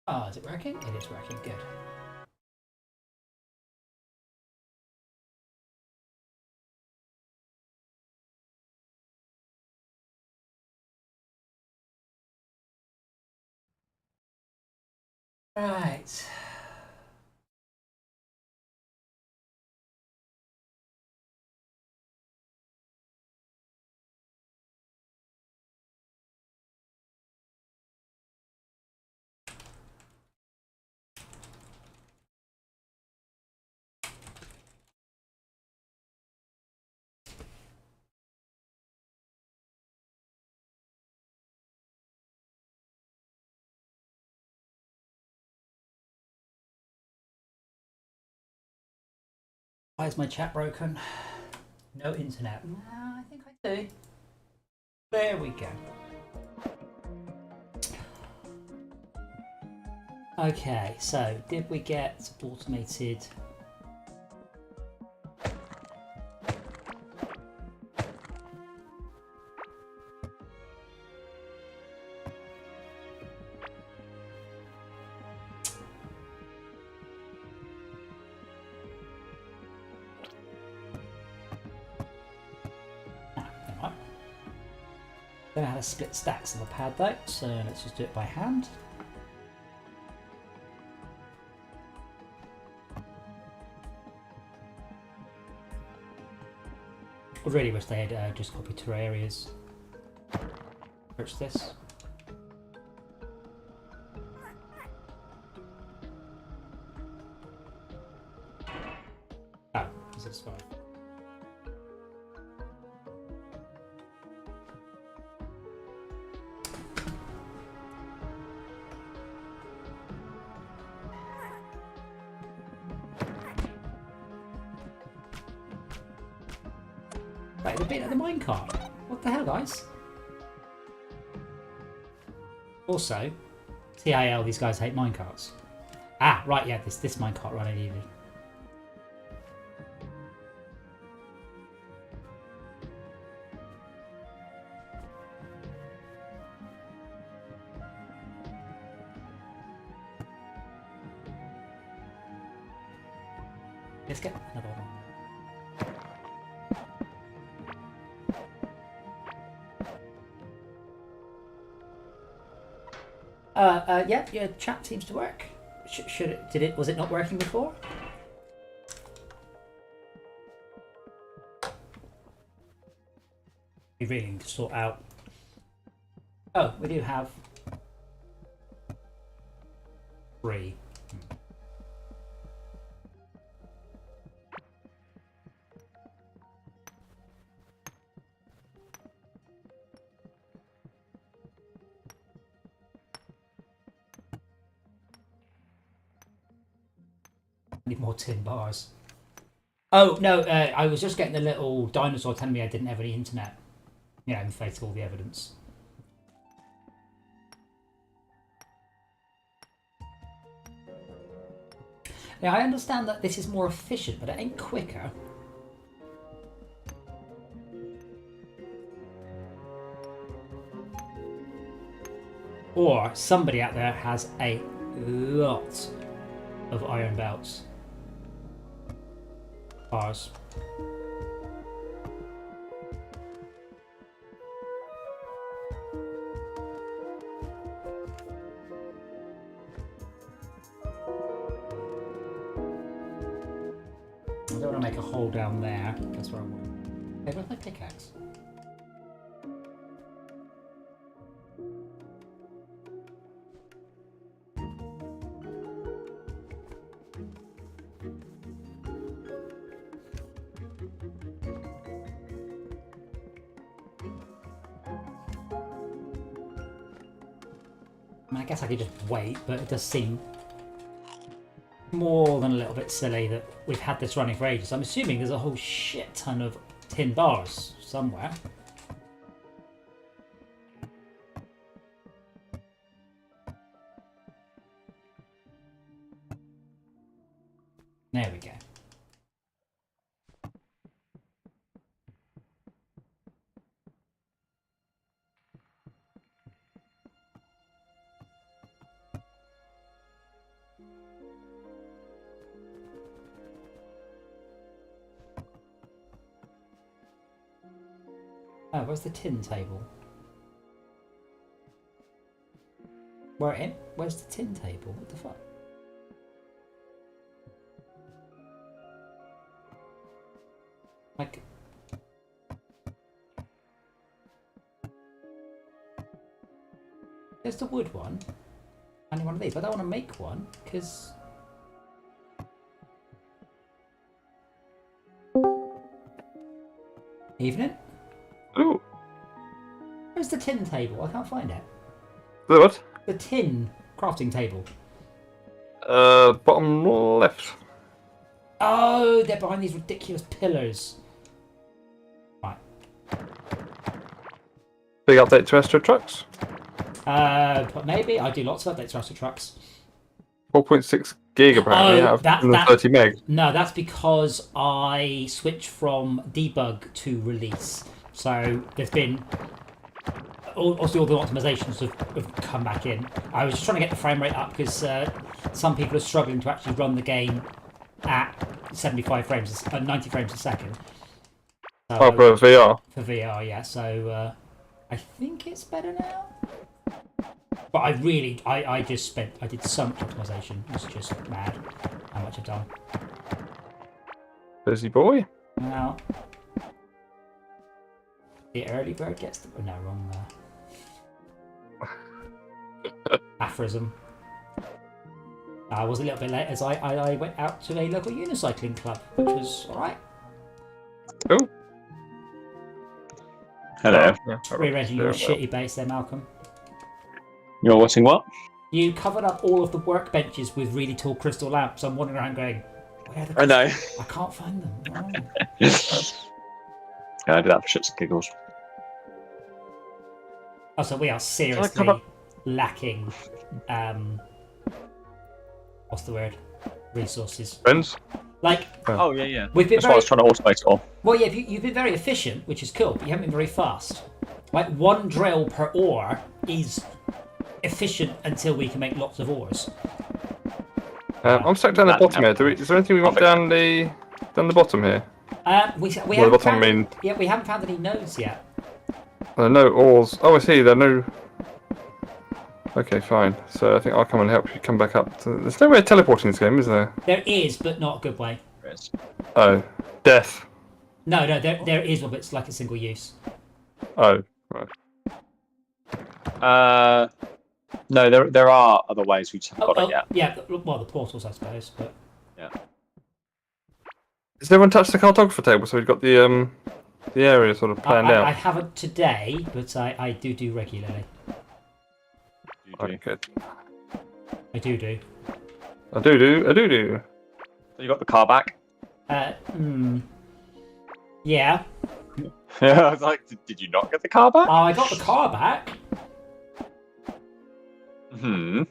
Oh, is it working? It is working, good. Right. Why is my chat broken? No internet. No, I think I do. There we go. Okay, so did we get automated? Ah, never mind. Don't know how to split stacks on the pad though, so let's just do it by hand. I really wish they had just copied two areas. Search this. Oh, is this fine? Right, the bit of the minecart. What the hell, guys? Also, TIL, these guys hate minecarts. Ah, right, yeah, this minecart run I needed. Let's get another one. Yeah, your chat seems to work. Should it? Did it? Was it not working before? We really need to sort out. Oh, we do have 3. Need more tin bars. Oh no, I was just getting the little dinosaur telling me I didn't have any internet. Yeah, and faked all the evidence. Yeah, I understand that this is more efficient, but it ain't quicker. Or somebody out there has a lot of iron belts. Bars. I don't want to make a hole down there. That's where I want. Hey, where's my pickaxe? I mean, I guess I could just wait, but it does seem more than a little bit silly that we've had this running for ages. I'm assuming there's a whole shit ton of tin bars somewhere. There we go. Oh, where's the tin table? Where's the tin table? What the fuck? Like... There's the wood one. Only one of these. But I don't want to make one, because... Evening? Ooh. Where's the tin table? I can't find it. The what? The tin crafting table. Bottom left. Oh, they're behind these ridiculous pillars. Right. Big update to Astro Trucks. But maybe I do lots of updates to Astro Trucks. 4.6 gig apparently out of 130 meg. No, that's because I switched from debug to release. So there's been also all the optimizations have come back in. I was just trying to get the frame rate up because some people are struggling to actually run the game at 75 frames, 90 frames a second. So, for VR. For VR, yeah. So I think it's better now. But I did so much optimization. It's just mad how much I've done. Busy boy. Now, the early bird gets the... Oh, no, wrong aphorism. I was a little bit late as I went out to a local unicycling club, which was alright. Cool. Hello. Yeah, Rearranging your shitty base there, Malcolm. You're watching what? You covered up all of the workbenches with really tall crystal lamps. I'm wandering around going, where are the I know. I can't find them. Oh. I do that for shits and giggles. Oh, so we are seriously lacking, what's the word? Resources. Friends? Like, Oh, yeah. we've been That's why I was trying to automate it all. Well, yeah, you've been very efficient, which is cool, but you haven't been very fast. Like, one drill per ore is efficient until we can make lots of ores. I'm stuck down the bottom here. Is there anything we want down the bottom here? We the haven't bottom, found I mean... Yeah, we haven't found any nodes yet. There are no ores. Oh, I see. There are no... Okay, fine. So I think I'll come and help you come back up. There's no way of teleporting in this game, is there? There is, but not a good way. There is. Oh. Death. No, there is one, but it's like a single use. Oh, right. No, there are other ways we just haven't got it yet. Yeah, well, the portals, I suppose, but... Yeah. Has everyone touched the cartographer table so we've got the area sort of planned out? I haven't today, but I do regularly. Okay, good. I do. I do. So you got the car back? Yeah. Yeah, I was like, did you not get the car back? I got the car back. And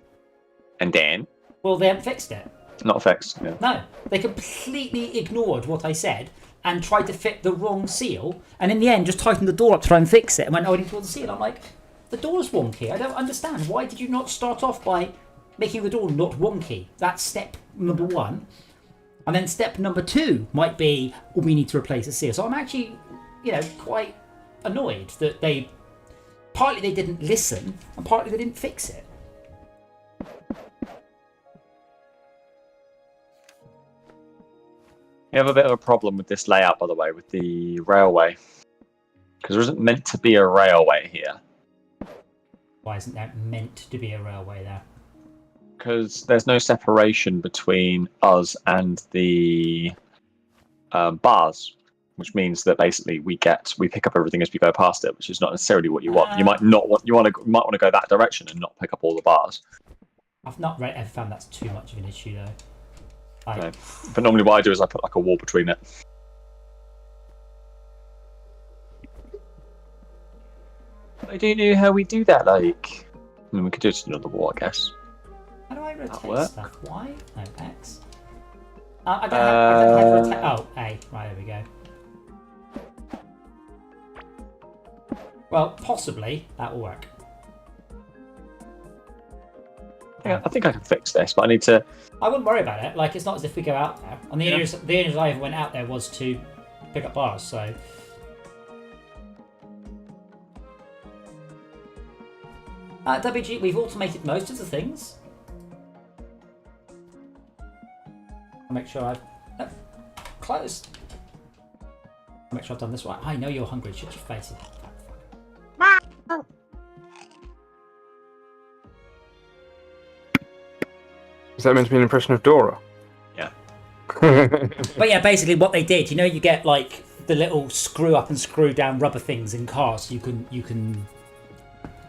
then? Well, they haven't fixed it. It's not fixed. Yeah. No, they completely ignored what I said and tried to fit the wrong seal, and in the end just tightened the door up to try and fix it and went, oh, I need to put the seal. I'm like, the door's wonky. I don't understand. Why did you not start off by making the door not wonky? That's step number one. And then step number two might be, well, we need to replace the seal. So I'm actually, quite annoyed that partly they didn't listen and partly they didn't fix it. You have a bit of a problem with this layout, by the way, with the railway. Because there isn't meant to be a railway here. Why isn't there meant to be a railway there? Because there's no separation between us and the bars, which means that basically we pick up everything as we go past it, which is not necessarily what you want. You might want to go that direction and not pick up all the bars. I've not ever found that's too much of an issue though. No. But normally what I do is I put like a wall between it. I don't know how we do that. Like, we could do it another wall, I guess. How do I rotate work. stuff? Y? No, X. I don't have to rotate. Oh, A. Right, there we go. Well, possibly that will work. I think I can fix this, but I need to. I wouldn't worry about it. Like, it's not as if we go out there. And the only reason I ever went out there was to pick up bars, so... WG, we've automated most of the things. I'll make sure I've... No, closed. I'll make sure I've done this right. I know you're hungry. Shut your face. Is that meant to be an impression of Dora? Yeah. But yeah, basically what they did, you get like the little screw up and screw down rubber things in cars, so you can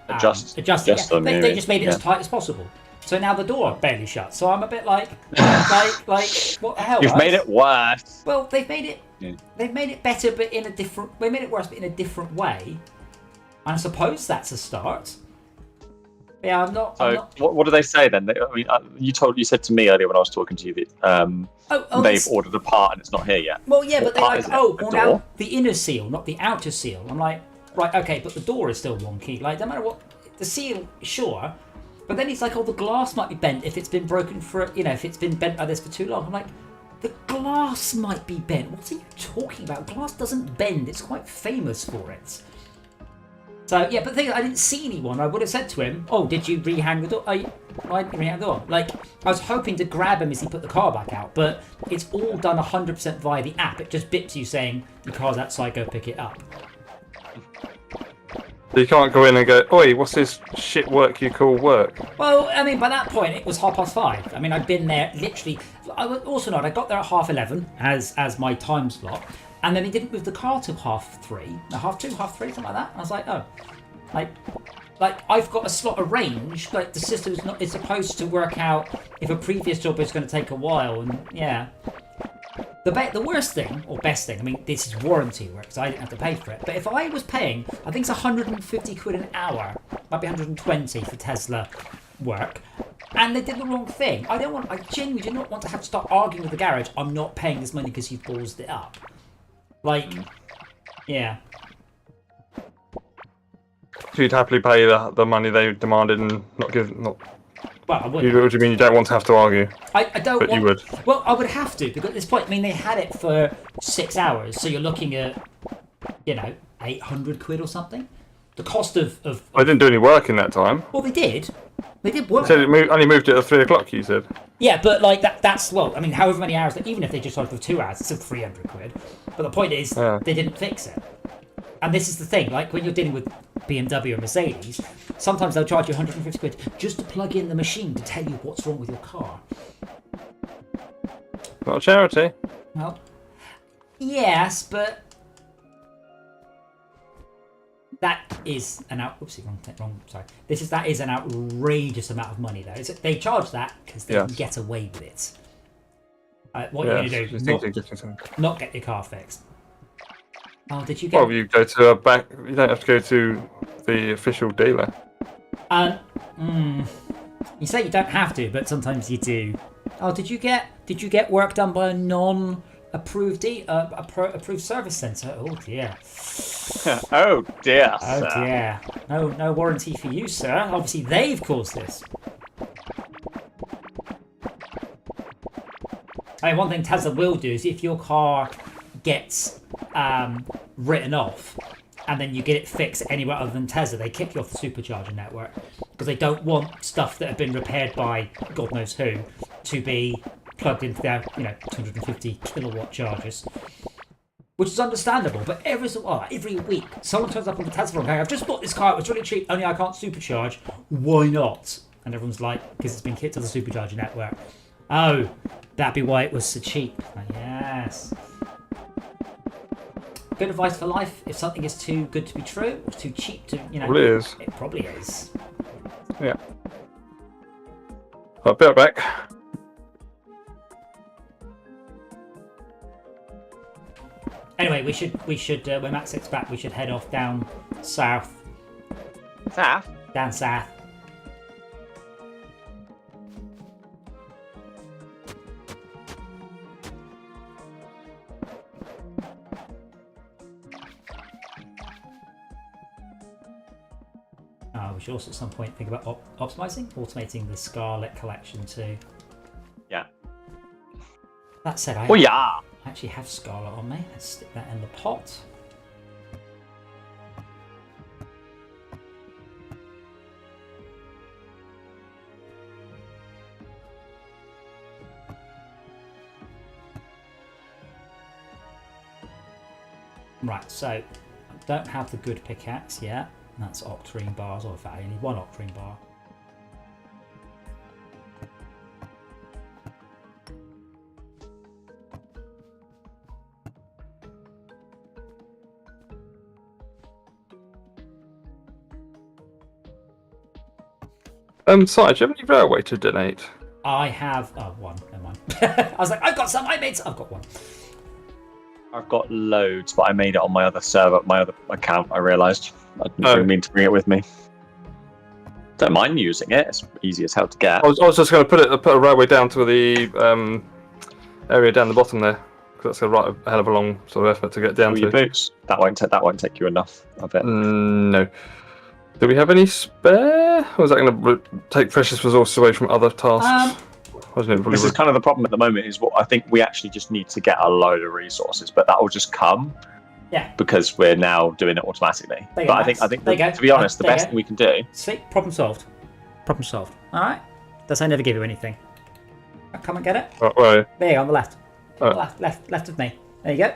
adjust it. them, They just made it as tight as possible. So now the door barely shuts. So I'm a bit like what the hell? You've made it worse. Well, they've made it. Yeah. They've made it better, but in a different. They made it worse, but in a different way. I suppose that's a start. Yeah, I'm not. What do they say then? I mean, you said to me earlier when I was talking to you that they've ordered a part and it's not here yet. Well, yeah, but they're like, now the inner seal, not the outer seal. I'm like, right, okay, but the door is still wonky. Like, no matter what, the seal, sure, but then it's like, the glass might be bent if it's been broken if it's been bent like this for too long. I'm like, the glass might be bent. What are you talking about? Glass doesn't bend. It's quite famous for it. So, yeah, but the thing is, I didn't see anyone. I would have said to him, did you rehang the door? I didn't rehang the door. Like, I was hoping to grab him as he put the car back out, but it's all done 100% via the app. It just bips you saying, the car's outside, go pick it up. You can't go in and go, oi, what's this shit work you call work? Well, I mean, by that point, it was 5:30. I mean, I'd been there literally... I got there at 11:30 as my time slot. And then he didn't move the car till 3:30. No, 2:30, something like that. And I was like, like I've got a slot arranged. Like the system is supposed to work out if a previous job is going to take a while. And yeah, the worst thing or best thing. I mean, this is warranty work, so I didn't have to pay for it. But if I was paying, I think it's 150 quid an hour, might be 120 for Tesla work. And they did the wrong thing. I genuinely do not want to have to start arguing with the garage. I'm not paying this money because you've ballsed it up. Like, yeah. So you'd happily pay the money they demanded and not give... Well, I wouldn't. What do you mean you don't want to have to argue? I don't but you would. Well, I would have to, because at this point, I mean, they had it for 6 hours, so you're looking at, 800 quid or something. The cost of... I didn't do any work in that time. Well, they did. They did work. You said it only moved it at 3 o'clock, you said? Yeah, but like that's, well, I mean, however many hours, even if they just started for 2 hours, it's still 300 quid. But the point is, they didn't fix it. And this is the thing, like when you're dealing with BMW or Mercedes, sometimes they'll charge you 150 quid just to plug in the machine to tell you what's wrong with your car. Not a charity. Well, yes, but that is an that is an outrageous amount of money, though. They charge that because they can get away with it. What you're going to do? Not get your car fixed. Oh, did you get? Well, you go to a bank. You don't have to go to the official dealer. You say you don't have to, but sometimes you do. Oh, did you get work done by a non-approved approved service centre? Oh dear. Oh dear. Oh dear. No warranty for you, sir. Obviously, they've caused this. I mean, one thing Tesla will do is if your car gets written off and then you get it fixed anywhere other than Tesla, they kick you off the supercharger network because they don't want stuff that have been repaired by God knows who to be plugged into their 250 kilowatt chargers, which is understandable. But every week someone turns up on the Tesla and going, I've just bought this car, it was really cheap, only I can't supercharge. Why not? And everyone's like, because it's been kicked to the supercharger network. Oh, that'd be why it was so cheap. Yes. Good advice for life: if something is too good to be true, or too cheap to, Probably is. It probably is. Yeah. I'll be right back. Anyway, we should when Matt gets back, we should head off down south. South? Down south. we should also at some point think about automating the Scarlet collection too. Yeah. That said, I Yeah. actually have Scarlet on me. Let's stick that in the pot. Right, so I don't have the good pickaxe yet. That's octarine bars, or in fact I need one octarine bar. Sorry, do you have any railway to donate? I have one. Never mind. I was like, I've got some. I've got one. I've got loads, but I made it on my other server, my other account. I realised I didn't mean to bring it with me. Don't mind using it. It's easy as hell to get. I was just going to put a railway down to the area down the bottom there, because that's a hell of a long sort of effort to get down With to. your boots. That won't take you enough. I bet. No. Do we have any spare? Or is that going to take precious resources away from other tasks? Wasn't it? This is kind of the problem at the moment. Is what I think we actually just need to get a load of resources, but that will just come. Yeah. Because we're now doing it automatically. There you But go, I think Max. to be honest, the There you best go. thing we can do. See, problem solved. Problem solved. All right. Does I never give you anything? Come and get it. Oh, where? There you go, on the left. Oh. Left of me. There you go.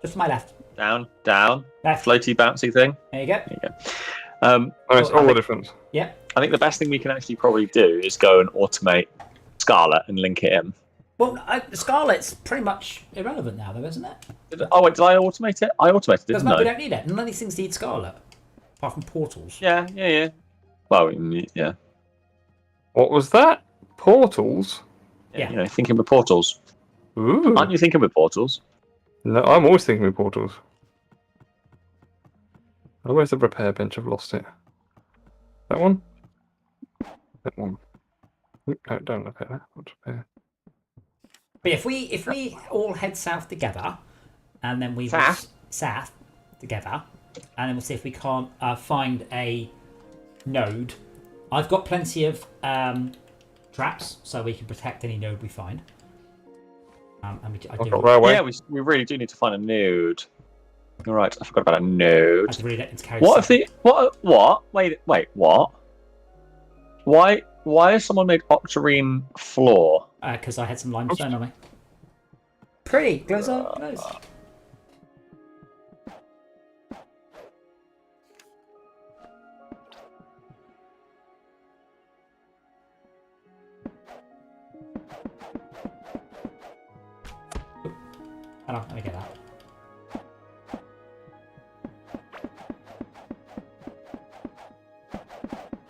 Just to my left. Down, Left. floaty, bouncy thing. There you go. There you go. It's all the difference. Yeah. I think the best thing we can actually probably do is go and automate Scarlet and link it in. Well, Scarlet's pretty much irrelevant now, though, isn't it? Did I automate it? I automated it, Because didn't we I? don't need it. None of these things need Scarlet, apart from portals. Yeah. Well, yeah. What was that? Portals? Yeah. You know, thinking with portals. Ooh. Aren't you thinking with portals? No, I'm always thinking of portals. Oh, where's the repair bench? I've lost it. That one? That one. Oop, no, don't look at that. What's repair? But if we all head south together, and then we south together, and then we'll see if we can't find a node. I've got plenty of traps, so we can protect any node we find. And I've got railway. Yeah, we really do need to find a node. All right, I forgot about a node. I really don't need to carry What if something. what? Wait, what? Why has someone made octarine floor? Because I had some limestone on me. Pretty. Glows up. Glows. Hold on, let me get that.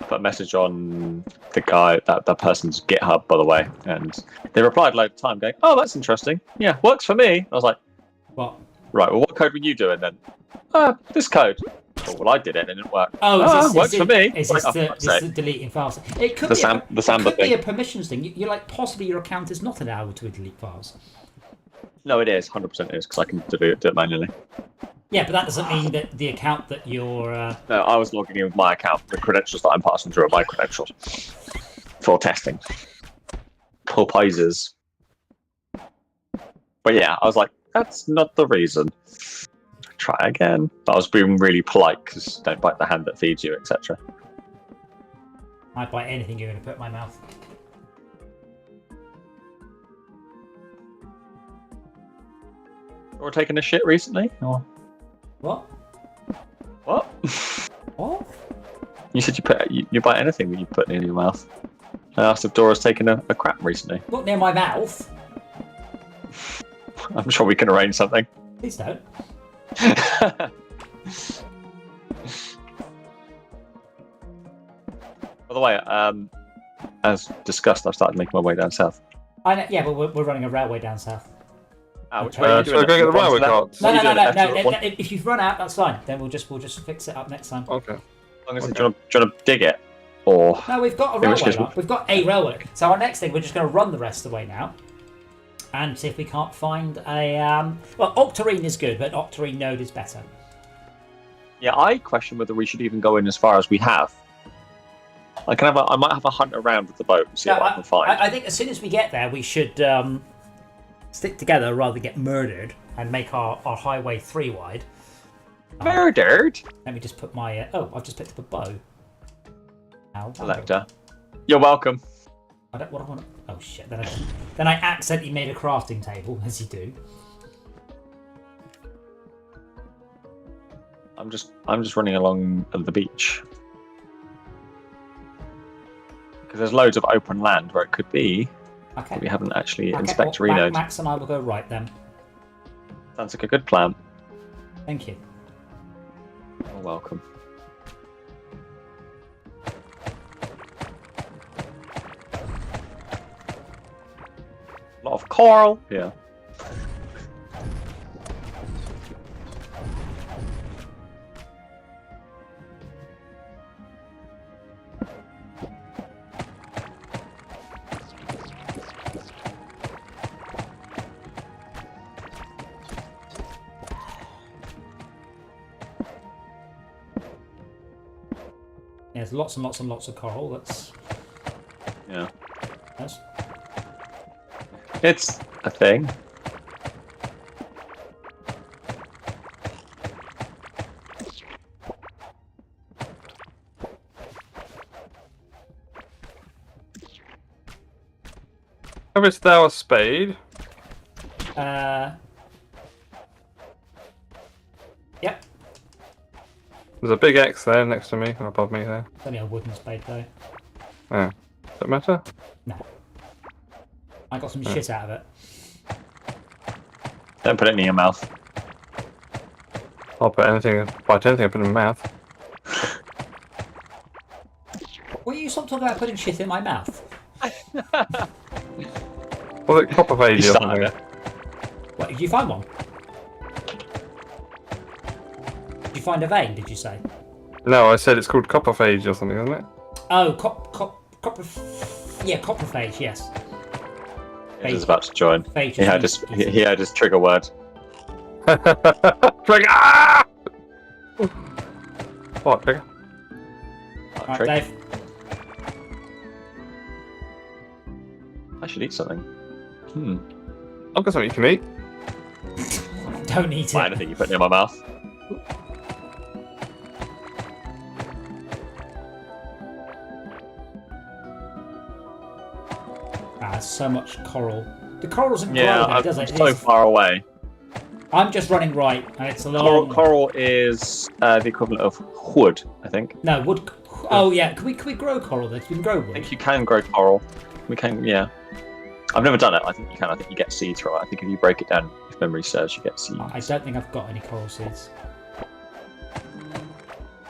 Put a message on the guy, that person's GitHub, by the way, and they replied a load of time going, "Oh, that's interesting. Yeah, works for me." I was like, What? "Right, well, what code were you doing then?" This code." Oh, well, I did it and it didn't work. Oh, works for me. Is Like, this, oh, the, fuck's this sake. is deleting files? It could The be Sam- the Samba it could be a thing. permissions thing. You're like, possibly your account is not allowed to delete files. No, it is 100% is because I can do it manually. Yeah, but that doesn't mean that the account that you're... No, I was logging in with my account. The credentials that I'm passing through are my credentials for testing. Poor prizes. But yeah, I was like, that's not the reason. Try again. But I was being really polite because don't bite the hand that feeds you, etc. I'd bite anything you're going to put in my mouth. Or taking a shit recently? Or What? what? What? You said you bite anything when you put it in your mouth. I asked if Dora's taken a crap recently. Not near my mouth. I'm sure we can arrange something. Please don't. By the way, as discussed, I've started making my way down south. I know, yeah, but we're running a railway down south. Which Okay. way are you So doing go it? get the One to railway left? cards. No, What are you doing, left or no. one? If you've run out, that's fine. Then we'll just fix it up next time. Okay. As long as Okay. do you want to dig it? Or No, we've got a In which railway. case Line. We've got a railway. So our next thing, we're just going to run the rest of the way now, and see if we can't find a. Well, octarine is good, but octarine node is better. yeah, I question whether we should even go in as far as we have. I might have a hunt around with the boat and see what I can find. I think as soon as we get there, we should stick together rather than get murdered and make our highway 3 wide. Murdered? Let me just put my... I've just picked up a bow. Ow. Selector. You're welcome. I don't... What I want... Oh, shit. Then I accidentally made a crafting table, as you do. I'm just running along the beach. Because there's loads of open land where it could be. Okay. We haven't actually Okay, inspected well, renode. Max and I will go right then. Sounds like a good plan. Thank you. You're welcome. A lot of coral. Yeah. There's lots and lots and lots of coral. That's... Yeah. Yes. It's a thing. Havest thou a spade? Yep. There's a big X there next to me, or above me there. It's only a wooden spade though. Yeah. Does that matter? No. I got some shit out of it. Don't put it in your mouth. I'll put anything, bite anything I put in my mouth. Will you stop talking about putting shit in my mouth? Was it copper You vage or started something? it. What, did you find one? Did you find a vein, did you say? No, I said it's called copper phage or something, isn't it? Oh, yeah, coprophage, yes. He's just about to join. Phage He had his trigger word. Trigger! Ah! What, trigger? Right, Trick. Dave. I should eat something. I've got something you can eat. Don't eat I it. don't think you put it in my mouth. There's so much coral. The coral doesn't grow Yeah, there, I'm does it? so far away. I'm just running right, and it's a long... Coral is the equivalent of wood, I think. No, wood... Oh, yeah. Can we grow coral there? Can we grow I wood? think you can grow coral. We can, yeah. I've never done it. I think you can. I think you get seeds from it. I think if you break it down, if memory serves, you get seeds. I don't think I've got any coral seeds.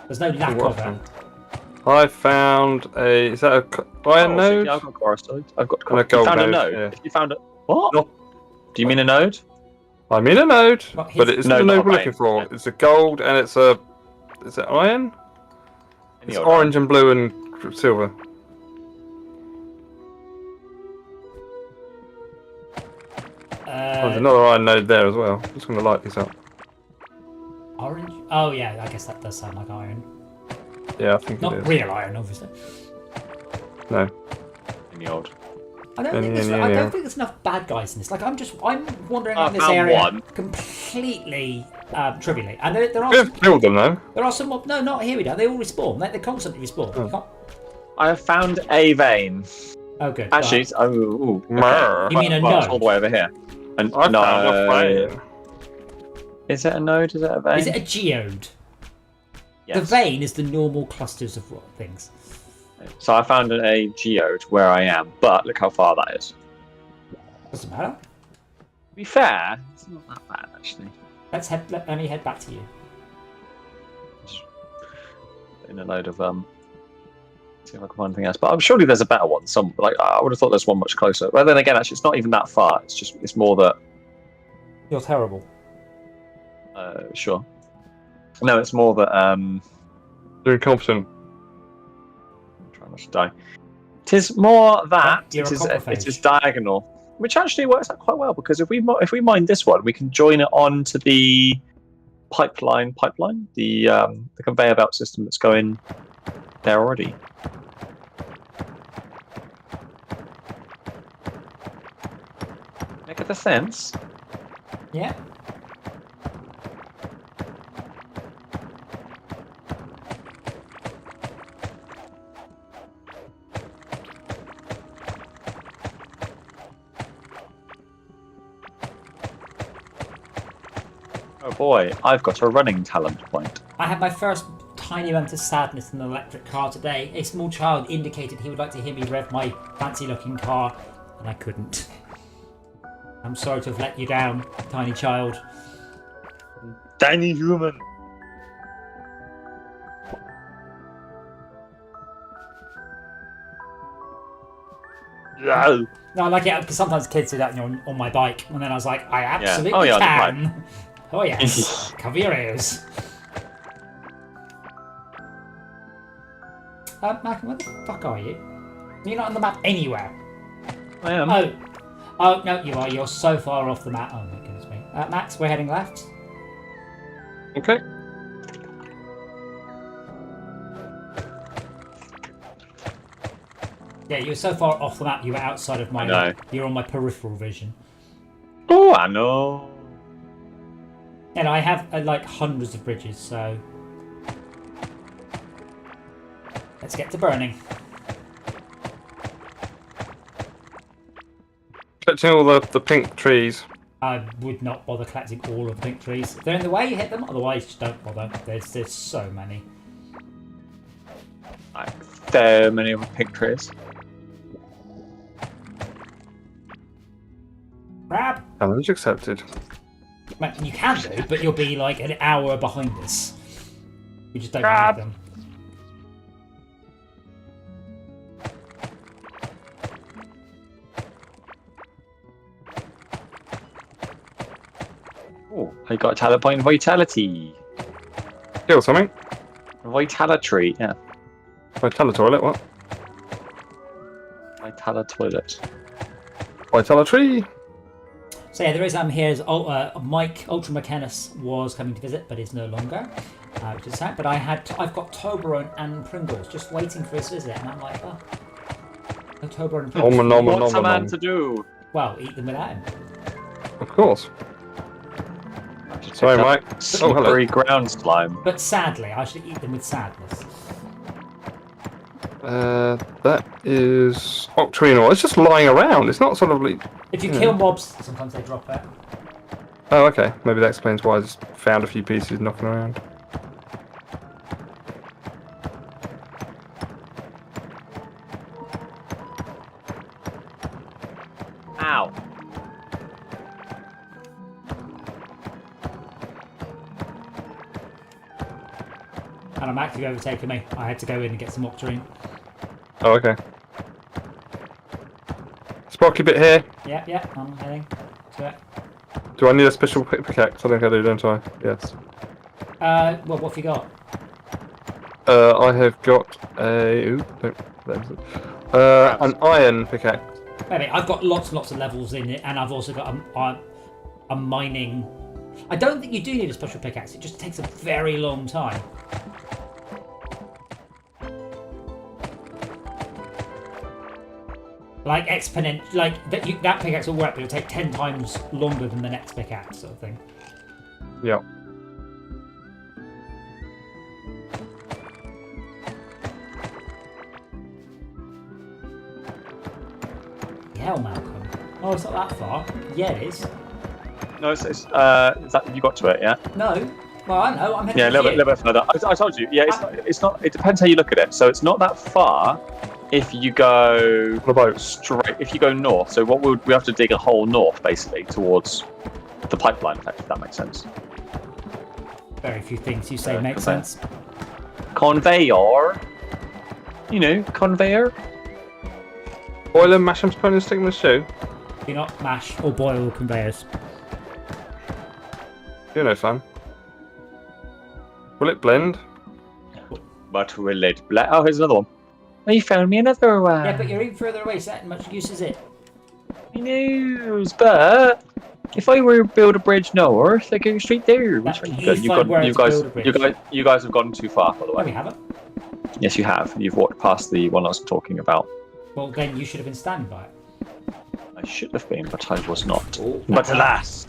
There's no lack of it. I found a... Is that a iron node? Yeah, I've got coral seeds. I've got And a coral. gold You found a node, node? yeah. If you found a... What? No. Do you mean a node? I mean a node, But but it's not No, the not node a we're looking vein. for. Yeah. It's a gold and it's a... Is it iron? Any It's old orange and blue and silver. There's another iron node there as well. I'm just going to light this up. Orange? Oh, yeah. I guess that does sound like iron. Yeah, I think it Not is. real iron, obviously. No. Any old. I don't think there's enough bad guys in this. Like, I'm wandering I around this found area one. completely trivially. And there are We have killed them though. there are some. No, not here we go. They all respawn. They constantly respawn. You can't... I have found a vein. Oh, good. Actually, Right. it's, okay. Mer. You mean a Well, it's node? all the way over here. And I no, found a vein. is it a node? Is it a vein? Is it a geode? Yes. The vein is the normal clusters of things. So I found a geode where I am, but look how far that is. Doesn't matter. To be fair, it's not that bad actually. Let me head back to you. In a load of see if I can find anything else. But I'm surely there's a better one. Some like I would have thought there's one much closer. But then again, actually, it's not even that far. It's more that. You're terrible. Sure. No, it's more that You're incompetent. I'm trying not to die. It is more that You're a coprophage. it is diagonal, which actually works out quite well because if we mine this one, we can join it on to the pipeline, the conveyor belt system that's going there already. Make it the sense. Yeah. Oh boy, I've got a running talent point. I had my first tiny moment of sadness in an electric car today. A small child indicated he would like to hear me rev my fancy-looking car, and I couldn't. I'm sorry to have let you down, tiny child. Tiny human. No. No, I like it because sometimes kids do that when you're on my bike, and then I was like, I absolutely Oh, yeah, can. Oh yes, cover your ears. Malcolm, where the fuck are you? You're not on the map anywhere. I am. Oh no, you are. You're so far off the map. Oh my goodness me. Max, we're heading left. Okay. Yeah, you were so far off the map. You were outside of my. I know. You're on my peripheral vision. Oh, I know. And I have like hundreds of bridges, so let's get to burning. Collecting all the pink trees. I would not bother collecting all of the pink trees. If they're in the way, you hit them. Otherwise, just don't bother. There's so many. Like, so many of the pink trees. Grab. Challenge accepted. Well, you can do, but you'll be like an hour behind us. We just don't Grab. need them. Oh, I got a talent point in vitality. Kill something. Vitality, yeah. Vitala toilet, what? Vitala toilet. Vitala tree. So yeah, the reason I'm here is Mike Ultra McKennis was coming to visit, but is no longer, which is sad. But I've got Toblerone and Pringles just waiting for his visit, and I'm like, oh, no Toblerone and Pringles. What's a man to do? Well, eat them without him. Of course. Sorry, Mike. Oh, hello. Slippery ground slime. But sadly, I should eat them with sadness. That is Octarino. It's just lying around. It's not sort of like... If you kill mobs, sometimes they drop it. Oh, okay. Maybe that explains why I just found a few pieces knocking around. Ow. And I'm actually overtaking me. I had to go in and get some Octarine. Oh, okay. Sparky bit here. Yeah, I'm heading to it. Do I need a special pickaxe? I think I do, don't I? Yes. Well, what have you got? I have got a... Ooh, an iron pickaxe. Maybe I've got lots and lots of levels in it, and I've also got a mining. I don't think you do need a special pickaxe. It just takes a very long time. Like exponent, like that pickaxe will work, but it'll take 10 times longer than the next pickaxe, sort of thing. Yeah. Hell, Malcolm. Oh, it's not that far. Yeah, it is. No, is that you got to it? Yeah. No. Well, I know. I'm heading Yeah, a little bit further. I told you. Yeah, it's not. It depends how you look at it. So it's not that far if you go straight. If you go north. So what we have to dig a hole north, basically, towards the pipeline. If that makes sense. Very few things you say make sense. Conveyor. You know, conveyor. Boil them, mash them, spoon and stick them in the stew. Do not mash or boil conveyors. You're no fun. Will it blend? But will it blend? Oh, here's another one. Oh, you found me another one. Yeah, but you're even further away, so that much use is it? He knows, but if I were to build a bridge north, I go straight there. Which way you guys have gone too far, by the way. No, we haven't. Yes, you have. You've walked past the one I was talking about. Well, then you should have been standing by it. I should have been, but I was not. Oh, But alas!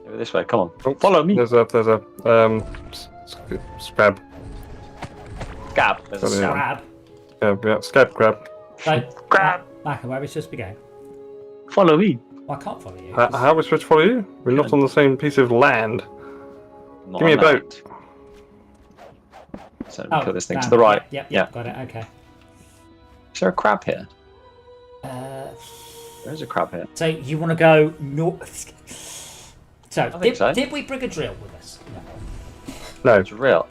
Over this way, come on. Oh, Follow me. There's a scab. Gab. There's a Oh, yeah. scab. Grab. Yeah, scab crab. So, Grab. Maka, where are we supposed to be going? Follow me. Well, I can't follow you. How are we supposed to follow you? We're not on the same piece of land. Not Give me a on that. boat. So we put this thing to down. the right. Yep, Yeah. got it. Okay. Is there a crab here? Uh, There is a crab here. so you want to go north? So, think so. did we bring a drill with us? No. No. It's real.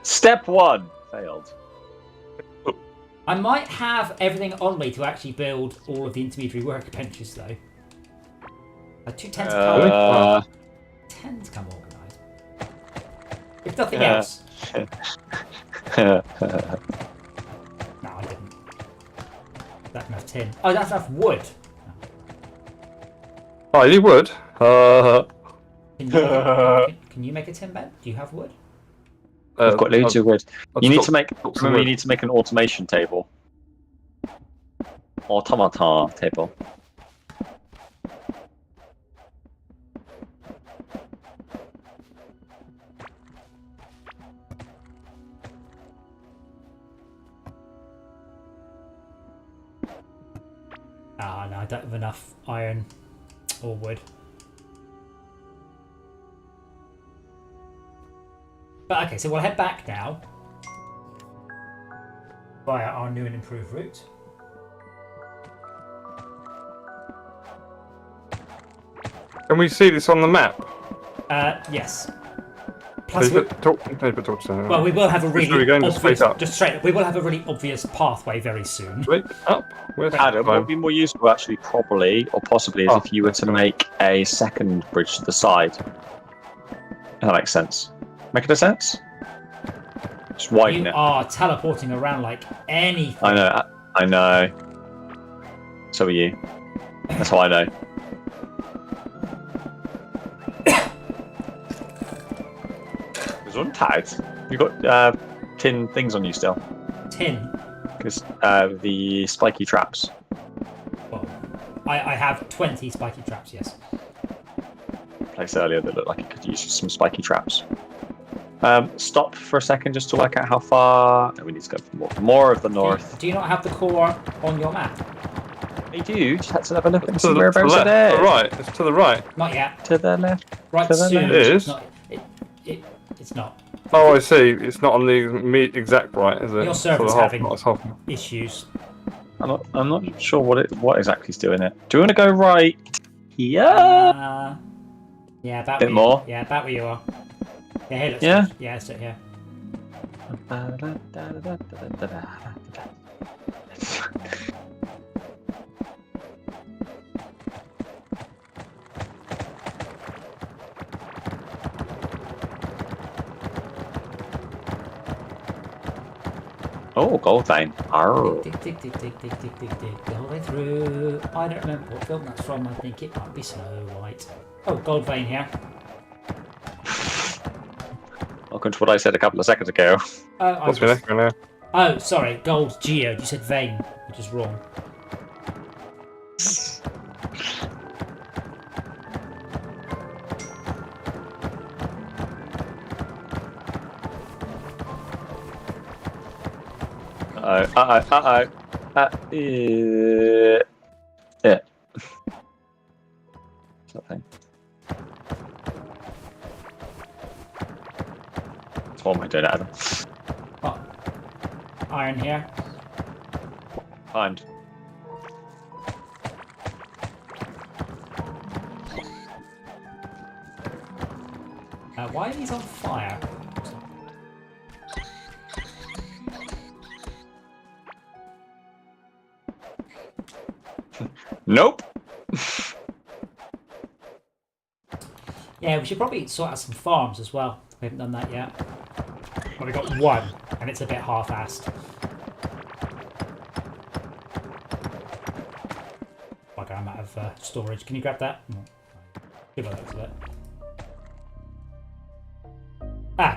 Step 1 failed. I might have everything on me to actually build all of the intermediary workbenches, though. 2 tend to come organised. If nothing else. No, I didn't. That's enough tin. Oh, that's enough wood. Oh, you would? Can you make a tin bed? Do you have wood? I've got loads of wood. I'll You need stop- to make. stop some Remember, you wood. need to make an automation table. Automata table. Ah, no, I don't have enough iron or wood. But okay, so we'll head back now via our new and improved route. Can we see this on the map? Yes. Plus, Well, we will have a Which way are we really going? Just obvious. straight up? Just straight. We will have a really obvious pathway very soon. Straight up. Where's Adam, what would be more useful, actually, probably, or possibly, is Oh. if you were to make a second bridge to the side. If that makes sense. Make it sense? Just widen You it. are teleporting around like anything. I know. I know. So are you. That's how I know. There's one tagged. You've got tin things on you still. Tin. Because the spiky traps. Well, I have 20 spiky traps. Yes. Place earlier that looked like it could use some spiky traps. Stop for a second just to work out how far. No, we need to go for more of the north. Do you not have the core on your map? I do. Just had to have a look and To see the whereabouts left. it To is. the right. It's to the right. Not yet. To the left. Right To the soon. left. It is? It's not. It's not. Oh, I see. It's not on the exact right, is it? Your It's server's sort of having- not as half. Issues. I'm not sure what exactly is doing it. Do you want to go right here? Yeah, about Bit where more? Yeah, about where you are. Yeah, here. Let's Yeah? do- yeah, let's do it here. Oh, gold vein. Arr. Dig, dig, dig, dig, dig, dig, dig, dig, the whole way through. I don't remember what film that's from. I think it might be Snow White. Oh, gold vein here. Welcome to what I said a couple of seconds ago. What's my neck now? Oh, sorry, gold geode. You said vein, which is wrong. Yeah. Something. So what am I doing, Adam? Oh, iron here. Find. Why are these on fire? Nope. Yeah, we should probably sort out some farms as well. We haven't done that yet. Well, we got one, and it's a bit half-assed. Bugger, I'm out of storage. Can you grab that? Give a look at it.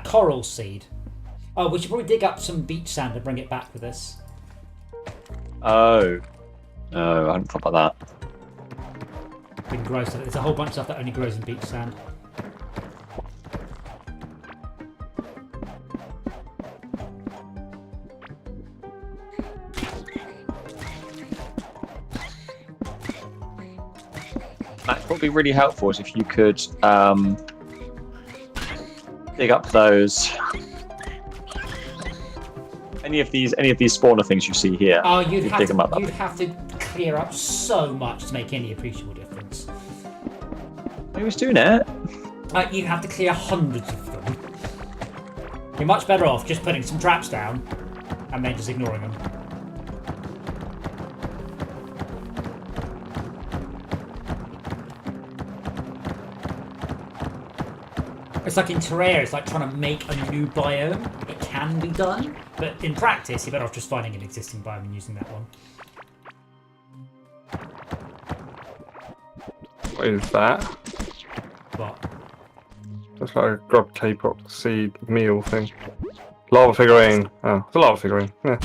Coral seed. Oh, we should probably dig up some beach sand and bring it back with us. Oh. No, I hadn't thought about that. We can grow stuff. There's a whole bunch of stuff that only grows in beach sand. Matt, what would be really helpful is if you could dig up those. Any of these spawner things you see here. Oh, you'd dig them up. have to clear up so much to make any appreciable difference. He was doing it. You'd have to clear hundreds of them. You're much better off just putting some traps down and then just ignoring them. It's like in Terraria, it's like trying to make a new biome. It can be done, but in practice, you're better off just finding an existing biome and using that one. What is that? What? That's like a grub K-pop seed meal thing. Lava figurine. Oh, it's a lava figurine. Yeah.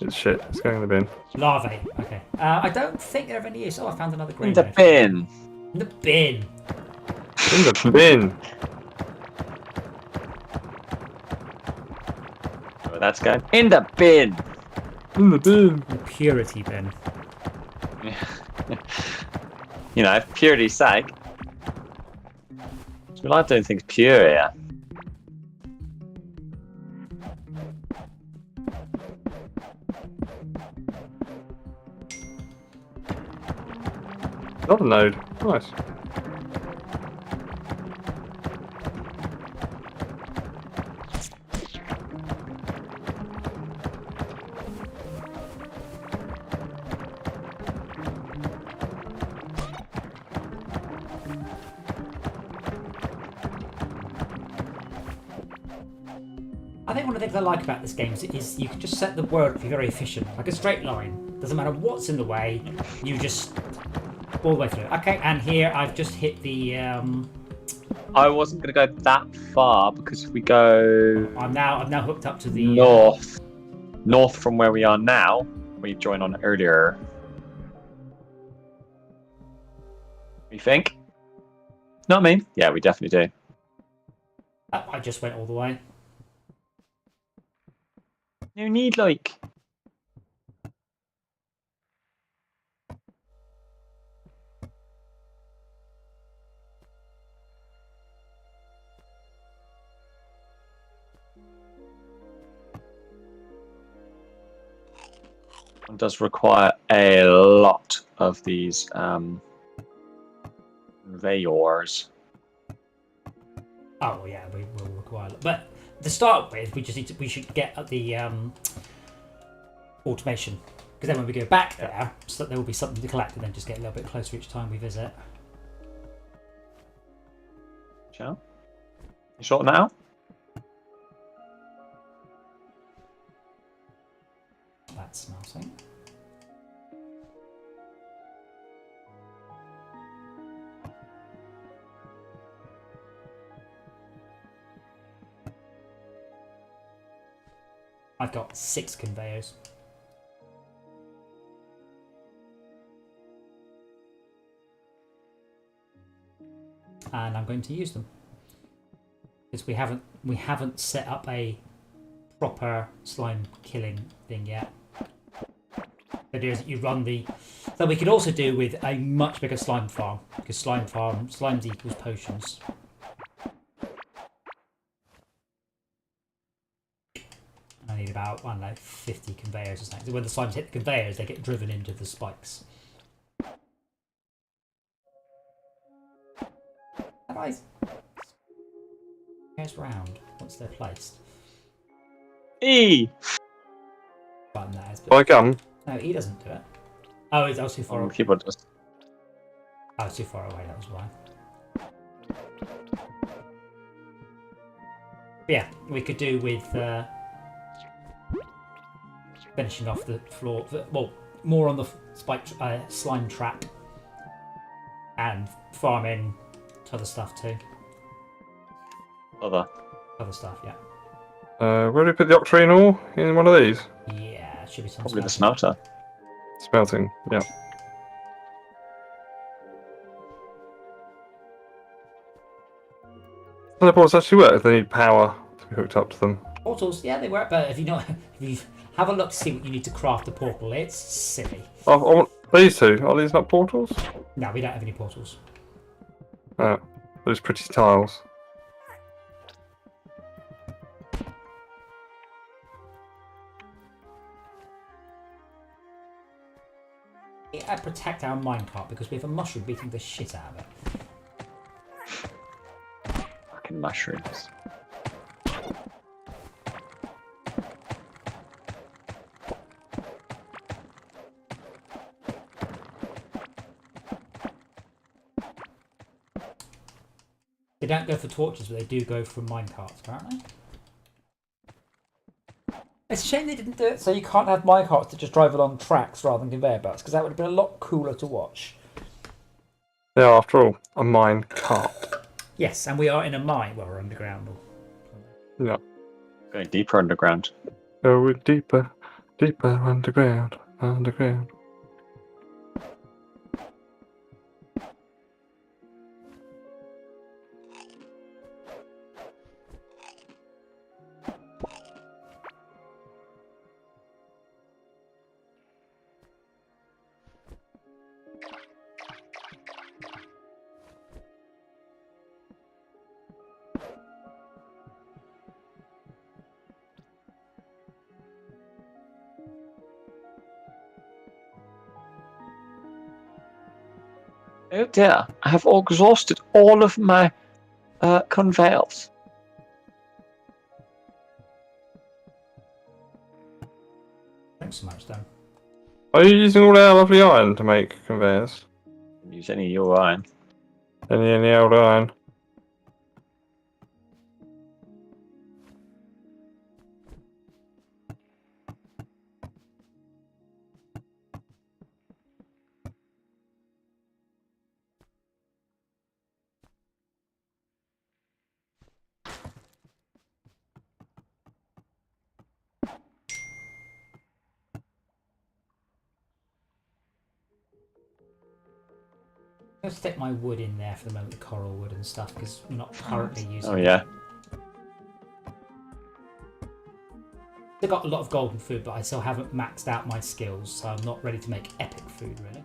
It's shit. It's going in the bin. Larvae. Okay. I don't think they're of any use. Oh, I found another green. In the bin. In the bin. In the bin. Where that's going? In the bin. In the bin. The purity bin. You know, for purity's sake. We like doing things pure here. Another node. Nice. I think one of the things I like about this game is you can just set the world to be very efficient, like a straight line. Doesn't matter what's in the way, you just all the way through. Okay, and here I've just hit the. I wasn't going to go that far because if we go. I'm now hooked up to the north from where we are now. We joined on earlier. You think? Not me. Yeah, we definitely do. I just went all the way. No need, like. One does require a lot of these conveyors. Oh yeah, we will require. But to start with, we should get the automation, because then when we go back there, so there will be something to collect, and then just get a little bit closer each time we visit. Sure. You sorting that out? That's melting. I've got 6 conveyors. And I'm going to use them. Because we haven't set up a proper slime killing thing yet. The idea is that you run the... So we could also do with a much bigger slime farm. Because slimes equals potions. I need about, I don't know, 50 conveyors or something. So when the slimes hit the conveyors, they get driven into the spikes. Guys, conveyors round once they're placed. E. Button that is, but By gum. no, he doesn't do it. Oh, I was too far away. Keyboard does. I was too far away. That was why. But yeah, we could do with finishing off the floor. Well, more on the spike slime trap and farming other stuff too. Other. Other stuff, yeah. Where do we put the octarine ore? In one of these? Yeah, it should be some Probably the stuff. smelter. Smelting, yeah. Teleports actually work. They need power to be hooked up to them. Portals, yeah, they work, but if you not, if you have a look to see what you need to craft a portal, it's silly. Oh, these two. Are these not portals? No, we don't have any portals. Oh, those pretty tiles. I protect our minecart because we have a mushroom beating the shit out of it. Fucking mushrooms. They don't go for torches, but they do go for minecarts, apparently. It's a shame they didn't do it so you can't have minecarts that just drive along tracks rather than conveyor belts, because that would have been a lot cooler to watch. They are, after all, a mine cart. Yes, and we are in a mine. Well, we're underground. Yeah. Going deeper underground. Go deeper, deeper underground, underground. Oh dear, I have exhausted all of my conveyors. Thanks so much, Dan. Are you using all our lovely iron to make conveyors? Use any of your iron. Any old iron? I'm going to stick my wood in there for the moment, the coral wood and stuff, because we're not currently using Oh it. yeah. I've got a lot of golden food, but I still haven't maxed out my skills, so I'm not ready to make epic food, really.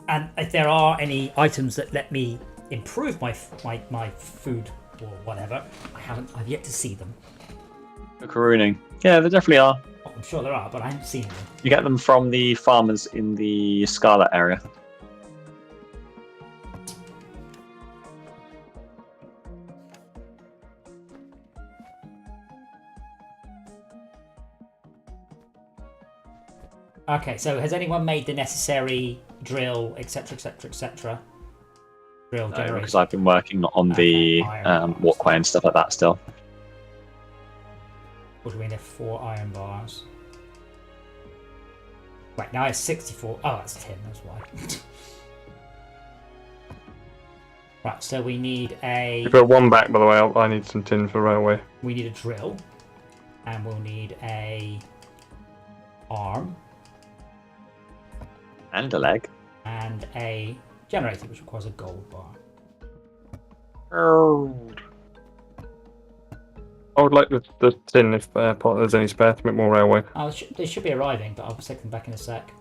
And if there are any items that let me improve my food or whatever, I've yet to see them. Carooning. Yeah, there definitely are. I'm sure there are, but I haven't seen them. You get them from the farmers in the Scarlet area. Okay, so has anyone made the necessary drill, etc., etc., etc.? Drill No, generator. because I've been working on the iron walkway and stuff like that still. What do we need? 4 iron bars. Right, now I have 64. Oh, that's 10, that's why. Right, so we need a... You put one back, by the way. I need some tin for railway. We need a drill. And we'll need a... arm. And a leg. And a generator, which requires a gold bar. I would like the tin if there's any spare to make more railway. Oh, they should be arriving, but I'll take them back in a sec.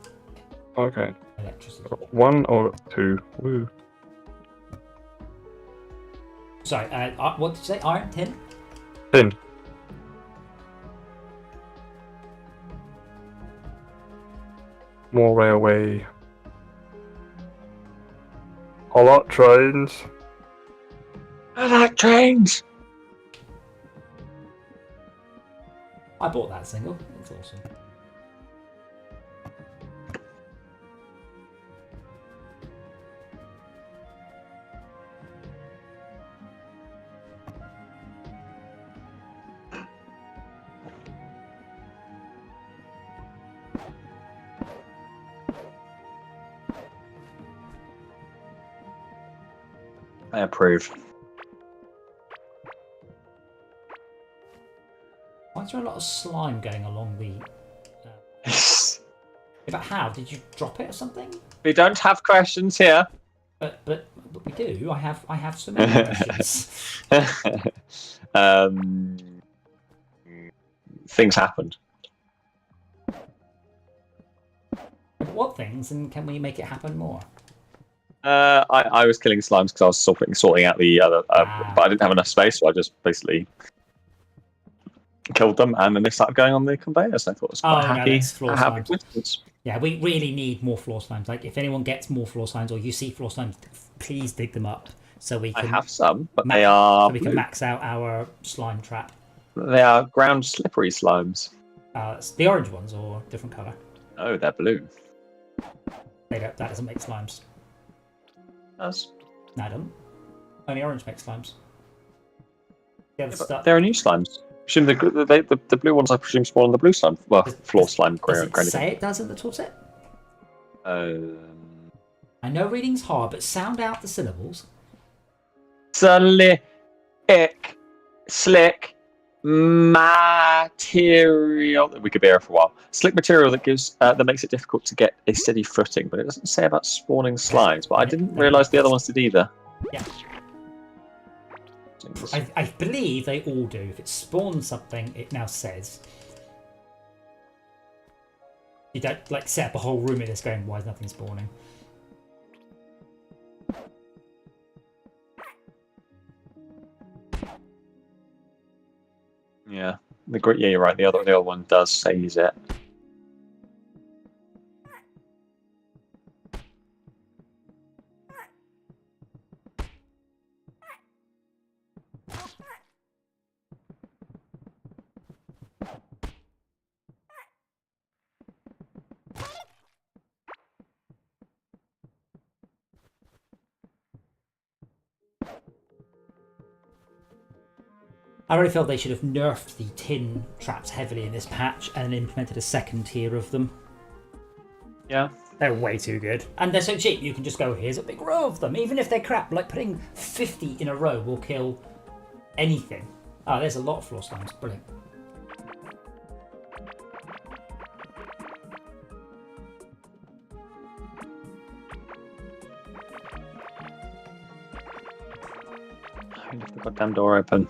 Okay. Electricity. 1 or 2. Woo. Sorry, what did you say? Iron? Tin? Tin. More railway. I like trains. I like trains! I bought that single. It's awesome. I approve. is there a lot of slime going along the... But how? Did you drop it or something? We don't have questions here. But we do. I have so many questions. Things happened. What things, and can we make it happen more? I was killing slimes because I was sorting out the other, but I didn't have enough space, so I just basically killed them, and then they started going on the conveyors. I thought it was quite a happy coincidence. Yeah, we really need more floor slimes. Like, if anyone gets more floor slimes or you see floor slimes, please dig them up so we can. I have some, but they are. So we can max out our slime trap. They are ground slippery slimes. The orange ones or different colour? Oh, they're blue. That doesn't make slimes. Does? No, it doesn't. Only orange makes slimes. They're new slimes. Assume the blue ones, I presume, spawn on the blue slime. Well, floor slime. Does it say it does in the tooltip? I know reading's hard, but sound out the syllables. Slick material. We could be here for a while. Slick material that makes it difficult to get a steady footing, but it doesn't say about spawning slimes. But I didn't realise the other ones did either. Yeah. I believe they all do. If it spawns something, it now says. You don't set up a whole room in this going, why is nothing spawning? Yeah, you're right. The other one does say use it. I really felt they should have nerfed the tin traps heavily in this patch and implemented a second tier of them. Yeah. They're way too good. And they're so cheap, you can just go, here's a big row of them. Even if they're crap, like putting 50 in a row will kill anything. Oh, there's a lot of floor slimes. Brilliant. I left the goddamn door open.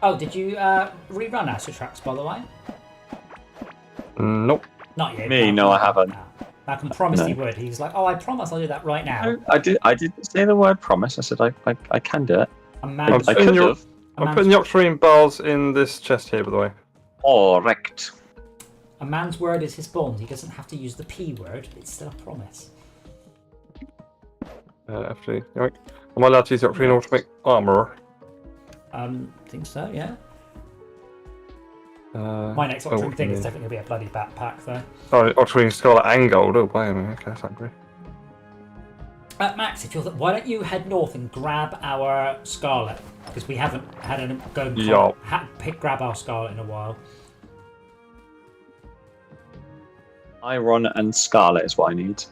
Oh, did you rerun Acid Tracks, by the way? Nope. Not yet. No, I haven't. Malcolm promised he would. He was like, "Oh, I promise I'll do that right now." No, I didn't say the word promise. I said I can do it. I could have. I'm putting the octarine bars in this chest here, by the way. Correct. A man's word is his bond. He doesn't have to use the P word. It's still a promise. Actually, am I allowed to use the octarine or to make armor? I think so, yeah. My next octarine thing is definitely going to be a bloody backpack, though. Sorry, octarine scarlet and gold. Oh, Biome. Okay, that's angry. Max, why don't you head north and grab our scarlet? Because we haven't had a grab our scarlet in a while. Iron and scarlet is what I need.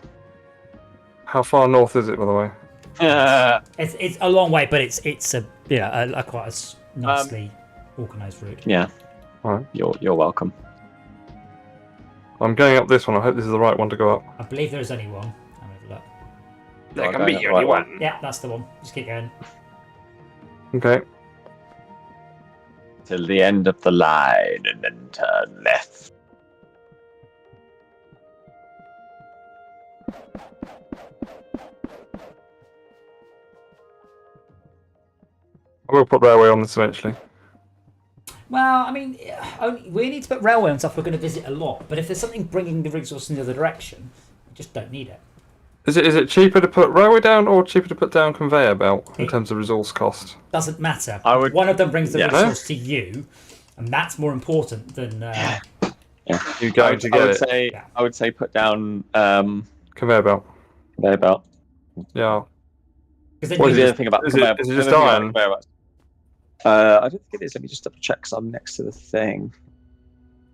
How far north is it, by the way? It's a long way, but it's a quite a nicely organised route. Yeah. All right. You're welcome. I'm going up this one. I hope this is the right one to go up. I believe there is only one. I'll have a look. There can be only one. Yeah, that's the one. Just keep going. Okay. Till the end of the line and then turn left. I will put railway on this eventually. Well, I mean, we need to put railway on stuff we're going to visit a lot. But if there's something bringing the resource in the other direction, we just don't need it. Is it cheaper to put railway down or cheaper to put down conveyor belt in terms of resource cost? Doesn't matter. I would- One of them brings the yeah. resource to you, and that's more important than. You going to get it? Yeah. I would say put down Conveyor belt. conveyor belt. Yeah. Because What is the then other thing about Is conveyor it belt? just The other thing about iron? conveyor belt- I don't think it is. Let me just double check because I'm next to the thing.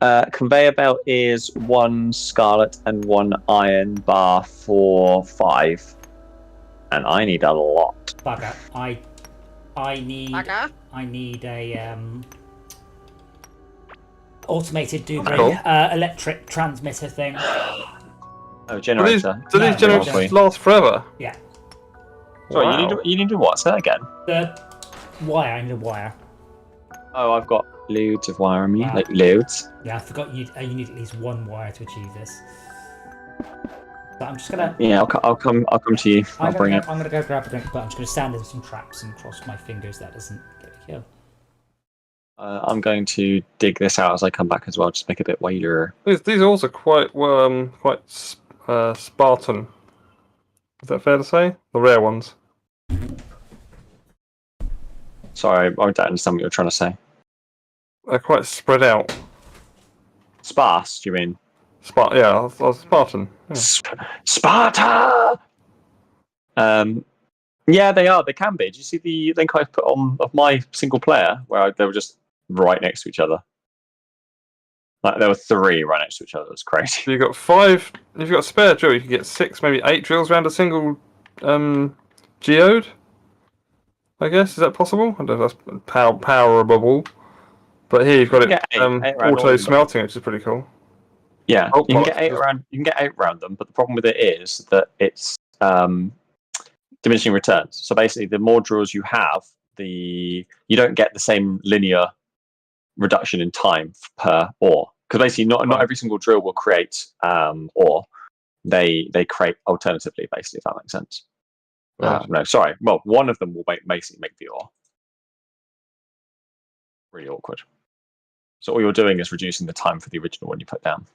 Conveyor belt is 1 scarlet and 1 iron bar for 5, and I need a lot. bugger. I need. Bugger. I need a automated Cool. electric transmitter thing. Oh, Do generator. these No, generators last forever? Yeah. Sorry, Wow. you need to what? Say that again. The wire. I need a wire. Oh, I've got loads of wire on me. Wow. Like loads. Yeah, I forgot you need at least 1 wire to achieve this. So I'm just gonna. Yeah, I'll come to you. I'll bring it. I'm gonna go grab a drink, but I'm just gonna stand in some traps and cross my fingers that doesn't get a kill. I'm going to dig this out as I come back as well. Just make it a bit wider. These also quite Spartan. Is that fair to say? The rare ones. Sorry, I don't understand what you're trying to say. They're quite spread out. Sparse, do you mean? Yeah, Spartan. Yeah. Sparta! Yeah, they are. They can be. Did you see the link I put on of my single player where they were just right next to each other? Like there were 3 right next to each other. It was crazy. So you've got 5. If you've got a spare drill, you can get 6, maybe 8 drills around a single geode. I guess, is that possible? I don't know if that's powerable. But here you've got it Yeah, eight around all auto of them. smelting, which is pretty cool. Yeah, Oh, you can bollocks. get 8 around. You can get 8 around them, but the problem with it is that it's diminishing returns. So basically, the more drills you have, you don't get the same linear reduction in time per ore. Because basically, not every single drill will create ore. They create alternatively, basically, if that makes sense. Right. No, sorry. Well, one of them will basically make the ore. Really awkward. So all you're doing is reducing the time for the original one you put down.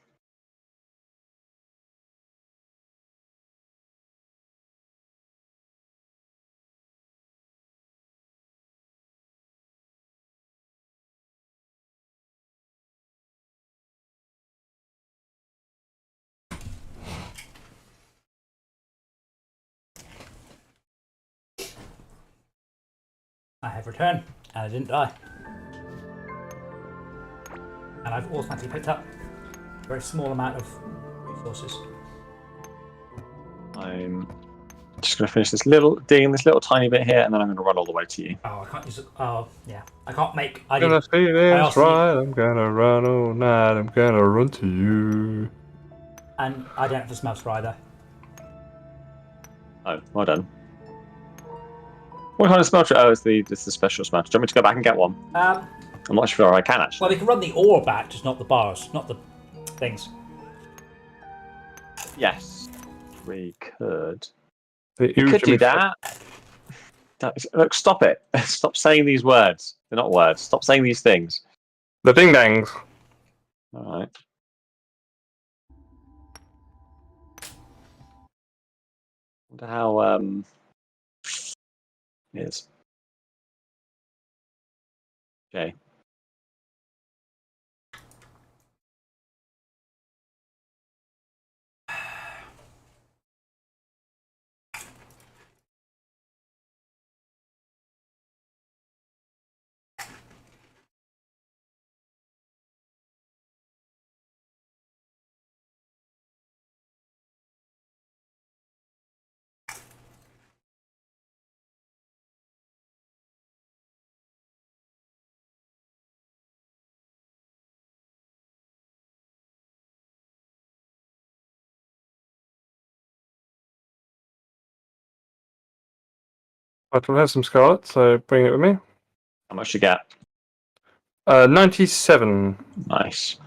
I have returned, and I didn't die. And I've automatically picked up a very small amount of resources. I'm just going to finish digging this little tiny bit here, and then I'm going to run all the way to you. Oh, I can't use it. Oh, yeah. I can't make. I'm gonna see I this also right. I'm gonna run all night. I'm gonna run to you. And I don't have a smelter either. Oh, well done. What kind of smelter? Oh, it's the special smelter. Do you want me to go back and get one? I'm not sure I can actually. Well, we can run the ore back, just not the bars, not the things. Yes, we could. The We could do that. Look, stop it. Stop saying these words. They're not words. Stop saying these things. The ding dangs. All right. Wonder how it is. Okay. Right, we'll have some scarlet, so bring it with me. How much you get? 97. Nice.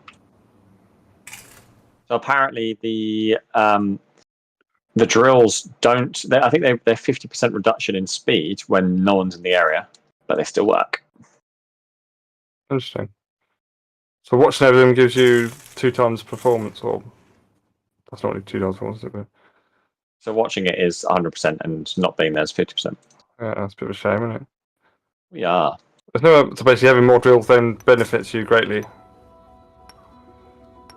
So apparently the drills don't. I think they're 50% reduction in speed when no one's in the area, but they still work. Interesting. So watching over them gives you 2 times performance, or that's not really 2 times performance, is it? So watching it is 100%, and not being there is 50%. Yeah, that's a bit of a shame, isn't it? Yeah. There's no, so basically having more drills then benefits you greatly.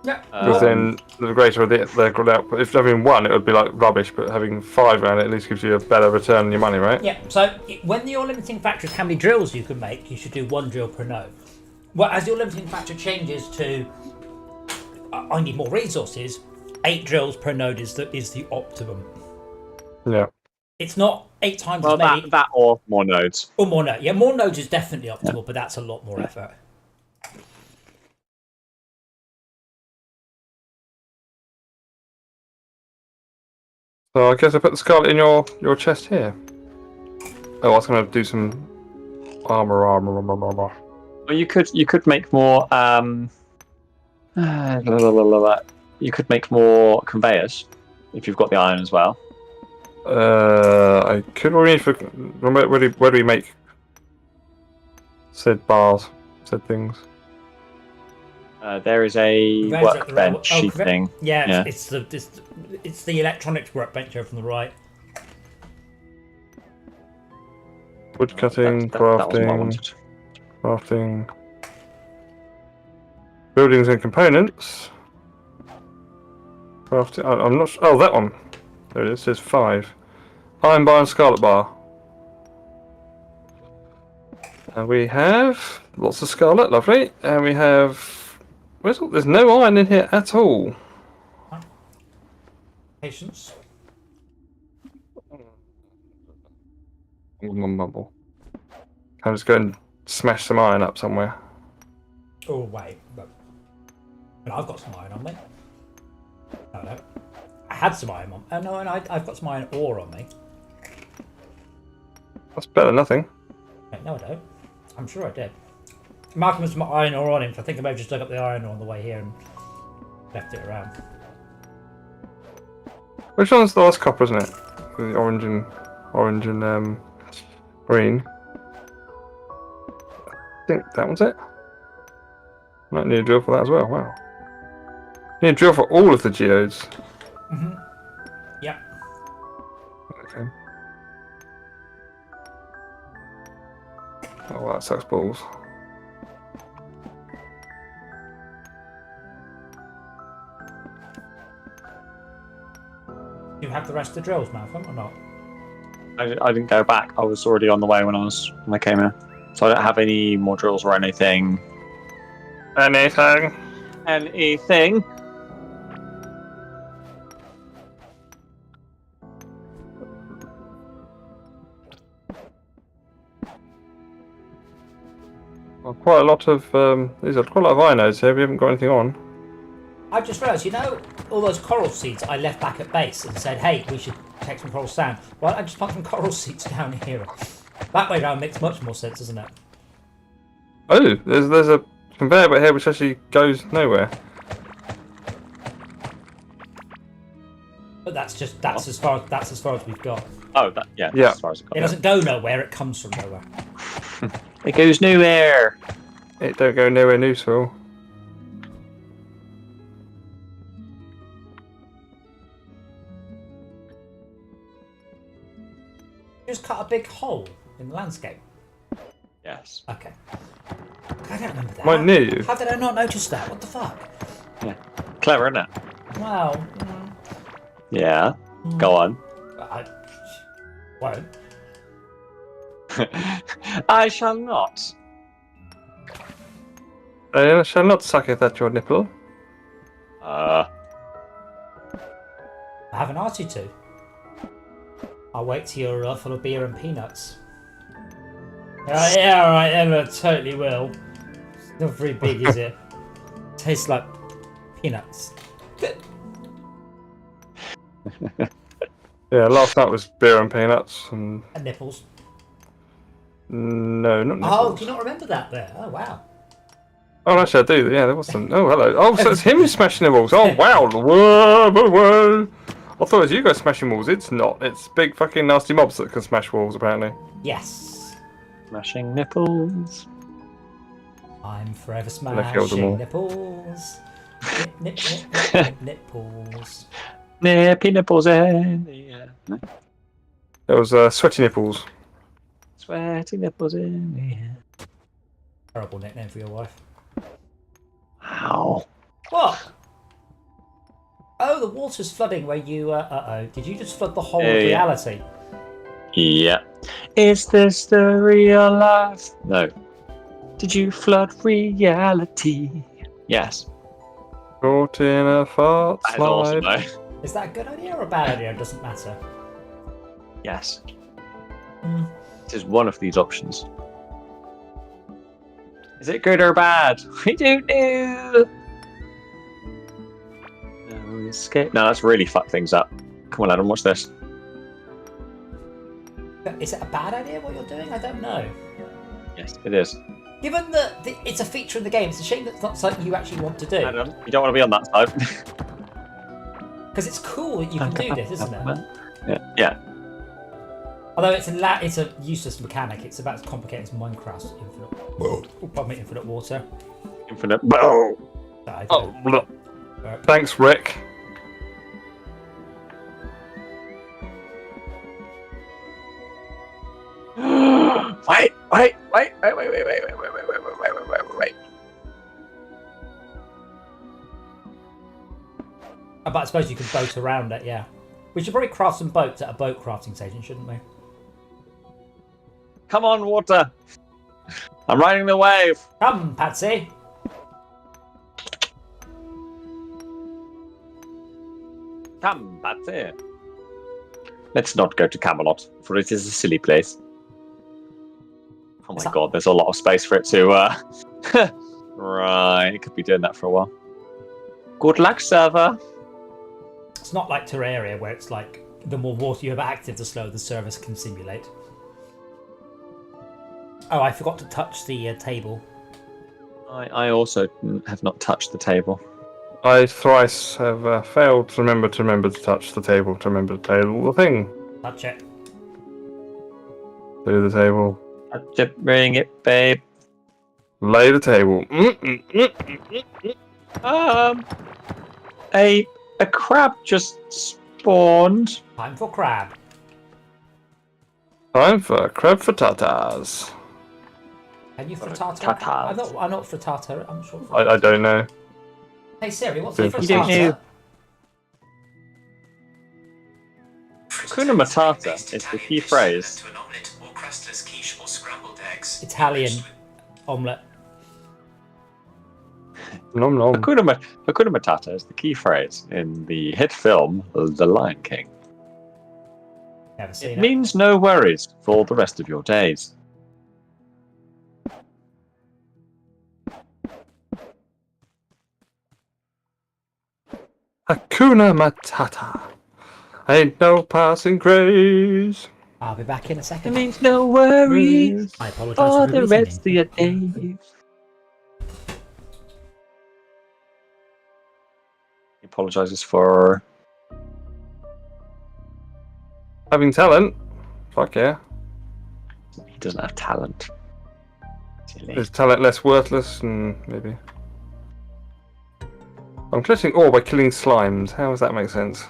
Yeah. Because then the greater their grid output. If having one, it would be like rubbish, but having 5 around it at least gives you a better return on your money, right? Yeah, so when your limiting factor is how many drills you can make, you should do 1 drill per node. Well, as your limiting factor changes to I need more resources, 8 drills per node is the optimum. Yeah. It's not 8 times Well, as many. that or more nodes. Or more nodes. Yeah, more nodes is definitely optimal, but that's a lot more effort. So I guess I put the scarlet in your chest here. Oh, I was going to do some armor. Well, you could make more. You could make more conveyors if you've got the iron as well. I could arrange for. Where do we make said bars, said things? There is a workbench thing. Yeah, it's the electronics workbench over from the right. Wood cutting, That wasn't what I crafting, wanted. crafting, buildings and components. Crafting. I'm not. Oh, that one. There it is. It says 5. Iron bar and scarlet bar. And we have lots of scarlet, lovely. And we have. There's no iron in here at all. Patience. Mumble. Can I just go and smash some iron up somewhere? Oh wait, but I've got some iron on me. No, I had some iron on. No, and I've got some iron ore on me. That's better than nothing. No, I don't. I'm sure I did. Malcolm has some iron ore on him, so I think I may have just dug up the iron ore on the way here and left it around. Which one's the last copper, isn't it? The orange and green. I think that one's it. Might need a drill for that as well. Wow. Need a drill for all of the geodes. Mm-hmm. Yeah. Okay. Oh, well, that sucks balls. Do you have the rest of the drills, Malcolm, or not? I didn't go back. I was already on the way when I came here, so I don't have any more drills or anything. Anything? Anything? Well, quite a lot of these are quite a lot of iron nodes here. We haven't got anything on. I've just realised, all those coral seeds I left back at base and said, hey, we should take some coral sand. Well, I just put some coral seeds down here. That way around makes much more sense, doesn't it? Oh, there's a conveyor belt here which actually goes nowhere. But that's as far as we've got. Oh, yeah. As far as it goes. It doesn't go nowhere. It comes from nowhere. It goes nowhere. It don't go nowhere useful. Just cut a big hole in the landscape. Yes. Okay. I don't remember that. Right near you. How did I not notice that? What the fuck? Yeah. Clever, isn't it? Wow. Yeah. Go on. I won't. I shall not. I shall not sucketh at your nipple. I haven't asked you to. I'll wait till you're full of beer and peanuts. Yeah, alright, Emma, totally will. It's not very big, is it? Tastes like peanuts. Yeah, last night was beer and peanuts and nipples. No, not nipples. Oh, do you not remember that there? Oh, wow. Oh, actually, I do. Yeah, there was some. Oh, hello. Oh, so it's him who's smashing the walls. Oh, wow. Whoa, whoa, whoa. I thought it was you guys smashing walls. It's not. It's big fucking nasty mobs that can smash walls, apparently. Yes. Smashing nipples. I'm forever I killed them all. smashing nipples. Nipples. Nippy nipples in the air. No? It was sweaty nipples. Sweaty nipples in the air. Terrible nickname for your wife. Wow. What? Oh, the water's flooding where you. Uh-oh. Did you just flood the whole of Yeah. reality? Yeah. Is this the real life? No. Did you flood reality? Yes. Caught in a fart That is slide. awesome, though. Is that a good idea or a bad idea? It doesn't matter. Yes. Hmm. It is one of these options. Is it good or bad? We don't know. No escape. No, that's really fucked things up. Come on, Adam, watch this. Is it a bad idea what you're doing? I don't know. Yes, it is. Given that it's a feature in the game, it's a shame that's not something you actually want to do. Adam, you don't want to be on that side. Because it's cool that you can do this, isn't it? Yeah. Although it's a useless mechanic. It's about as complicated as Minecraft's infinite water. Infinite. Boom. Oh, look. Thanks, Rick. Wait. But I suppose you can boat around it, yeah. We should probably craft some boats at a boat crafting station, shouldn't we? Come on, water. I'm riding the wave. Come, Patsy. Come, Patsy. Let's not go to Camelot, for it is a silly place. Oh my god, there's a lot of space for it to... Right, it could be doing that for a while. Good luck, server. It's not like Terraria, where it's like the more water you have active, the slower the service can simulate. Oh, I forgot to touch the table. I also have not touched the table. I thrice have failed to remember to touch the table, to remember to table the thing. Touch it. Do the table. Touch it, bring it, babe. Lay the table. A crab just spawned. Time for crab. Time for crab frittatas. Can you frittata? Frittatas. I'm not frittata. I'm sure. I don't know. Hey Siri, what's a You don't frittata? know. Hakuna Matata is the key phrase. Italian omelette. Nom nom. Hakuna Matata is the key phrase in the hit film The Lion King. Never seen It it. means no worries for the rest of your days. Hakuna Matata. Ain't no passing craze. I'll be back in a It second. means no worries I apologise for for the listening. rest of your days. He apologises for Having talent. Fuck yeah. he doesn't have talent. Silly. Is talent less worthless? Maybe. I'm collecting ore by killing slimes. How does that make sense?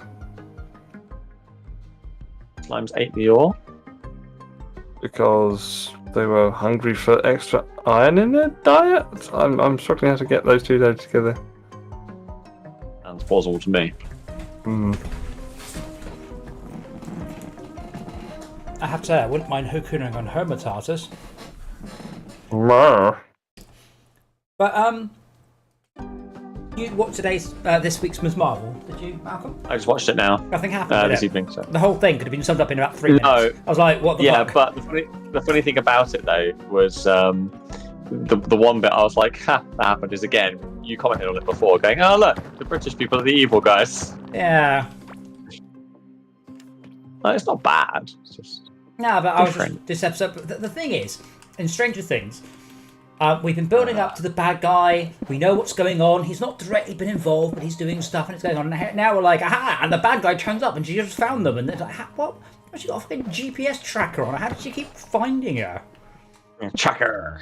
Slimes ate the ore. Because they were hungry for extra iron in their diet? I'm struggling how to get those two together. Sounds plausible to me. I have to say, I wouldn't mind hookuning on her matatas. Brr. But you watched this week's Ms. Marvel? Did you, Malcolm? I just watched it now. Nothing happened. Did This it? evening. So. The whole thing could have been summed up in about 3 minutes. No. I was like, what the Yeah, fuck? but the funny thing about it though was the one bit I was like, ha, that happened is again, you commented on it before, going, oh look, the British people are the evil guys. Yeah. Well, it's not bad. It's just No, but I was Different. just, this episode. But the thing is, in Stranger Things, we've been building up to the bad guy. We know what's going on. He's not directly been involved, but he's doing stuff and it's going on. And now we're like, aha! And the bad guy turns up and she just found them. And they're like, what? She got a fucking GPS tracker on her. How did she keep finding her? Chucker.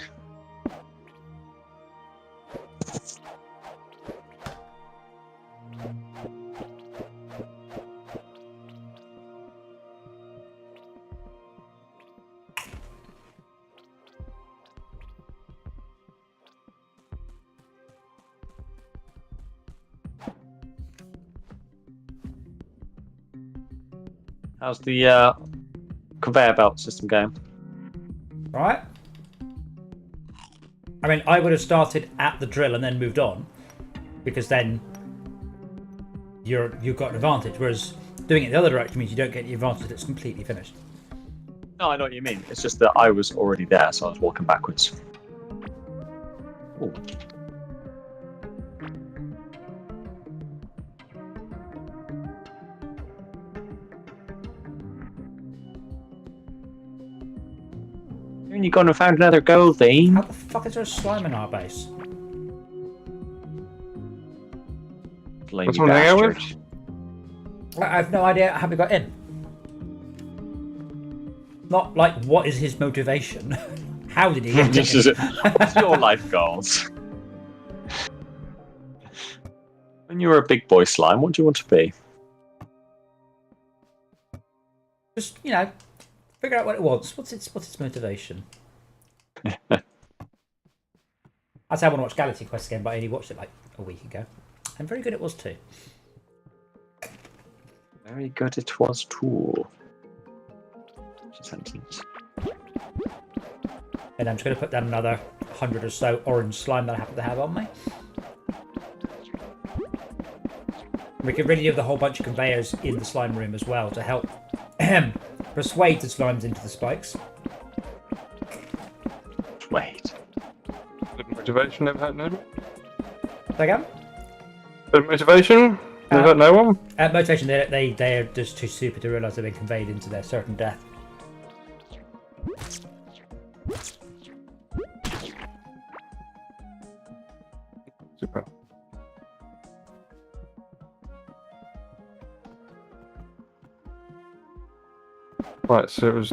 How's the conveyor belt system going? Right? I mean, I would have started at the drill and then moved on, because then you've got an advantage. Whereas doing it the other direction means you don't get the advantage that it's completely finished. No, I know what you mean. It's just that I was already there, so I was walking backwards. Ooh. And you gone and found another gold vein? How the fuck is there a slime in our base? Blamey someone hang out with? bastard. I have no idea how we got in. Not like what is his motivation? How did he get This in? is it. What's your life goals? When you were a big boy slime, what do you want to be? Just, you know, figure out what it wants. What's its motivation? I'd say I want to watch Galaxy Quest again, but I only watched it like a week ago. And very good it was too. Very good it was too. Sentence. And I'm just going to put down another 100 or so orange slime that I happen to have on me. We can really give the whole bunch of conveyors in the slime room as well to help persuade the slimes into the spikes. Wait. Motivation, never hurt no one. Again? Motivation, never hurt no one. Motivation, they are just too stupid to realise they've been conveyed into their certain death. Super. Right, so it was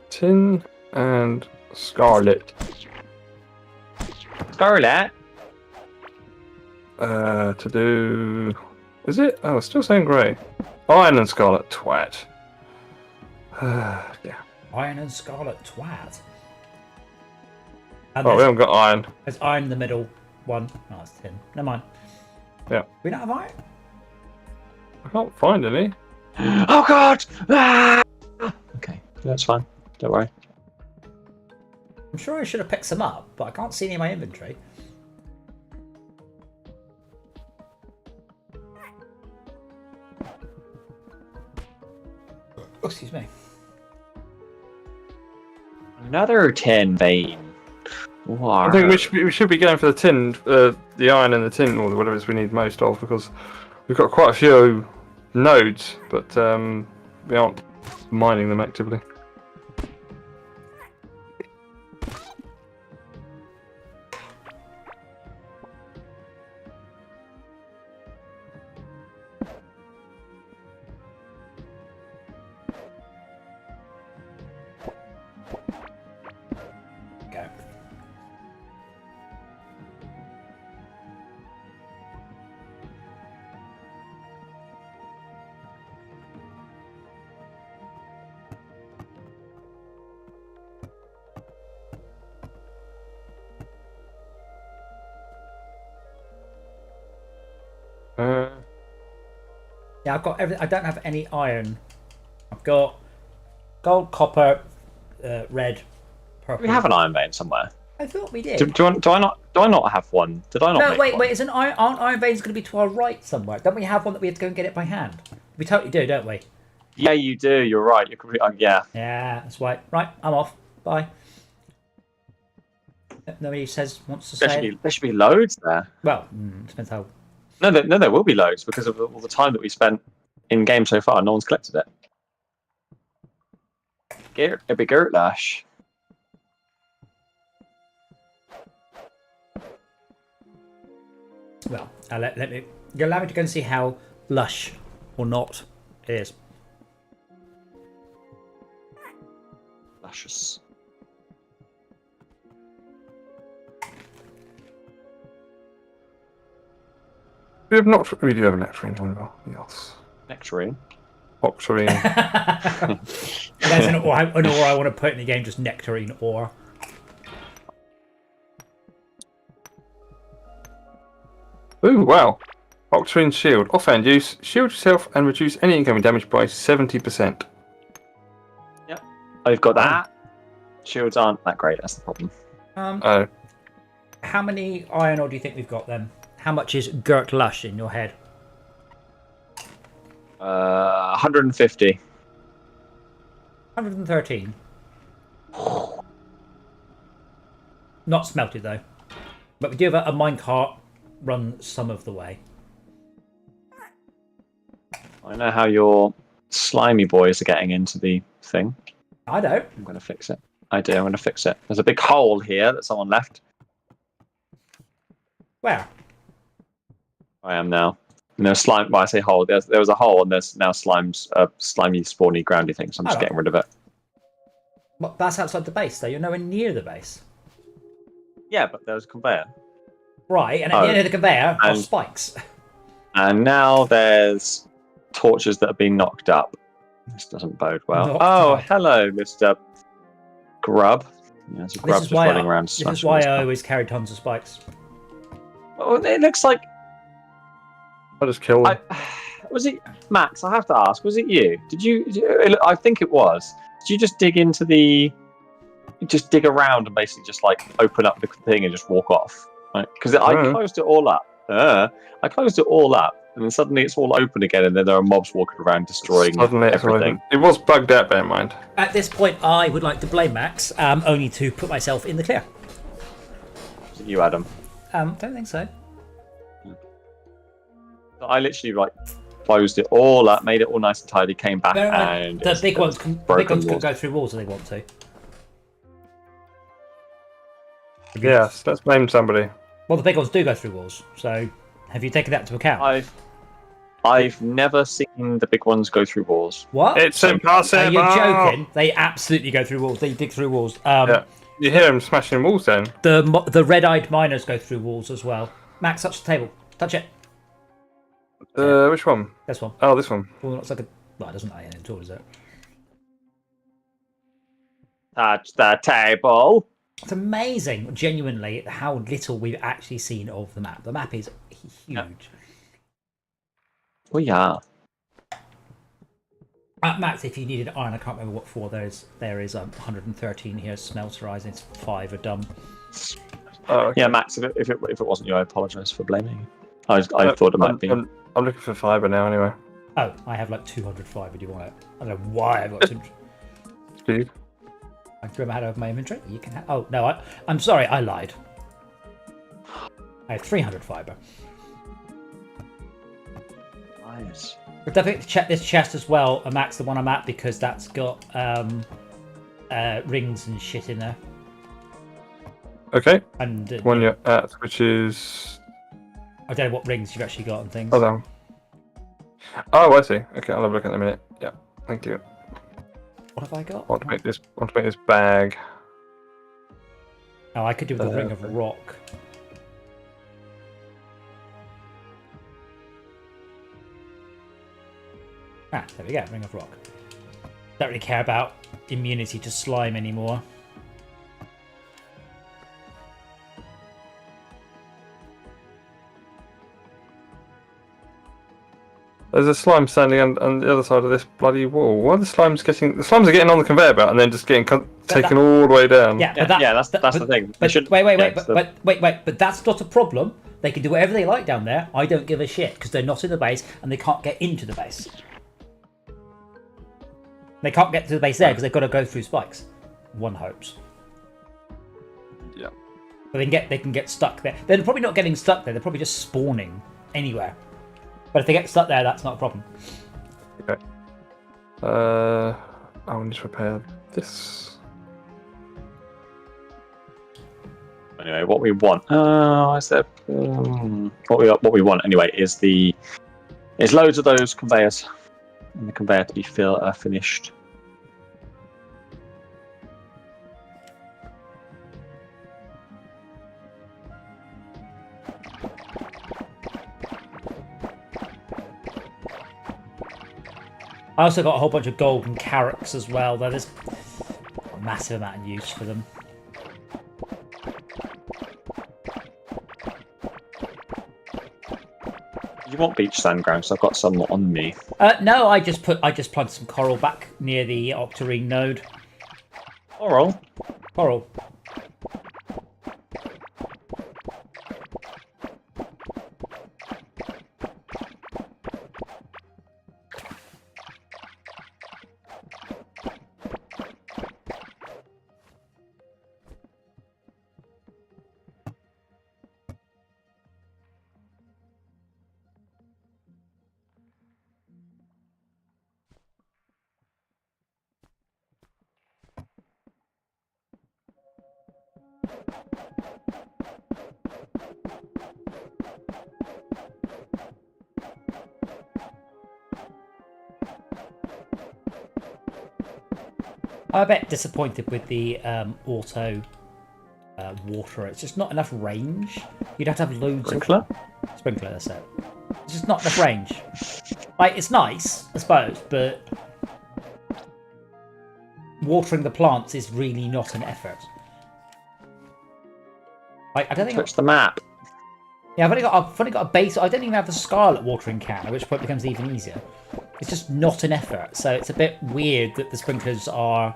tin and scarlet. Scarlet? To do... Is it? Oh, it's still saying grey. Iron and scarlet, twat. Yeah. Iron and scarlet twat. And Oh, we haven't got iron. there's iron in the middle one. Oh, it's tin. Never mind. Yeah. We don't have iron? I can't find any. Oh god! Ah! Okay, that's fine. Don't worry. I'm sure I should have picked some up, but I can't see any in my inventory. Oh, excuse me. Another 10 vein. Wow. I think we should be going for the tin, the iron and the tin, or whatever it is we need most of, because we've got quite a few nodes, but we aren't mining them actively. Go. Yeah, I've got everything. I don't have any iron. I've got gold, copper, red, purple. We have an iron vein somewhere. I thought we did. Do I not have one? Did I not No, make wait, one? wait. Aren't iron veins going to be to our right somewhere? Don't we have one that we have to go and get it by hand? We totally do, don't we? Yeah, you do. You're right. You're completely. Yeah. Yeah, that's right. Right, I'm off. Bye. Nobody wants to say. There should be loads there. Well, depends how. No, there will be loads because of all the time that we spent in game so far. No one's collected it. It'd be Gertlash. Well, let me. You allow me to go and see how lush or not it is. Luscious. We do have a nectarine one, yes. Nectarine. Octarine. That's an ore I want to put in the game, just nectarine ore. Ooh, wow. Octarine shield. Offhand use. Shield yourself and reduce any incoming damage by 70%. I've got that. Shields aren't that great. That's the problem. Oh. How many iron ore do you think we've got then? How much is Gert Lush in your head? 150. 113. Not smelted though. But we do have a minecart run some of the way. I know how your slimy boys are getting into the thing. I don't. I'm going to fix it. I do. I'm going to fix it. There's a big hole here that someone left. Where? I am now. No slime. Well, I say hole. There was a hole, and there's now slimy, spawny, groundy thing. So I'm just getting rid of it. Well, that's outside the base, though. You're nowhere near the base. Yeah, but there's a conveyor. Right, and at the end of the conveyor are spikes. And now there's torches that have been knocked up. This doesn't bode well. Hello, Mr. Grub. Yeah, there's a grub just running around. This is why I always carry tons of spikes. Oh, it looks like... I'll just kill them. Was it... Max, I have to ask, was it you? Did you... I think it was. Did you just dig into the... Just dig around and basically just, like, open up the thing and just walk off? Because I closed it all up. I closed it all up, and then suddenly it's all open again, and then there are mobs walking around destroying everything. It was bugged out, bear in mind. At this point, I would like to blame Max, only to put myself in the clear. Was it you, Adam? Don't think so. I literally closed it all up, made it all nice and tidy, came back, and the big ones can go through walls if they want to. Yes, let's blame somebody. Well, the big ones do go through walls, so have you taken that into account? I've never seen the big ones go through walls. What? It's impossible! Are you joking? They absolutely go through walls. They dig through walls. Yeah. You hear them smashing walls then? The red-eyed miners go through walls as well. Max, touch the table. Touch it. Which one? This one. Oh, this one. Well, it looks like a... Well, it doesn't like anything at all, does it? Touch the table. It's amazing, genuinely, how little we've actually seen of the map. The map is huge. Yeah. Oh, yeah. Max, if you needed iron, I can't remember what for. There is 113 here. Smelterizing. It's 5 are dumb. Oh, okay. Yeah, Max. If it wasn't you, I apologise for blaming you. I thought it might be. I'm looking for fibre now, anyway. Oh, I have like 200 fibre. Do you want it? I don't know why I've got 200. Speed. I can remember how to have my inventory. You can. Oh no, I'm sorry. I lied. I have 300 fibre. Nice. But definitely check this chest as well, Max, the one I'm at, because that's got rings and shit in there. Okay. And one you're at, which is... I don't know what rings you've actually got and things. Hold on. Oh, I see. Okay, I'll have a look in a minute. Yeah, thank you. What have I got? I want to make this bag. Oh, I could do with a ring of rock. Ah, there we go, ring of rock. Don't really care about immunity to slime anymore. There's a slime standing on the other side of this bloody wall. Why are the slimes getting... The slimes are getting on the conveyor belt and then just getting taken all the way down. Yeah, that's the thing. But that's not a problem. They can do whatever they like down there. I don't give a shit because they're not in the base and they can't get into the base. They can't get to the base there because they've got to go through spikes. One hopes. Yeah. But they can get stuck there. They're probably not getting stuck there. They're probably just spawning anywhere. But if they get stuck there, that's not a problem. Okay. I'll need to repair this. Anyway, what we want. What we want anyway is loads of those conveyors, and the conveyor to be finished. I also got a whole bunch of golden carrots as well. There's a massive amount of use for them. You want beach sand ground? So I've got some on me. No, I just planted some coral back near the octarine node. Coral. Coral. I'm a bit disappointed with the auto water. It's just not enough range. You'd have to have loads Sprinkler? of sprinkler. That's it. It's just not enough range. Like, it's nice, I suppose, but watering the plants is really not an effort. Like, I don't think. Touch the map. Yeah, I've only got a base. I don't even have the Scarlet watering can, at which point it becomes even easier. It's just not an effort, so it's a bit weird that the sprinklers are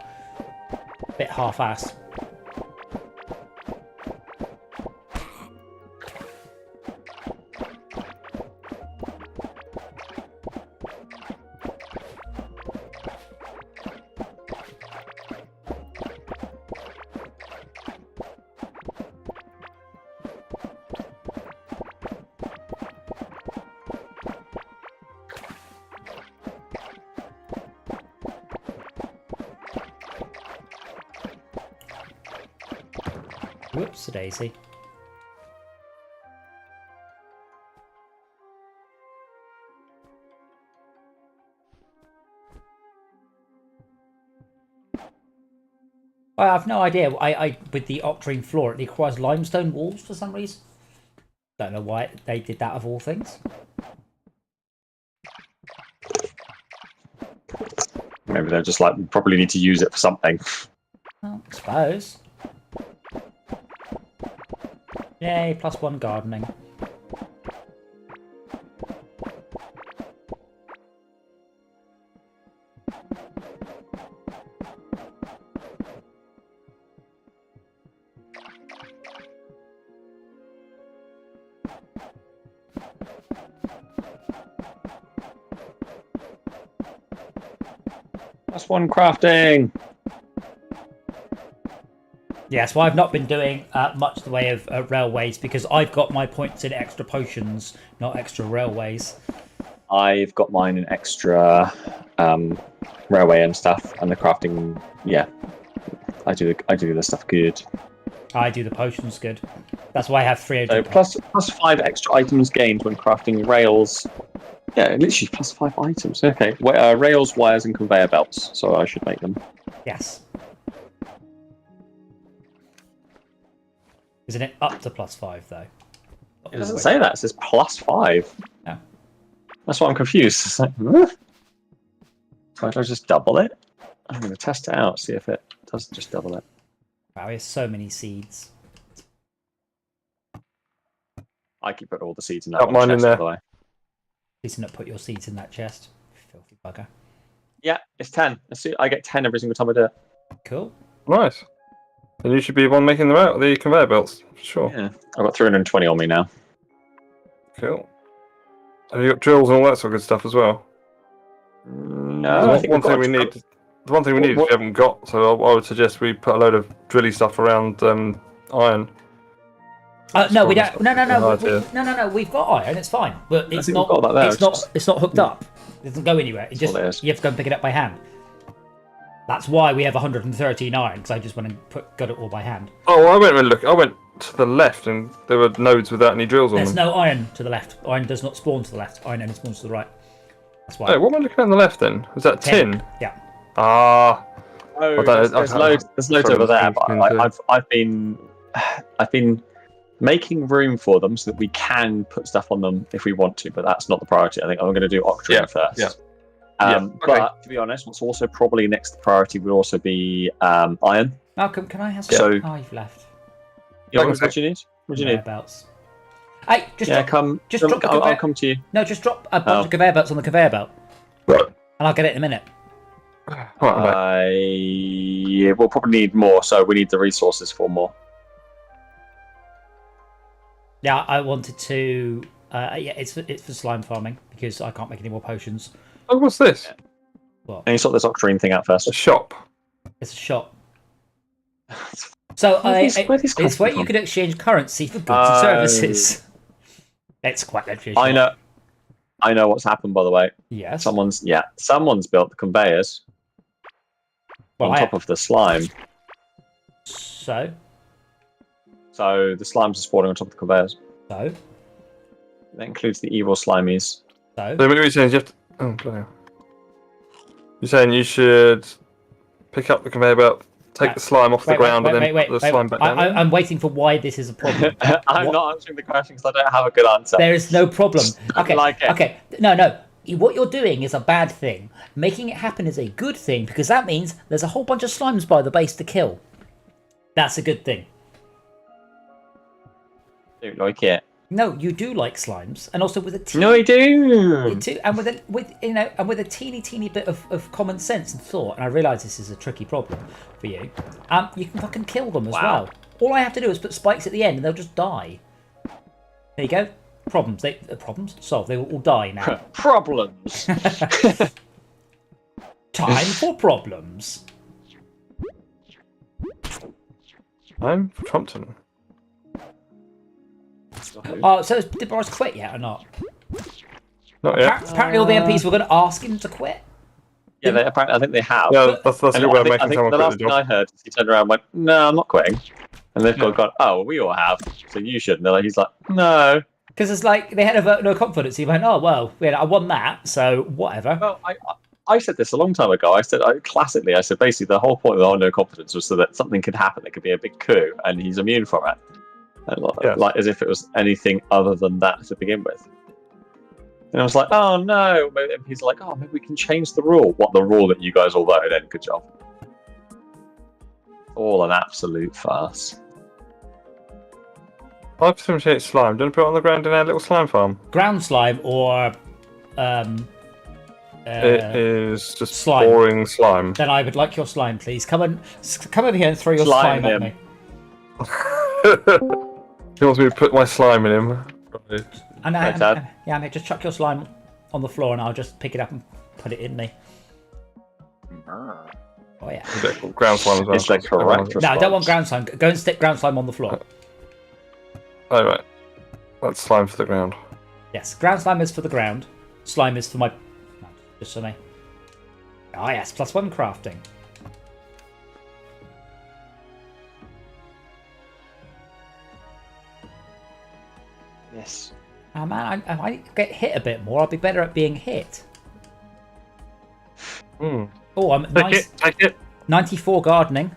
a bit half-assed. Whoops, a daisy. I have no idea. I with the octarine floor, it requires limestone walls for some reason. Don't know why they did that of all things. Maybe they're just like, we probably need to use it for something. Well, I suppose. Yay, +1 gardening. +1 crafting. Yes, well, I've not been doing much in the way of railways because I've got my points in extra potions, not extra railways. I've got mine in extra railway and stuff, and the crafting. Yeah, I do the stuff good. I do the potions good. That's why I have 300. So +5 extra items gained when crafting rails. Yeah, literally +5 items. Okay, rails, wires, and conveyor belts. So I should make them. Yes. Isn't it up to +5 though? It doesn't say that. It says +5. Yeah. That's why I'm confused. It's like, huh? So do I just double it? I'm going to test it out, see if it does just double it. Wow, we have so many seeds. I keep putting all the seeds in that Got one mine in chest, there. by the way. Please not put your seeds in that chest. Filthy bugger. Yeah, it's 10. I get 10 every single time I do it. Cool. Nice. And you should be the one making them out, the conveyor belts, for sure. Yeah, I've got 320 on me now. Cool. Have you got drills and all that sort of good stuff as well? No, I think one thing we need. The one thing we need is we haven't got, so I would suggest we put a load of drilly stuff around iron. No, we don't. No. idea. No. We've got iron. It's fine, but it's think not. we've got that there, It's not hooked up. It doesn't go anywhere. It just all it is. you have to go and pick it up by hand. That's why we have 113 iron because I just went and got it all by hand. Oh, I went and look. I went to the left, and there were nodes without any drills on There's them. no iron to the left. Iron does not spawn to the left. Iron only spawns to the right. That's why. Oh, what am I looking at on the left then? Was that tin? Yeah. Ah. Oh, I don't- there's I- loads. There's loads sorry, over there. I'm But thinking I've been making room for them so that we can put stuff on them if we want to. But that's not the priority. I think I'm going to do octarine first. Yeah. Okay. But to be honest, what's also probably next priority would also be iron. Malcolm, can I have So- some? Oh, you've left. Yeah, I what can do you need? What do you need? Belts. Hey, just Yeah, drop, come. just come- drop the I'll conveyor- come to you. no, just drop a bunch Oh. of conveyor belts on the conveyor belt, Right. and I'll get it in a minute. Right, Yeah, we'll probably need more, so we need the resources for more. Yeah, I wanted to. Yeah, it's for slime farming because I can't make any more potions. oh, what's this? Well, And you sort this octarine thing out first. A shop. it's a shop. So Where are these it's where you from? can exchange currency for goods and services. It's quite literally. I know. I know what's happened, by the way. Yes. Someone's built the conveyors on top of the slime. So So the slimes are spawning on top of the conveyors. so That includes the evil slimies. so. So what are you saying? You have to. Oh, bloody hell. You're saying you should pick up the conveyor belt, take the slime off the ground, and then put the slime back down? I'm waiting for why this is a problem. I'm not answering the question because I don't have a good answer. There is no problem. Okay. like it. Okay. No. What you're doing is a bad thing. Making it happen is a good thing because that means there's a whole bunch of slimes by the base to kill. That's a good thing. Don't like it. No, you do like slimes, and also with a teeny, No, I do. you do, and with a teeny bit of common sense and thought. And I realise this is a tricky problem for you. You can fucking kill them as well. All I have to do is put spikes at the end, and they'll just die. There you go. Problems. Problems solved. They will all die now. Problems. Time for problems. I'm for Trumpton. So did Boris quit yet or not? Not yet. Apparently, all the MPs were going to ask him to quit. Yeah, I think they have. Yeah, that's a And good way of I making think someone the quit last the thing I job. heard is he turned around and went, "No, I'm not quitting." And they've gone, "Oh, well, we all have, so you should." And he's like, "No." Because it's like they had a vote no confidence. He went, "Oh well, I won that, so whatever." Well, I said this a long time ago. I said basically the whole point of the no confidence was so that something could happen. It could be a big coup, and he's immune from it. And Yes. like as if it was anything other than that to begin with. And I was like, "Oh no!" And he's like, "Oh, maybe we can change the rule." What, the rule that you guys all voted in? Good job. All an absolute farce. 578 slime. Don't put it on the ground in our little slime farm. Ground slime or It is just slime. boring slime. Then I would like your slime, please. Come over here and throw your Slime slime at him. me. He wants me to put my slime in him. Right. And just chuck your slime on the floor, and I'll just pick it up and put it in me. Oh yeah. Ground slime as well. It's the correct No, I don't want ground slime. Go and stick ground slime on the floor. Oh, right. That's slime for the ground. Yes, ground slime is for the ground. Slime is for my. No, just for me. Ah yes, +1 crafting. Yes. Oh man, if I get hit a bit more, I'll be better at being hit. Hmm. Oh, I'm nice. Take it. 94 gardening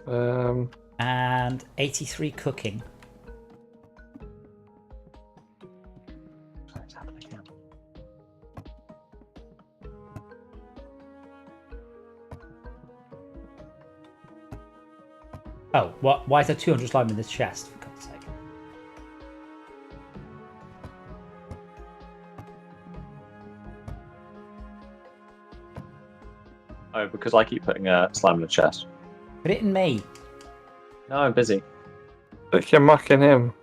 Um, and 83 cooking. Oh, what? Why is there 200 slime in this chest? For God's sake. Oh, because I keep putting slime in the chest. Put it in me. No, I'm busy. Stick your muck in him.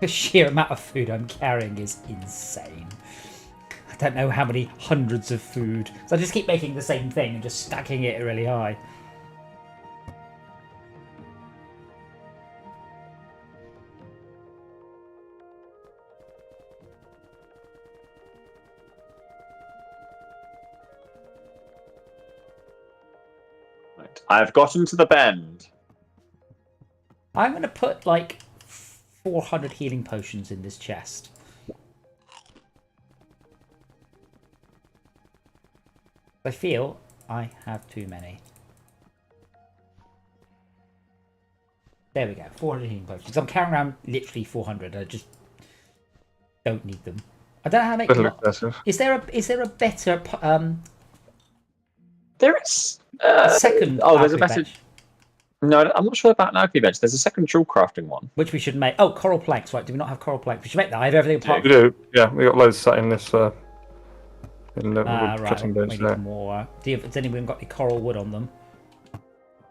The sheer amount of food I'm carrying is insane. I don't know how many hundreds of food. So I just keep making the same thing and just stacking it really high. Right. I've gotten to the bend. I'm going to put like 400 healing potions in this chest. I feel I have too many. There we go, 400 healing potions. I'm carrying around literally 400. I just don't need them. I don't know how to make them. Excessive. Is there a better There is A second. Oh, there's a alchemy message. bench, No, I'm not sure about an alchemy bench. There's a second jewel crafting one. which we should make. Oh, coral planks. Right? Do we not have coral planks? We should make that. I have everything apart. We do. Yeah, we got loads sat in this. In the Right. cutting We bench need there. more. Has anyone got any coral wood on them?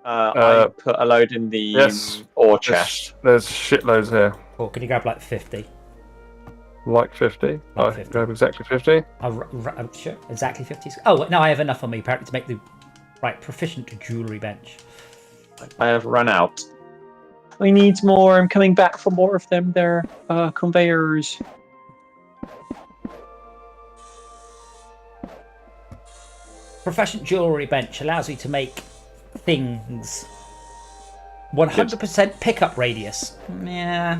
I put a load in the Yes. ore chest. There's shitloads here. Or can you grab like 50? Like 50. Like I 50. grab exactly 50. I'm sure. Exactly 50. Oh, no, I have enough on me apparently to make the right proficient jewellery bench. I have run out. We need more. I'm coming back for more of them. They're conveyors. Proficient jewellery bench allows you to make things. 100% pickup radius. Yeah.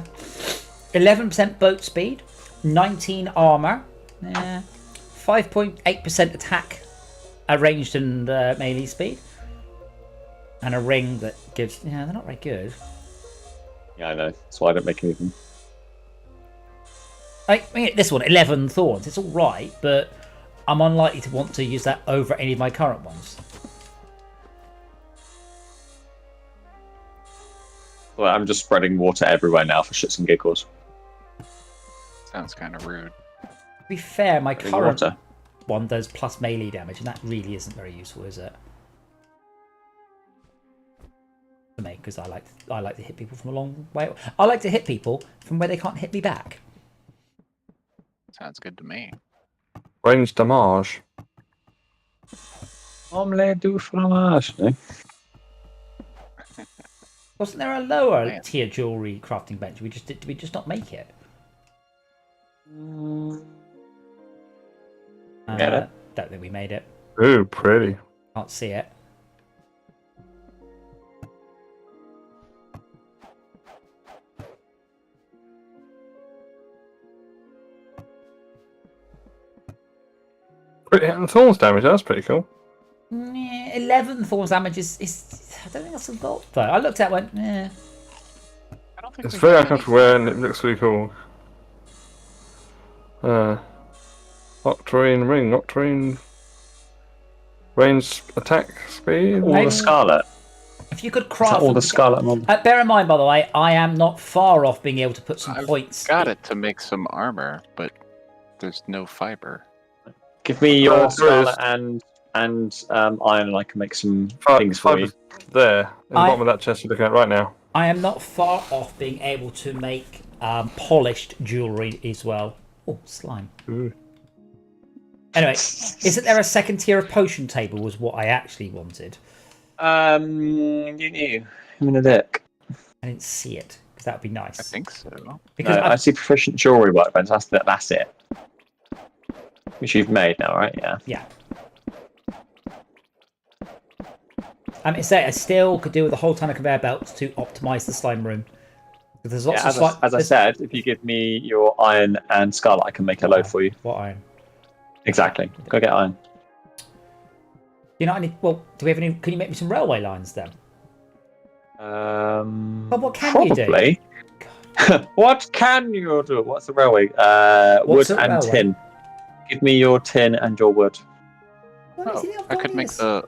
11% boat speed. 19 armor. Yeah. 5.8% attack, ranged and melee speed. And a ring that gives. Yeah, they're not very good. Yeah, I know. That's why I don't make any of them. I mean, this one, 11 thorns. It's all right, but I'm unlikely to want to use that over any of my current ones. Well, I'm just spreading water everywhere now for shits and giggles. Sounds kind of rude. To be fair, my Spreading current water. one does plus melee damage, and that really isn't very useful, is it? For me, because I like to hit people from a long way. I like to hit people from where they can't hit me back. Sounds good to me. Range damage. Omelette du fromage. No? Wasn't there a lower Man. tier jewelry crafting bench? Did we just not make it? Get it? Don't think we made it. Ooh, pretty. Can't see it. Pretty hitting the thorns damage. That's pretty cool. 11 thorns damage is. I don't think that's a lot though. I looked at it and went, I don't think It's we very have any- uncomfortable and it looks really cool. Octarine ring, Octarine range attack speed. All the scarlet. if you could Is that craft. all the scarlet mob? Bear in mind, by the way, I am not far off being able to put some I've points. got it to make some armor, but there's no fiber. Give me your there scarlet is. and iron, and I can make some Five- things for you. There, in the I- bottom of that chest you're looking at right now. I am not far off being able to make polished jewelry as well. Oh, slime. Ooh. Anyway, isn't there a second tier of potion table? Was what I actually wanted. You. I'm in a look. I didn't see it because that would be nice. I think so. Because No, I see proficient jewelry workbench. That's it. Which you've made now, right? Yeah. yeah. I still could do with a whole ton of conveyor belts to optimize the slime room. There's lots Yeah, of slime. as I said, if you give me your iron and scarlet, I can make a load for you. What iron? Exactly. Go get iron. You know, I need. Well, do we have any? Can you make me some railway lines then? But what can you do? Probably. What can you do? What's the railway? What's Wood a and railway? tin. Give me your tin and your wood. What is Oh, it? I could make the.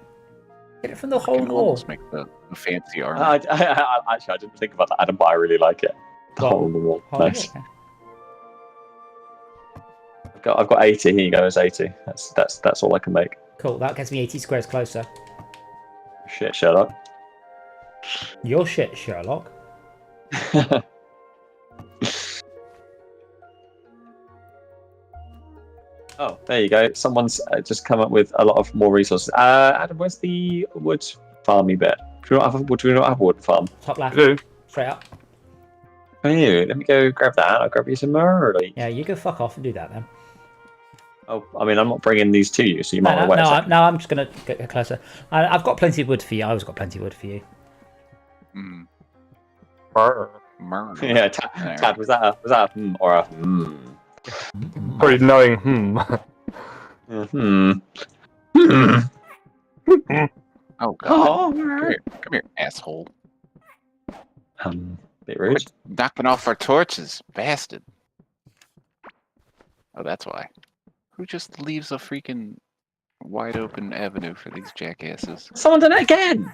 Get it from the I whole can wall. almost make the fancy armor. Actually, I didn't think about that, Adam, but I really like it. The Well, hole in the wall. Oh, Nice. okay. I've got 80. Here you go. It's 80. That's all I can make. Cool. That gets me 80 squares closer. Shit, Sherlock. Your shit, Sherlock. Oh, there you go. Someone's just come up with a lot of more resources. Adam, where's the wood farmy bit? Do we not have a wood farm? Top left. You do. Straight up. Oh, let me go grab that. I'll grab you some more. Yeah, you go fuck off and do that then. Oh, I mean, I'm not bringing these to you, so you might No, want to wait a no, second. I'm just going to get closer. I've got plenty of wood for you. I always got plenty of wood for you. Mm. Brr. Murder. Yeah, Tad, was that a hmm or a hmm? Probably knowing, Hmm. Hmm. Oh god. Oh, Come here, asshole. Bit rude. Quit knocking off our torches, bastard. Oh, that's why. Who just leaves a freaking Wide open avenue for these jackasses. Someone done it again!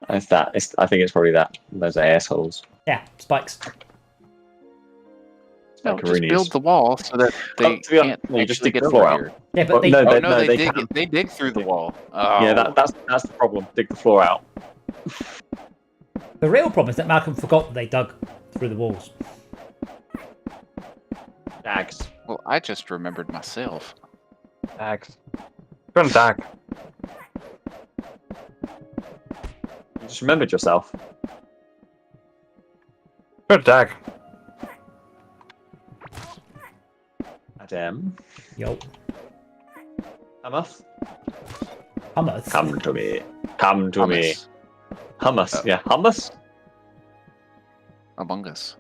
It's that. I think it's probably that. Those assholes. Yeah, spikes. No, just Macaroonies. build the wall so that they to be can't honest, no, you just actually dig get the over floor out. here. Yeah, but Well, they. no, Oh they- no, they they dig. can't. They dig through the Dig. wall. Oh. Yeah, that's the problem. Dig the floor out. The real problem is that Malcolm forgot that they dug through the walls. Dags. Well, I just remembered myself. Dags. Go and dag. You just remembered yourself. Go and dag. Adam. Yo. Hummus. Hummus. Come to me. Come to me. Hummus. Hummus. Oh. Yeah, hummus. Among Us.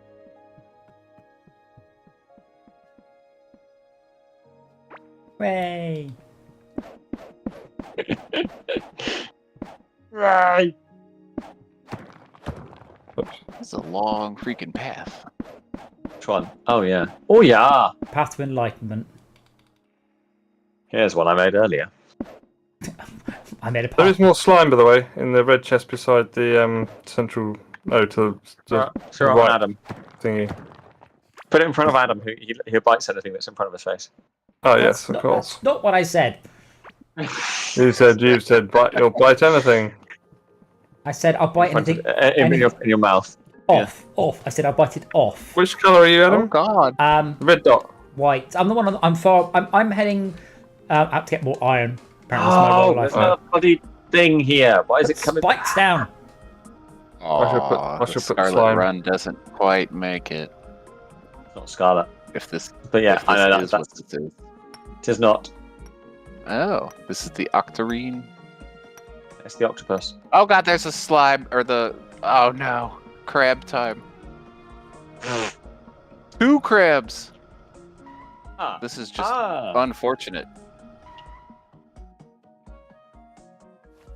Hooray. Right. This is a long freaking path. Which one? Oh yeah. Oh yeah. Path to enlightenment. Here's one I made earlier. I made a There is path. more slime, by the way, in the red chest beside the central. Oh, to the Throw it right on Adam. thingy. Put it in front of Adam, who bites anything that's in front of his face. Oh That's yes, of not- course. That's not what I said. You said bite. You'll bite anything. I said I'll bite In front anything of- in your mouth. off. Off. I said I'll bite it off. Which colour are you, Oh Adam? God! Red dot. White. I'm the one. I'm heading out to get more iron. Apparently, it's my Oh, role there's life. another bloody thing here. Why is it coming? Spikes down. I should put- Aw, I the should put Scarlet slime. Run doesn't quite make it. It's not Scarlet. If this, But yeah, if this I know is that's what it is. it is not. Oh, this is the Octarine. It's the octopus. Oh God, there's a slime or the. Oh no, crab time. 2 crabs. Ah. This is just Ah. unfortunate.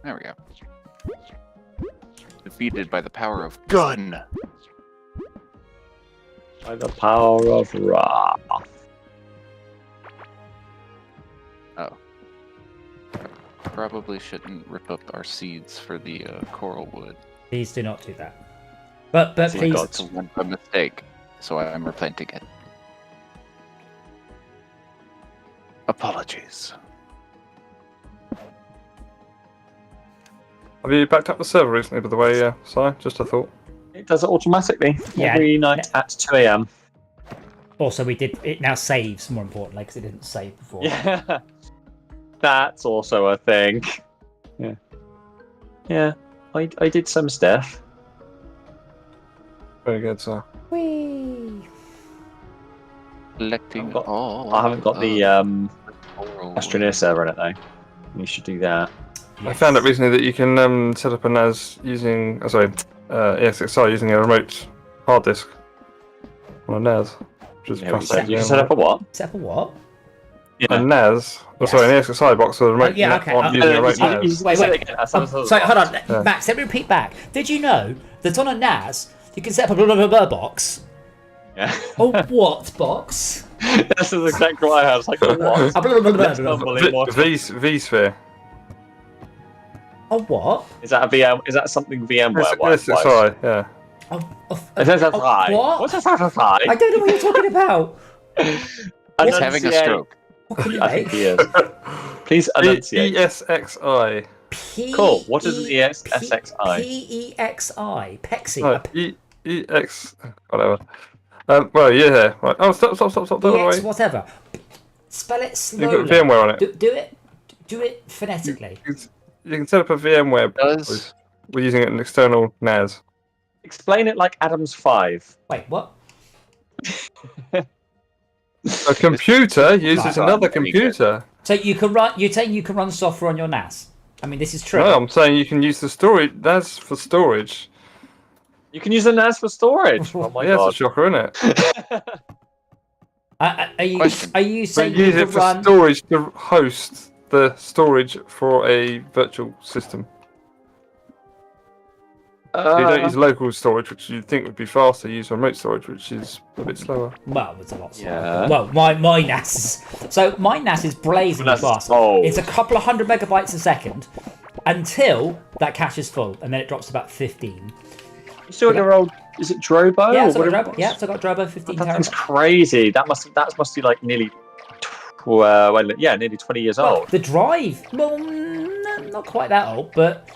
There we go. Defeated by the power of gun. By the power of Ra. Probably shouldn't rip up our seeds for the coral wood. Please do not do that. But See, please. God. It's a mistake, so I'm replanting it. Apologies. Have you backed up the server recently, by the way, Si? Just a thought. It does it automatically Yeah. every night at 2 a.m. Also, we did. It now saves. More importantly, because it didn't save before. Yeah. That's also a thing. Yeah. Yeah. I did some stuff. Very good, Si. Whee! Collecting I've got- all. I haven't got the coral Astroneer wood. server in it though. You should do that. I found out recently that you can set up a NAS using, ESXi using a remote hard disk on a NAS, which is Yeah, you fascinating. can set up a what? Set up a what? A NAS, Yes. an ESXi box with a remote. yeah, okay. Using a remote NAS. Wait. Say it again. Sorry, hold on, Yeah. Max. Let me repeat back. Did you know that on a NAS you can set up a blah blah blah box? Yeah. Oh, what box? This is exactly what I was like. What? A blah blah blah blah That's blah. unbelievable. V-Sphere. A what? Is that a VM? Is that something VMware wise? ESXi, yeah. Is that a Oh, high? what? What's a high? I don't know what you're talking about. He's having a stroke. What can you I think make? he is. Please enunciate. ESXi. Cool. What is an ESXi? PEXI. Pexi. No, EX. Whatever. Well, you're here. Right. Oh, stop. Don't EX worry. whatever. Spell it You've slowly. got VMware on it. Do it phonetically. You can set up a VMware Does we're using an external NAS. Explain it like Adam's 5. Wait, what? A computer uses Right, another very good. computer. So you can run. You're saying you can run software on your NAS? I mean, this is true. No, I'm saying you can use the storage NAS for storage. You can use the NAS for storage. Oh my yeah, god. it's a shocker, isn't it? Are you? Question. Are you We saying you use can it for run? storage to host the storage for a virtual system. You don't use local storage, which you'd think would be faster. You use remote storage, which is a bit slower. Well, it's a lot slower. Yeah. Well, my NAS is... So my NAS is blazingly fast. old. It's a couple of 100 megabytes a second until that cache is full, and then it drops to about 15. You still got your old... Is it Drobo? Yeah, or so I whatever got it Drobo. Yeah, was? so I got Drobo 15 That thing's terabytes. crazy. That must be like nearly... nearly 20 years Well, old. the drive, well, not quite that old, but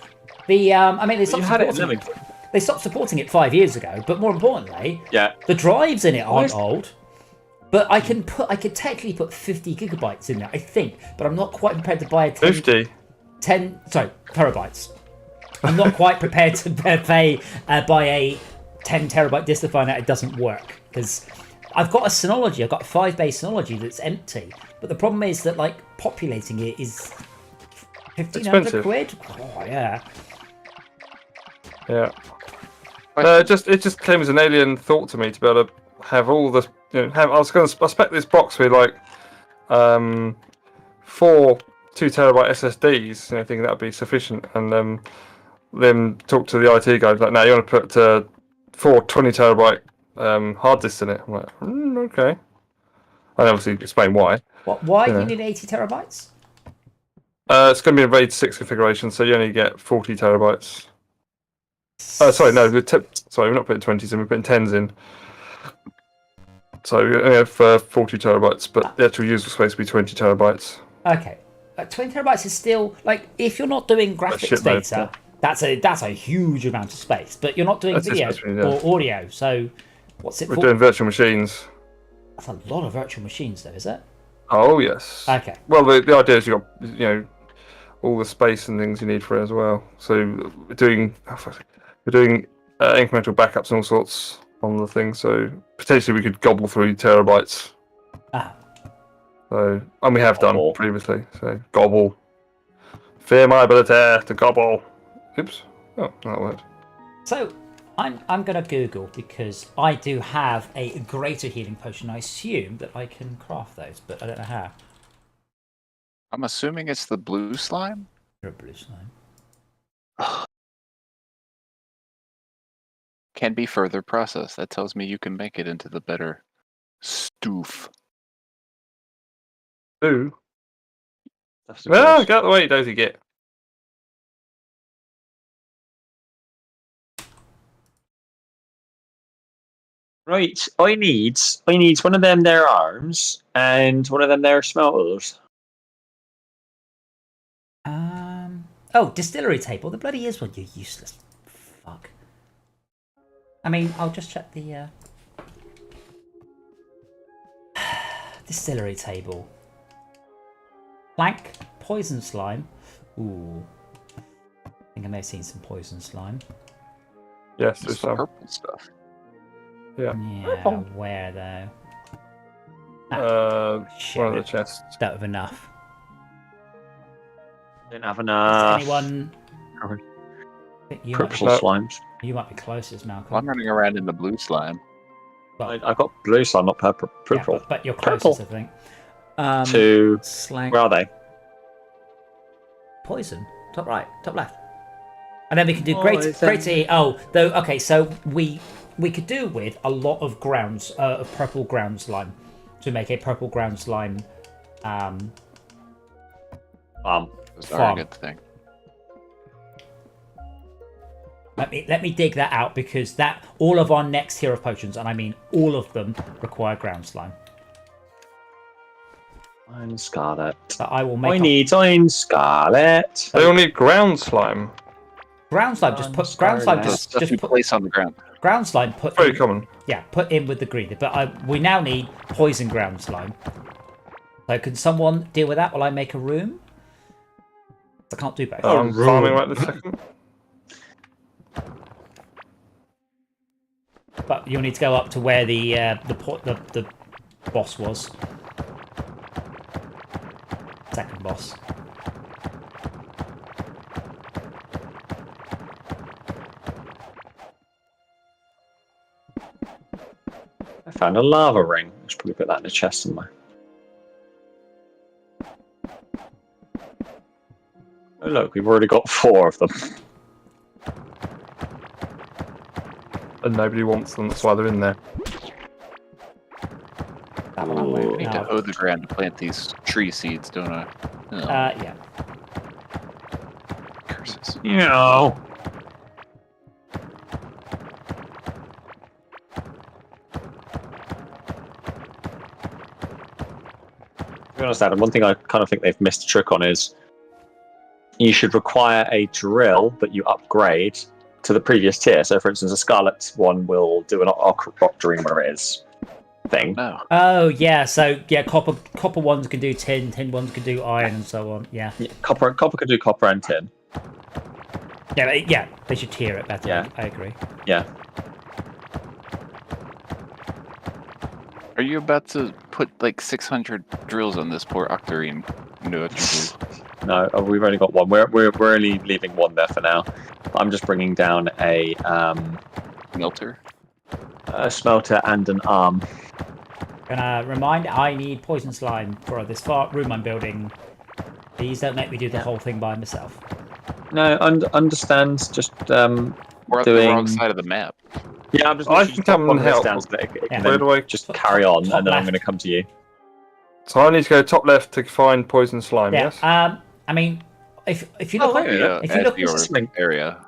the I mean, they You stopped had it in supporting Living. They stopped supporting it 5 years ago. But more importantly, Yeah. the drives in it aren't Where's- old. But I could technically put 50 gigabytes in there, I think. But I'm not quite prepared to buy a 50. 10 terabytes. I'm not quite prepared to buy a 10 terabyte disk to find out it doesn't work, because I've got a Synology. I've got a 5-bay Synology that's empty. But the problem is that like populating it is 1,500 Expensive. quid. Oh yeah. Yeah. It just came as an alien thought to me to be able to have all the I spec this box with like 4 2-terabyte SSDs, thinking that would be sufficient, and then talk to the IT guy like, no, you want to put 4 20-terabyte hard disks in it. I'm like, okay. I obviously explain why. Why do Yeah. you need 80 terabytes? It's going to be a RAID 6 configuration, so you only get 40 terabytes. Sorry, no, sorry, we're not putting 20s in, we're putting 10s in. So we only have 40 terabytes, but the actual user space will be 20 terabytes. Okay. 20 terabytes is still like, if you're not doing graphics shitload, data, that's a huge amount of space. But you're not doing That's video especially, yeah. or audio. So what's it We're for? doing virtual machines. That's a lot of virtual machines, though, is it? Oh, yes. Okay. Well, the idea is you've got, all the space and things you need for it as well. So we're doing incremental backups and all sorts on the thing. So potentially we could gobble through terabytes. Ah. So, and we have done Gobble. previously. So gobble. Fear my ability to gobble. Oops. Oh, that worked. So I'm gonna Google, because I do have a greater healing potion. I assume that I can craft those, but I don't know how. I'm assuming it's the blue slime. You're a blue slime. Can be further processed. That tells me you can make it into the better stoof. Ooh. That's the Well, case. get out the way, Dozy, get. Right, I need one of them there arms and one of them there smelters. Oh, distillery table. The bloody is one, you useless fuck. I mean, I'll just check the distillery table. Plank, poison slime. Ooh. I think I may have seen some poison slime. Yes, It's there's the some. purple stuff. Yeah, Purple. where though? Shit, One of the chests. don't have enough. Don't have Does enough. anyone? Covered. I think you might, Purple No. slimes. you might be closest, Malcolm. Well, I'm running around in the blue slime. Well, I got blue slime, not purple. yeah, Purple. but you're Purple. closest, I think. To Slag. where are they? Poison. Top right, top left. And then we can do Poison. great. Oh, though. Okay, so we could do with a lot of grounds of purple ground slime to make a purple ground slime. Those are a Farm. good thing. Let me dig that out, because that all of our next tier of potions, and I mean all of them, require ground slime. I'm Scarlet. But I will make I'm Scarlet. They all need ground slime. ground slime. Just put ground slime. The stuff you Just put place on the ground. ground slime. Put Very in, common. yeah, put in with the green. But we now need poison ground slime. So can someone deal with that while I make a room? I can't do both. I'm farming right this second. But you'll need to go up to where the boss was. Second boss. I found a lava ring. I should probably put that in a chest somewhere. Oh look, we've already got 4 of them. and nobody wants them. That's why they're in there. That one I I won't. need to hoe the ground to plant these tree seeds, don't I? Oh, Yeah. curses. No. To be honest, Adam, one thing I kind of think they've missed a trick on is you should require a drill that you upgrade to the previous tier. So, for instance, a Scarlet one will do an rock dream where it is thing. No. Oh yeah, so yeah, copper ones can do tin ones can do iron, and so on. Yeah. Yeah, copper could do copper and tin. Yeah, they should tier it better. Yeah. I agree. Yeah. Are you about to put like 600 drills on this poor Octarine? No, No, we've only got one. We're only leaving one there for now. I'm just bringing down a melter. smelter and an arm. Gonna remind, I need poison slime for this room I'm building. Please don't make me do the whole thing by myself. No, understand. Just We're on the wrong side of the map. Yeah, I'm just. I can come and help. Down so that it can Where do I just carry on, top and then I'm left. going to come to you. So I need to go top left to find poison slime. Yeah. Yes. I mean, if you look on, if you look your area.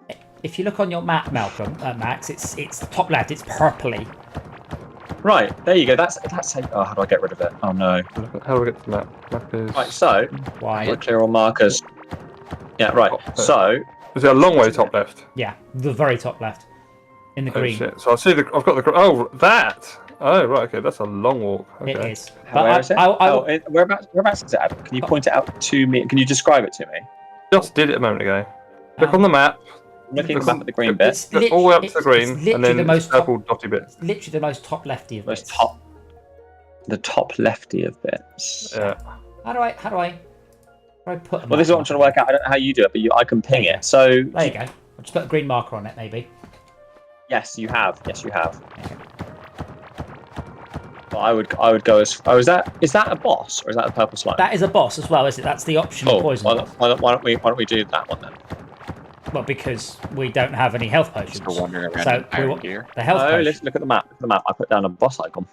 If you look on your map, Malcolm, Max, it's the top left. It's purpley. Right, there you go. That's how. Oh, how do I get rid of it? Oh no. How do I get to the map? Map is... Right, so Why? we're clear on markers. Yeah, right. So Is it a long way top left? Yeah, the very top left, in the Oh green. shit! So I see the. I've got the. Oh, that. Oh right. Okay, that's a long walk. Okay. It is. where is it? I Whereabouts is it, Adam? Can you point it out to me? Can you describe it to me? Just did it a moment ago. Look on the map. I'm looking at the map at the green bit. It's All the way up to the it's green, literally and then the most purple dotty bit. It's literally the most top lefty of Most bits. the top lefty of bits. Yeah. How do I put them? Well, this is what I'm trying to work out. I don't know how you do it, but I can ping it. So There you go. I'll just put a green marker on it, maybe. yes, you have. Yes, you have. Okay. Well, I would go as. Oh, is that a boss or is that a purple slime? That is a boss as well, is it? That's the optional Oh, poison why boss. don't we do that one then? Well, because we don't have any health potions. We're wandering around So in iron want gear. the health Oh, potion. let's look at the map. Look at the map. I put down a boss icon.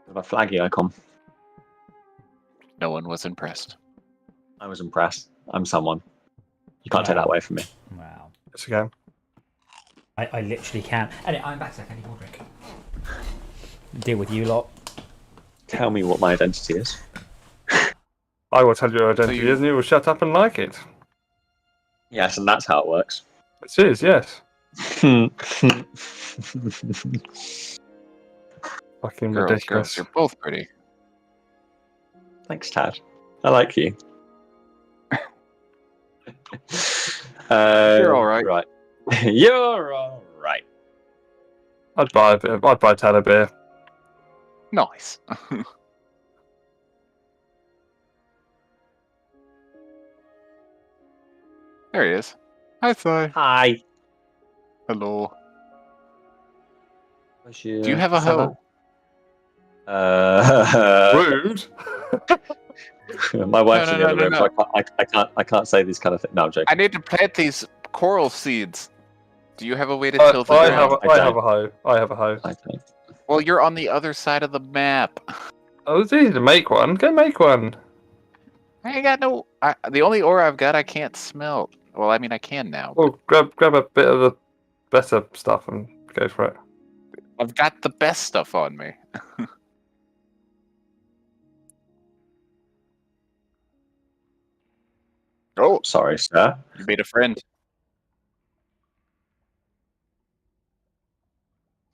With a flaggy icon. No one was impressed. I was impressed. I'm someone. You can't take that away from me. Wow. Yes, again. I literally can. Anyway, I'm back to I need more drink. Deal with you lot. Tell me what my identity is. I will tell you your identity you- is, and you will shut up and like it. Yes, and that's how it works. It is, yes. Fucking Girls, ridiculous. you're both pretty. Thanks, Tad. I like you. You're all right. Right. You're all right. I'd buy Tad a beer. Nice. There he is. Hi, Thai. Hi. Hello. Do Do you have a hoe? Rude. My wife's in the No, other no, room, no. so I can't say these kind of things. No, I'm joking. I need to plant these coral seeds. Do you have a way to I till the have ground? I have a hoe. I have a hoe. I don't. Well, you're on the other side of the map. Oh, it's easy to make one. Go make one. I ain't got no. The only ore I've got, I can't smelt. Well, I mean, I can now. Well, grab a bit of the better stuff and go for it. I've got the best stuff on me. Oh, Sorry, sir. you made a friend.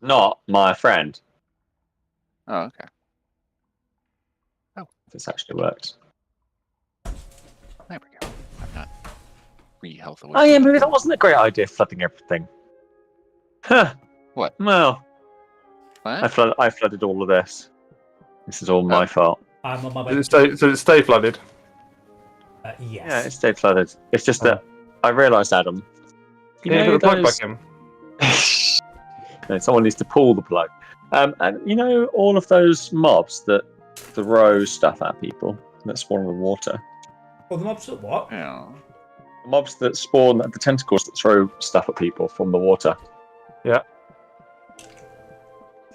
Not my friend. Oh, okay. If this actually works. There we go. I'm not re-health away. Oh yeah, maybe that wasn't a great idea, flooding everything. Huh. What? Well, What? I flooded all of this. This is all my fault. I'm on my way. Did it stay flooded? Yes. Yeah, it stayed flooded. It's just that I realised, Adam. You Yeah, know put the plug those... back in. No, someone needs to pull the plug. And you know all of those mobs that throw stuff at people that spawn in the water. Well, the mobs at what? Yeah. The mobs that spawn, the tentacles that throw stuff at people from the water. Yeah,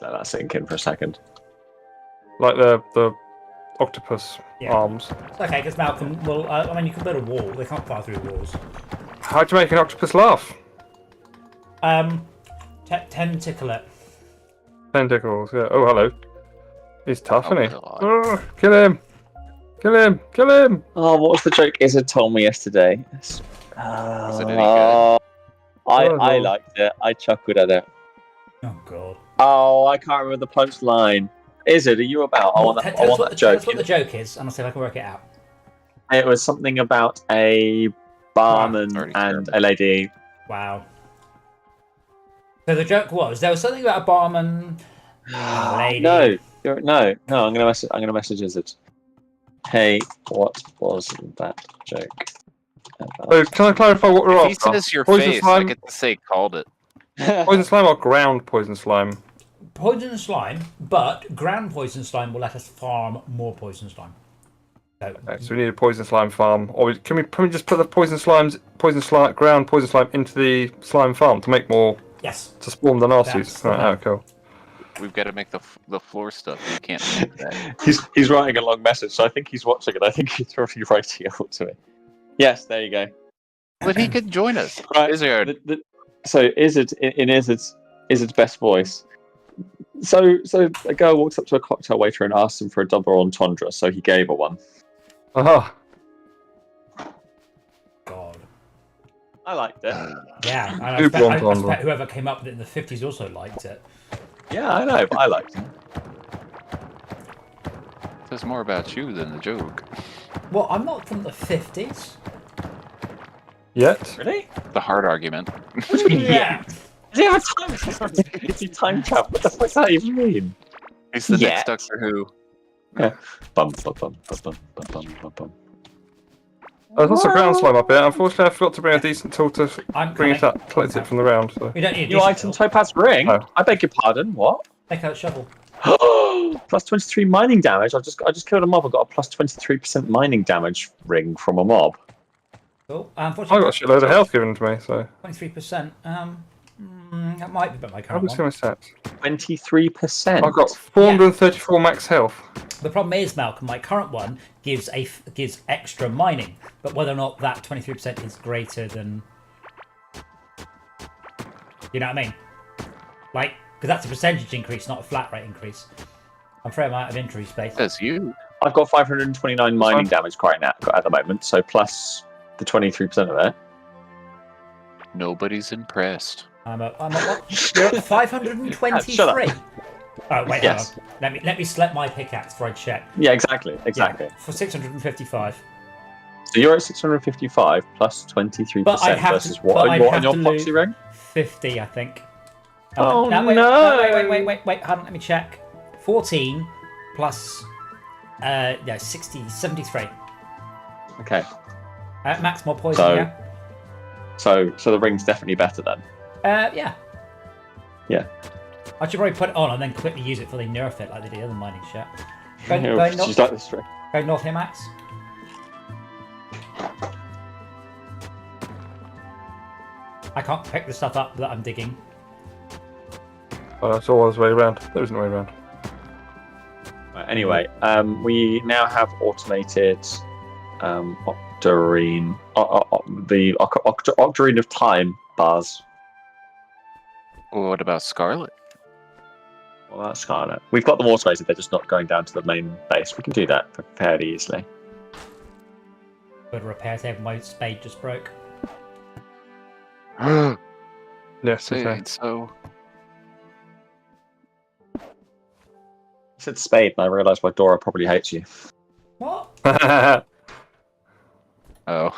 Let that sink in for a second. like the octopus Yeah. arms. It's okay, because Malcolm will. I mean, you can build a wall. They can't fly through walls. How'd you make an octopus laugh? Tentacle it. Tentacles. Yeah. Oh, hello. He's tough, Oh, isn't he? God. Oh, kill him! Kill him! Kill him! Oh, what was the joke Izzard told me yesterday? Was it any good? I liked it. I chuckled at it. Oh god. Oh, I can't remember the punchline. Izzard, are you about? I want that Tell us joke. what the joke is, and I'll see if I can work it out. It was something about a barman Already and started. a lady. Wow. So the joke was there was something about a barman. Lady. No. I'm gonna message Izzard. Hey, what was that joke about? So, can I clarify what we're If he after? says your Poison face, I slime, get to say called it. poison slime, or ground poison slime? Poison slime, but ground poison slime will let us farm more poison slime. So, Okay, so we need a poison slime farm, or can we just put the ground poison slime into the slime farm to make more yes. to spawn the That's nasties? the Right, plan. oh, cool. We've got to make the floor stuff. You can't make that. He's writing a long message, so I think he's watching it. I think he's probably writing it out to me. Yes, there you go. But he could join us. Right. Izzard. So Izzard in Izzard's best voice. So a girl walks up to a cocktail waiter and asks him for a double entendre, so he gave her one. Aha! God. I liked it. Yeah, and I Super expect entendre. whoever came up with it in the 50s also liked it. Yeah, I know, but I liked it. Says more about you than the joke. Well, I'm not from the 50s. Yet? Really? The hard argument. Yeah. Does he have time? Is he time travel? What the fuck does that even mean? He's the Yeah. next Doctor Who. Bum, bum, bum, bum, bum, bum, bum, bum. There's lots of ground slime up here. Unfortunately, I forgot to bring a decent tool to I'm bring it coming. up, collect it from the round. So. We don't need a New decent item tool. topaz ring? Oh. I beg your pardon, what? Take out a shovel. Plus 23 mining damage. I just killed a mob. I got a plus 23% mining damage ring from a mob. Cool. I got a Unfortunately, shitload of health given to me, so 23%. That might be about my I'll current just see one. my stats. 23%. I've got 434 max health. The problem is, Malcolm, my current one gives extra mining, but whether or not that 23% is greater than, you know what I mean? Like, because that's a percentage increase, not a flat rate increase. I'm afraid I'm out of injury space. That's you. I've got 529 mining fine. damage right now at the moment, so plus the 23% of it. Nobody's impressed. I'm at what? You're at 523. Shut up. Oh wait, Yes. hang on. Let me select my pickaxe before I check. Yeah, exactly. Yeah, for 655. So you're at 655 plus 23% But I'd have versus to- what but on I'd your, have on your to poxy ring? 50, I think. Oh, wait, no. Wait. Hold on, let me check. 14 plus, 73. Okay. Max more poison, So- yeah? So the ring's definitely better then. Yeah. Yeah. I should probably put it on and then quickly use it before they nerf it like they do the other mining shit. Go She's like this ring. north here, Max. I can't pick the stuff up that I'm digging. Oh, that's all the way around. There isn't a way around. Right, anyway, we now have automated Octarine, the Octarine of Time bars. Well, what about Scarlet? Well, that's Scarlet. We've got them automated, they're just not going down to the main base. We can do that fairly easily. Go to repair table, my spade just broke. Yes, Say okay. it so. I said spade, and I realised why Dora probably hates you. What? Oh.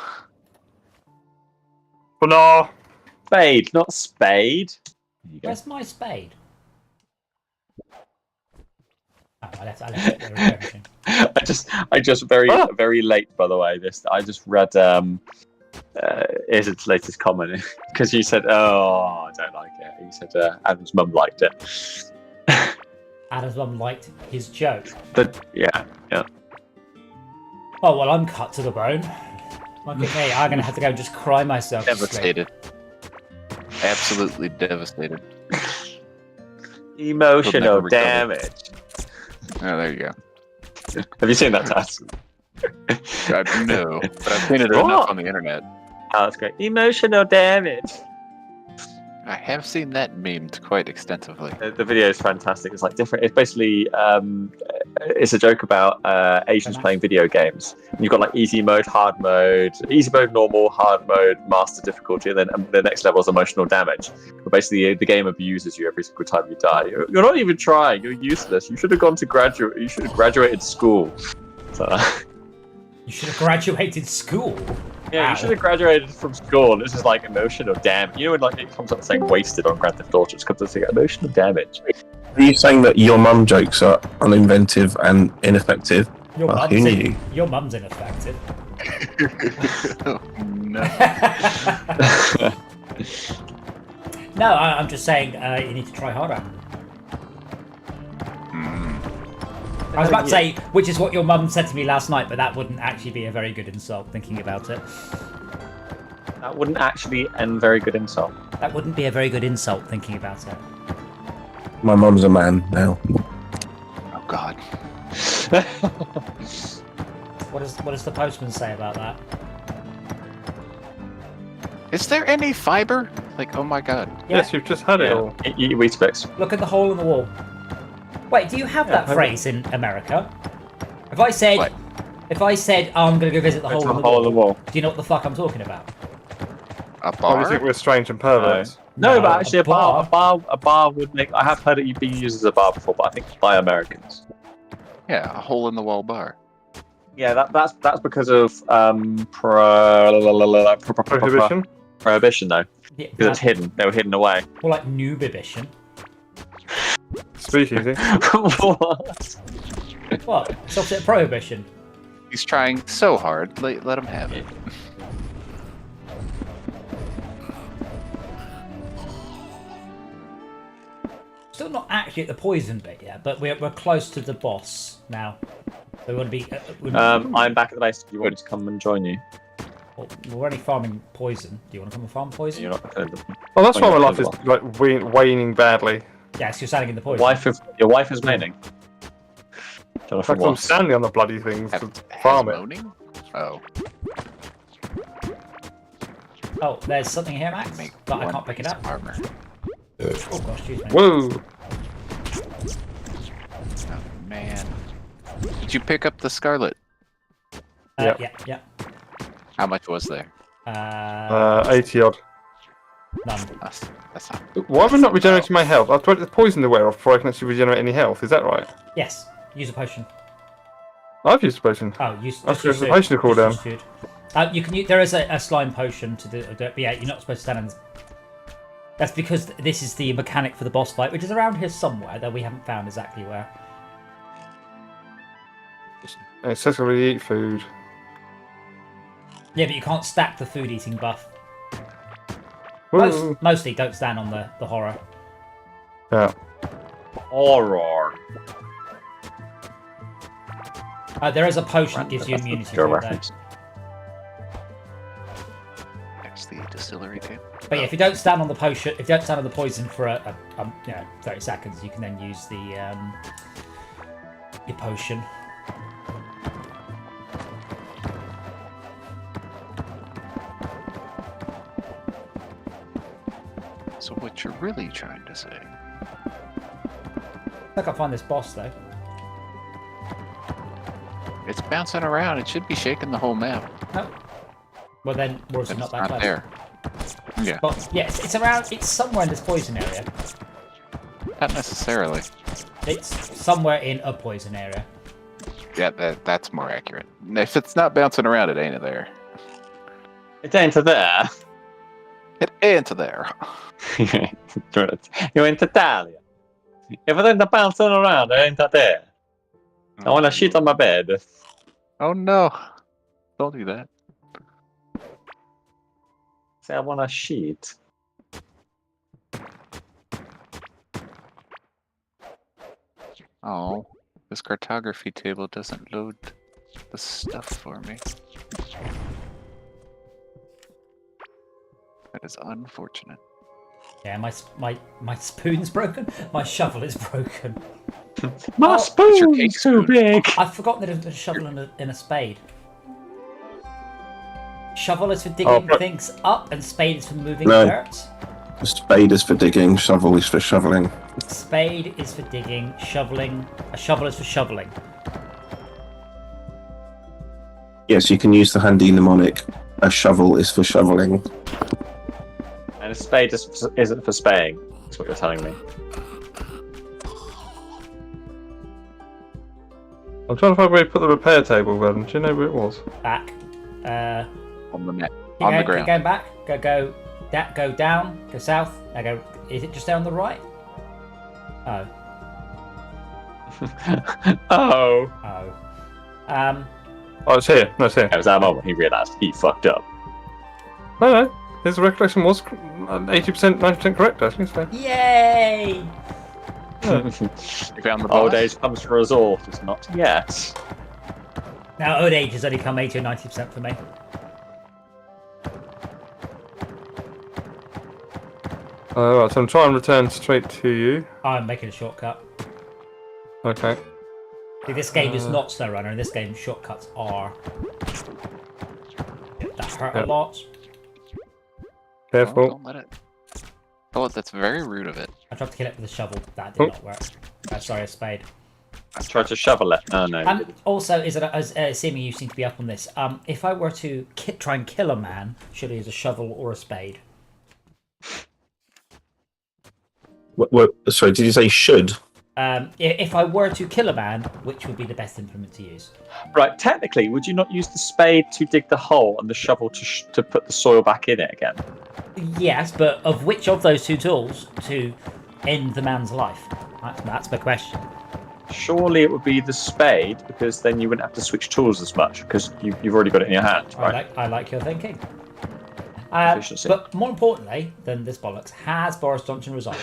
But no. Spade, not spade. There you go. Where's my spade? Oh, I left it at the repair machine. I just very late, by the way. I just read Izzard's latest comment because you said, "Oh, I don't like it." You said Adam's mum liked it. Adam's mum liked his joke. Yeah. Oh, well, I'm cut to the bone. Like, okay, I'm going to have to go and just cry myself to sleep. Devastated. Absolutely devastated. Emotional recover. damage. Oh, there you go. Have you seen that, Taz? No, but I've seen it What? enough on the internet. Oh, that's great. Emotional damage. I have seen that memed quite extensively. The video is fantastic. It's like different. It's basically it's a joke about Asians playing video games. And you've got like easy mode, easy mode, normal, hard mode, master difficulty, and then the next level is emotional damage. But basically, the game abuses you every single time you die. You're not even trying. You're useless. You should have gone to graduate. You should have graduated school. So, You should have graduated school. yeah, Wow. you should have graduated from school. This is like emotional damage. You know when like it comes up saying wasted on Grand Theft Auto, it's because it's like emotional damage. Are you saying that your mum jokes are uninventive and ineffective? Your Well, mum's who knew? Your mum's ineffective. Oh, no. No, I'm just saying you need to try harder. I was about to say, which is what your mum said to me last night, but that wouldn't actually be a very good insult, thinking about it. That wouldn't actually end very good insult. That wouldn't be a very good insult, thinking about it. My mum's a man now. Oh, God. What does the postman say about that? Is there any fiber? Like, oh my God. Yeah. Yes, you've just had it all. Eat wheat sticks. Look at the hole in the wall. Wait, do you have that phrase in America? If I said, What? oh, I'm going to go visit the It's hole a in the hole wall, in the wall. do you know what the fuck I'm talking about? A Why do you bar? think we're strange and perverts? No, but actually, a bar. a bar would make. I have heard it being used as a bar before, but I think by Americans. Yeah, a hole in the wall bar. Yeah, that's because of Prohibition? prohibition though, Yeah, because it's hidden. They were hidden away. more like nubibition. Speakeasy. What? What? It's opposite of prohibition. He's trying so hard. Let him have it. Still not actually at the poison bit yet, but we're close to the boss now. So we want to be. I'm back at the base. Do you want me to come and join you? We're already farming poison. Do you want to come and farm poison? You're not. Oh, that's why my Oh, life yeah. is like waning badly. Yes, you're standing in the poison. Your wife is waning. In Jonathan fact, I'm was. standing on the bloody things to farm it. moaning? Oh, Oh, there's something here, Max, make but I one can't pick it piece up. of armor. Oh gosh, excuse me. Whoa! Oh, man. Did you pick up the Scarlet? Yep. Yeah. How much was there? 80 odd. None. That's not. Why am I not regenerating my health? I've tried the poison to wear off before I can actually regenerate any health. Is that right? Yes. Use a potion. I've used a potion. Oh, use. That's just the use potion to cool down. just use food. You can. There is a slime potion to do. But yeah, you're not supposed to stand in. That's because this is the mechanic for the boss fight, which is around here somewhere, though we haven't found exactly where. Excessively eat food. Yeah, but you can't stack the food eating buff. Woo. Mostly don't stand on the horror. Yeah. Horror. There is a potion that gives you immunity to it, though. reference. That's the distillery too. But yeah, if you don't stand on the potion, if you don't stand on the poison for 30 seconds, you can then use the your potion. So what you're really trying to say? I can't find this boss though. It's bouncing around. It should be shaking the whole map. No. Well then, we're also But not it's that not close. there. Yeah, But yeah, it's around. It's somewhere in this poison area. not necessarily. It's somewhere in a poison area. Yeah, that's more accurate. If it's not bouncing around, it ain't there. It ain't there. It ain't there. You're in Italia. If it ain't bouncing around, it ain't there. I want to shit on my bed. Oh no! Don't do that. Say I want to shit. Oh, this cartography table doesn't load the stuff for me. That is unfortunate. Yeah, my spoon's broken. My shovel is broken. My Oh, spoon's cake too spoon. big. I've forgotten that there's a shovel and a spade. Shovel is for Oh, digging right. things up, and spade is for moving No. dirt. Spade is for digging, shovel is for shoveling. Spade is for digging, shoveling. A shovel is for shoveling. Yes, you can use the handy mnemonic. A shovel is for shoveling. And a spade isn't for spaying. That's what you're telling me. I'm trying to find where you put the repair table, Vernon. Do you know where it was? Back. On the net. Keep On the going, ground. keep going back. Go down. Go south. Now go. Is it just down the right? Oh. Oh. Oh. Oh, it's here. No, it's here. It was that moment he realised he fucked up. No. His recollection was 80%, 90% correct, actually. So. Yay! You found the Old boss? age comes for us all, just not yet. Now old age has only come 80 or 90% for me. Right, so I'm trying to return straight to you. I'm making a shortcut. Okay. See, this game is not slow runner. In this game, shortcuts are. That hurt a Yep. lot. Careful. Don't let it. Oh, that's very rude of it. I tried to kill it with a shovel. That did Oh. not work. Sorry, a spade. I tried to shovel it. Oh no. Also, is it assuming you seem to be up on this? If I were to try and kill a man, should I use a shovel or a spade? Sorry, did you say should? If I were to kill a man, which would be the best implement to use? Right, technically, would you not use the spade to dig the hole and the shovel to put the soil back in it again? Yes, but of which of those two tools to end the man's life? That's my question. Surely it would be the spade, because then you wouldn't have to switch tools as much, because you've already got it in your hand, right? I like your thinking. Efficiency. But more importantly than this bollocks, has Boris Johnson resigned?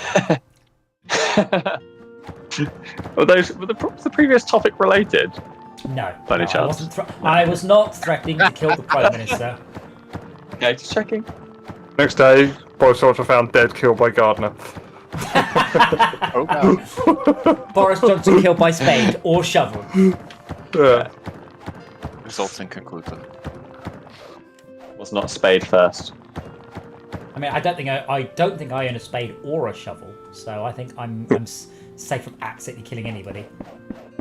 were the previous topic related? No. By any I chance? I was not threatening to kill the Prime Minister. Okay, just checking. Next day, Boris Johnson found dead, killed by Gardner. Oh no. Boris Johnson killed by spade or shovel. Yeah. Results inconclusive. Was not a spade first. I mean, I don't think I own a spade or a shovel, so I think I'm safe from accidentally killing anybody.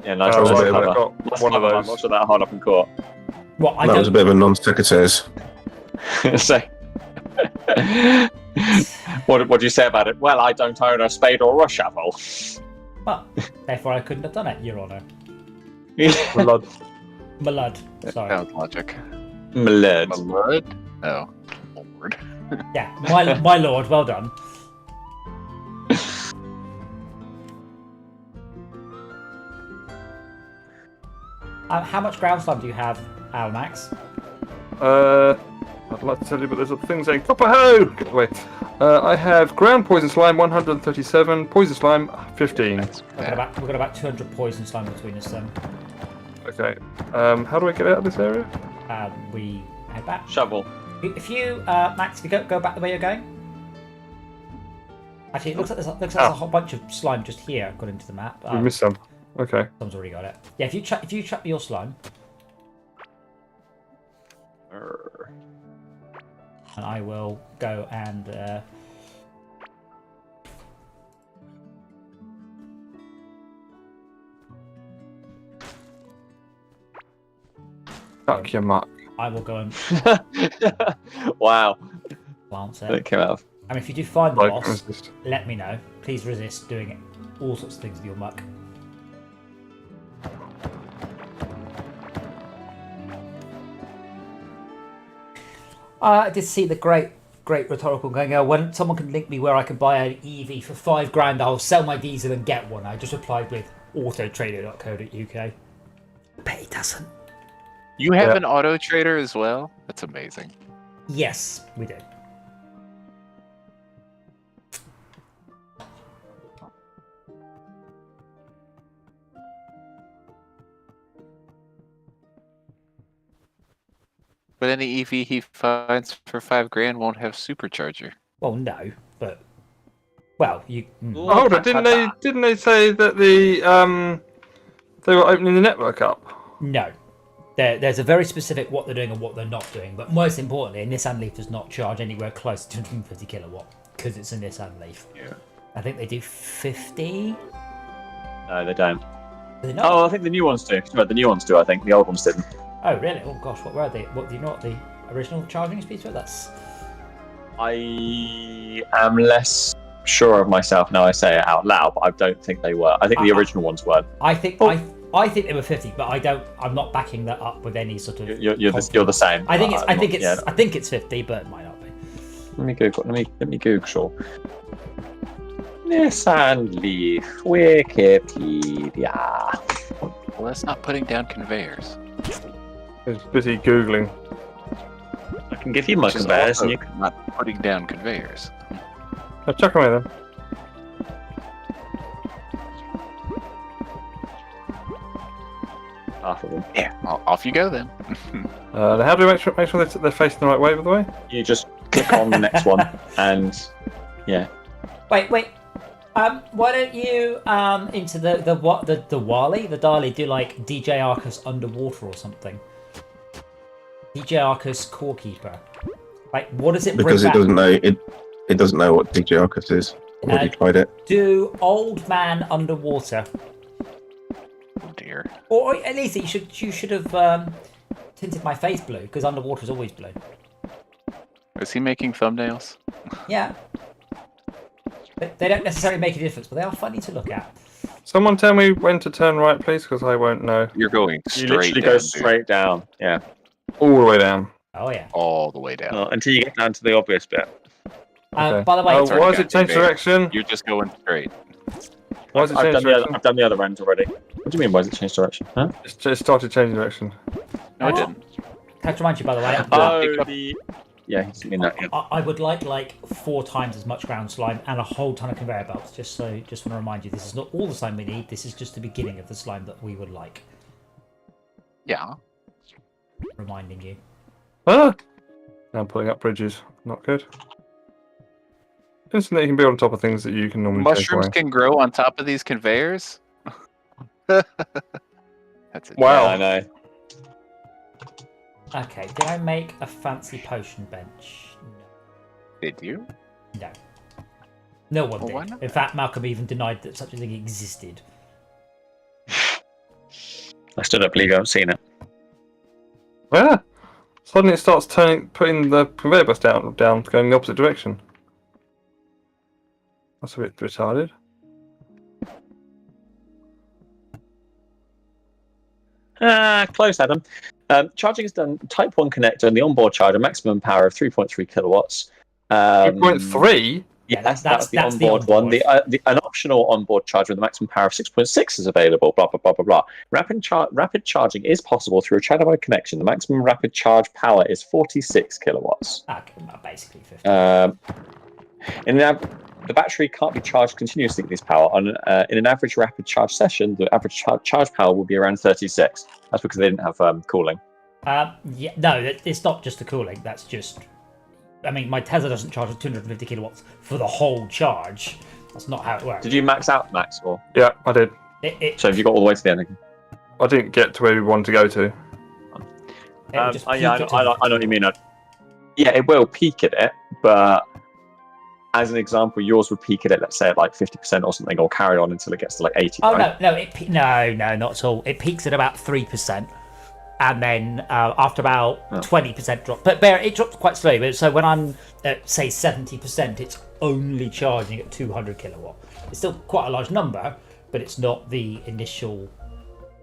Yeah, Nigel Oh, was right, clever. I've got one of I'm those. not sure that hard up in court. Well, I That was a don't. bit of a non-secretaries. So, what do you say about it? Well, I don't own a spade or a shovel. Well, therefore I couldn't have done it, Your Honour. Blood. My lud. Sorry. Sounds logic. Blood. Blood? Oh, Lord. Yeah, my lord. Well done. How much ground slime do you have, Almax? I'd like to tell you, but there's a thing saying copper hoe! Get away. I have ground poison slime 137, poison slime 15. We've got about 200 poison slime between us. Then Okay. How do I get out of this area? we head back. Shovel. If you, Max, if you go back the way you're going. Actually, it looks like there's a whole bunch of slime just here, according to the map. We missed some. Okay. Someone's already got it. Yeah, if you trap your slime, and I will go and. Duck your muck. I will go and Wow. glance It it. came out. I mean, if you do find the Like, boss, resist. let me know. Please resist doing all sorts of things with your muck. I did see the great rhetorical going, when someone can link me where I can buy an EV for £5,000, I'll sell my diesel and get one. I just replied with autotrader.co.uk. But he doesn't. You have Yeah. an auto trader as well? That's amazing. Yes, we do. But any EV he finds for $5,000 won't have supercharger. Well, no, but Well, you. Oh, hold on, didn't they say that they were opening the network up? No. There's a very specific what they're doing and what they're not doing. But most importantly, a Nissan Leaf does not charge anywhere close to 250 kilowatt because it's a Nissan Leaf. Yeah. I think they do 50. No, they don't. Do they not? Oh, I think the new ones do. Right, the new ones do. I think the old ones didn't. Oh, really? Oh gosh, what were they? What do you know? What the original charging speeds were? That's. I am less sure of myself now I say it out loud, but I don't think they were. I think the original ones weren't. I think I think they were 50, but I'm not backing that up with any sort of. You're the same. I think it's. I think it's. Yeah. I think it's 50, but it might not be. Let me Google. Let me Google. Nissan Leaf Wikipedia. Well, that's not putting down conveyors. He's busy googling. I can give you my Which is conveyors, also and you can. not putting down conveyors. Chuck away then. Half of them. Yeah, off you go then. How do we make sure they're facing the right way? By the way. You just click on the next one, and yeah. Wait. Why don't you into the Wally, the Dali, do like DJ Arcus underwater or something? DJ Arcus CoreKeeper. Like, what does it bring Because it back? doesn't know it doesn't know what DJ Arcus is. I've already tried it. Do old man underwater, Oh dear. or at least you should have tinted my face blue because underwater is always blue. Is he making thumbnails? Yeah. They don't necessarily make a difference, but they are funny to look at. Someone tell me when to turn right, please, because I won't know. You're going You straight literally down, go dude. straight down. Yeah. All the way down. Oh yeah. All the way down. Well, until you get down to the obvious bit. Okay. By the way, Oh, already why has got it changed conveyor. direction? You're just going straight. Why has it I've changed done, direction? I've done the other end already. What do you mean? Why has it changed direction? Huh? It started changing direction. No, it didn't. can I just remind you, by the way, Oh, yeah, he didn't mean that. Yeah. I would like 4 times as much ground slime and a whole ton of conveyor belts. Just want to remind you, this is not all the slime we need. This is just the beginning of the slime that we would like. Yeah. Reminding you. Ah! Now I'm putting up bridges. Not good. Instantly, you can build on top of things that you can normally take Mushrooms away. can grow on top of these conveyors? That's it. Wow. Yeah, I know. Okay, did I make a fancy potion bench? Did you? No. No one Well, why did. not? In fact, Malcolm even denied that such a thing existed. I still don't believe you haven't seen it. Yeah. Suddenly it starts putting the conveyor belts down, going the opposite direction. That's a bit retarded. Close, Adam. Charging is done Type 1 connector and the onboard charger, maximum power of 3.3 kilowatts. 3.3? Yeah, That's that's the the onboard one. onboard. An optional onboard charger with a maximum power of 6.6 is available. Blah blah blah blah blah. Rapid charging is possible through a Chatterbox connection. The maximum rapid charge power is 46 kilowatts. Okay, well, basically 50. The battery can't be charged continuously with this power. In an average rapid charge session, the average charge power will be around 36. That's because they didn't have cooling. Yeah, no, it's not just the cooling. That's just. I mean, my Tesla doesn't charge at 250 kilowatts for the whole charge. That's not how it works. Did you max out, Max? Or Yeah, I did. so have you got all the way to the end? I didn't get to where we wanted to go to. It would just I peak know at what you mean. Yeah, it will peak at it, but as an example, yours would peak at it, let's say at like 50% or something, or carry on until it gets to like 80. Oh right? no, no, not at all. It peaks at about 3%, and then after about 20% drop. But it drops quite slowly. But so when I'm at say 70%, it's only charging at 200 kilowatt. It's still quite a large number, but it's not the initial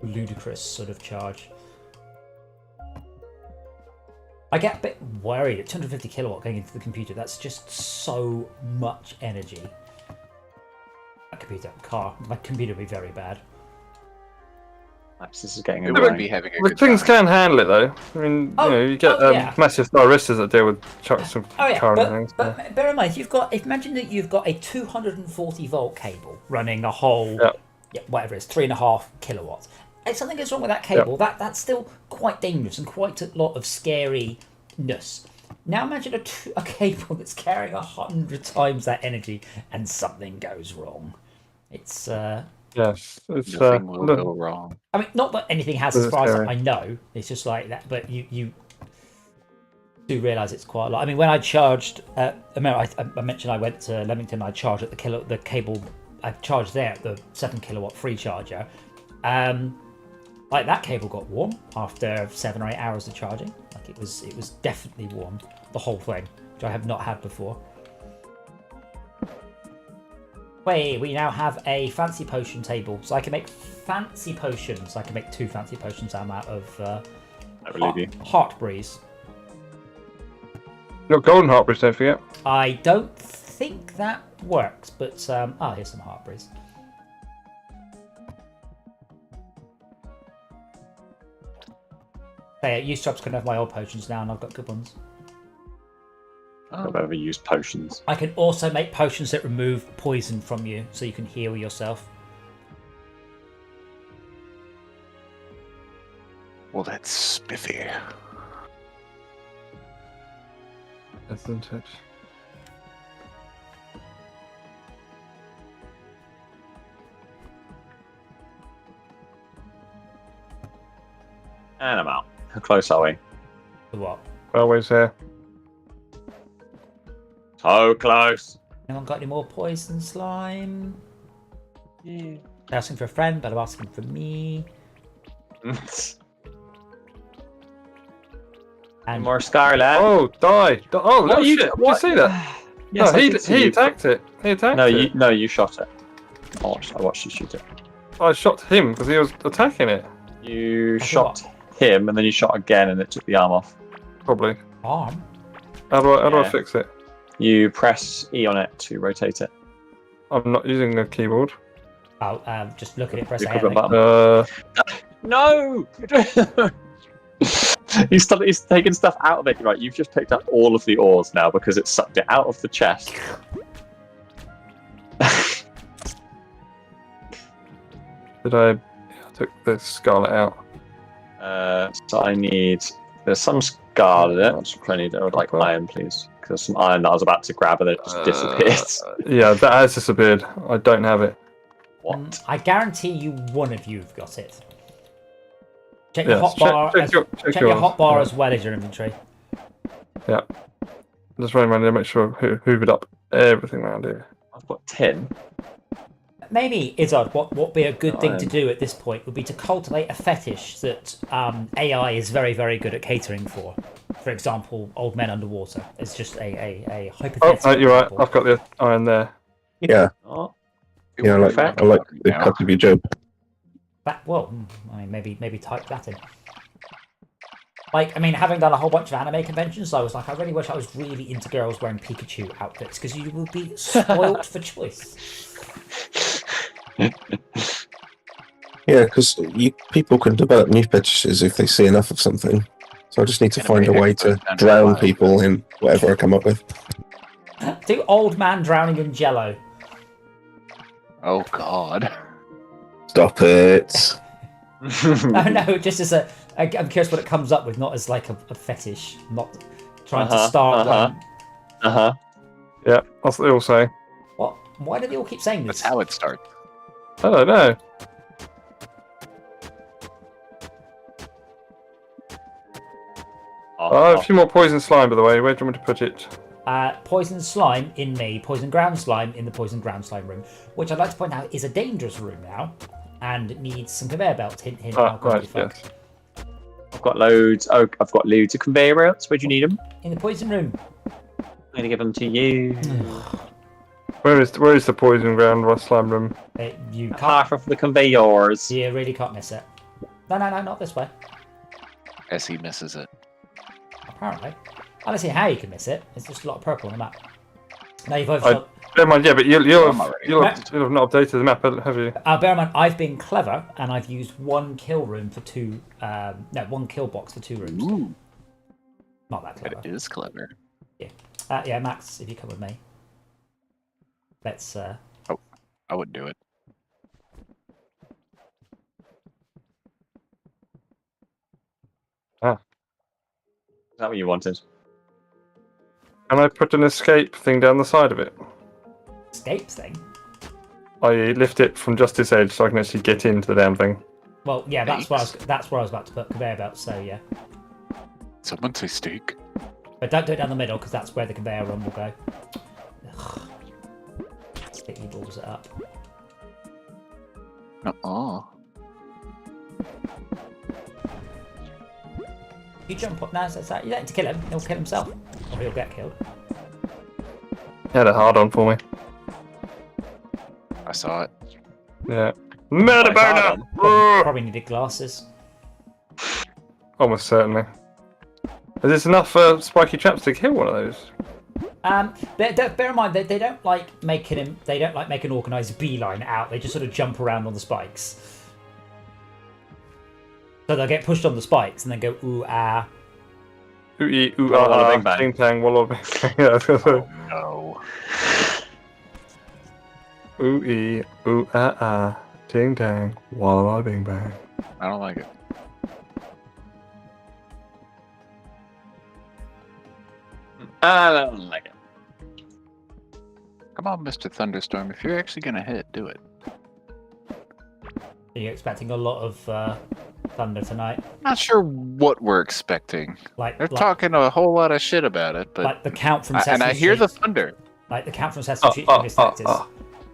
ludicrous sort of charge. I get a bit worried at 250 kilowatt going into the computer. That's just so much energy. My computer would be very bad. Max, this is getting It annoying. would be having a The good things time. can handle it though. I mean, you get yeah. massive thyristas that deal with chucks of Oh yeah, current and things. but bear in mind, imagine that you've got a 240 volt cable running a whole, whatever it is, 3.5 kilowatts. If something goes wrong with that cable, that's still quite dangerous and quite a lot of scariness. Now imagine a cable that's carrying 100 times that energy, and something goes wrong. It's Yes, it's Nothing will go wrong. I mean, not that anything has, This as is far as scary. I know. It's just like that. But you do realise it's quite a lot. I mean, when I charged, I mentioned I went to Leamington. I charged at the cable. I charged there at the 7 kilowatt free charger. Like that cable got warm after 7 or 8 hours of charging. Like it was definitely warm. The whole thing, which I have not had before. Wait, we now have a fancy potion table, so I can make fancy potions. I can make 2 fancy potions out of I believe you. heart breeze. Your golden heart breeze, don't forget. I don't think that works, but here's some heart breeze. Hey, you subs can have my old potions now, and I've got good ones. I've ever used potions. I can also make potions that remove poison from you, so you can heal yourself. Well, that's spiffy. Isn't it? And I'm out. How close are we? The what? Always here. So close. Anyone got any more poison slime? Yeah. They're asking for a friend, but I'm asking for me. And More Scarlet. Oh, die! Oh, no shit! Did you see that? Yes, no, I did see he you. attacked it. He attacked it. No, you shot it. I watched you shoot it. I shot him because he was attacking it. You shot him, and then you shot again, and it took the arm off. Probably. arm. How do I Yeah. fix it? You press E on it to rotate it. I'm not using a keyboard. Oh, just look at it, press The A. equivalent button. No! he's taken stuff out of it. Right, you've just picked up all of the ores now because it sucked it out of the chest. I took the scarlet out. So I need. There's some scarlet. I need like Okay. iron, please. Because there's some iron that I was about to grab and it just disappeared. Yeah, that has disappeared. I don't have it. What? I guarantee you one of you have got it. Check Yes, your hotbar check check your yours. hotbar Yeah. as well as your inventory. Yeah. Just running around here, make sure I've hoovered up everything around here. I've got tin. Maybe, Izzard, what would be a good thing to Iron. do at this point would be to cultivate a fetish that AI is very, very good at catering for. For example, old men underwater. It's just a Oh, hypothetical. no, you're right. example. I've got the iron there. Yeah, Oh, It yeah, would like be I like fun the now. cut of your job. I mean, maybe type that in. Like, I mean, having done a whole bunch of anime conventions, I was like, I really wish I was really into girls wearing Pikachu outfits, because you will be spoilt for choice. Yeah, because people can develop new fetishes if they see enough of something. So I just need to find a way to drown people in whatever I come up with. Do old man drowning in jello. Oh God. Stop it. Oh no, just as I'm curious what it comes up with, not as like a fetish, not trying to start one. Yeah, that's what they all say. What? Why do they all keep saying this? That's how it starts. I don't know. Oh, a few more poison slime, by the way. Where do you want me to put it? Poison slime in me, poison ground slime in the poison ground slime room, which I'd like to point out is a dangerous room now, and needs some conveyor belts. Hint, hint. Ah, alcohol right, fuck. yes. I've got loads. Oh, I've got loads of conveyor belts. Where do you need them? In the poison room. I'm going to give them to you. Where is the poison ground slime room? You can't. Half of the conveyors. You really can't miss it. No, not this way. As he misses it. Apparently. I don't see how you can miss it. It's just a lot of purple on the map. Now you've I- overshot. Never mind, yeah, but you'll I'm have, already you'll have not updated the map, have you? Bear in mind, I've been clever and I've used one kill room for two. One kill box for 2 rooms. Ooh, Not that clever. it is clever. Yeah, Max, if you come with me, let's. I wouldn't do it. Is that what you wanted? Can I put an escape thing down the side of it? Escape thing. I lift it from just this edge so I can actually get into the damn thing. Well, yeah, that's where I was about to put conveyor belts. So yeah, Someone say steak. but don't do it down the middle because that's where the conveyor run will go. Ugh. Sticky balls it up. Uh-uh. You jump up now, so you don't need to kill him. He'll kill himself, or he'll get killed. He had a hard on for me. I saw it. Yeah. Murder burner! Probably needed glasses. Almost certainly. Is this enough spiky traps to kill one of those? Bear in mind they don't like making him. They don't like make an organised beeline out. They just sort of jump around on the spikes. So they'll get pushed on the spikes and then go ooh ah. Ooh ee, ooh Walla walla ah, bing bang. ting tang, walla bing bang. Yeah, I was gonna say. No. Ooh ee, ooh ah, ting tang, walla walla bing bang. I don't like it. I don't like it. Come on, Mr. Thunderstorm. If you're actually gonna hit, do it. Are you expecting a lot of thunder tonight? Not sure what we're expecting. Like They're talking a whole lot of shit about it, but like the count from Sesame and I hear the Street. thunder. Like the count from Sesame Street from Detectives.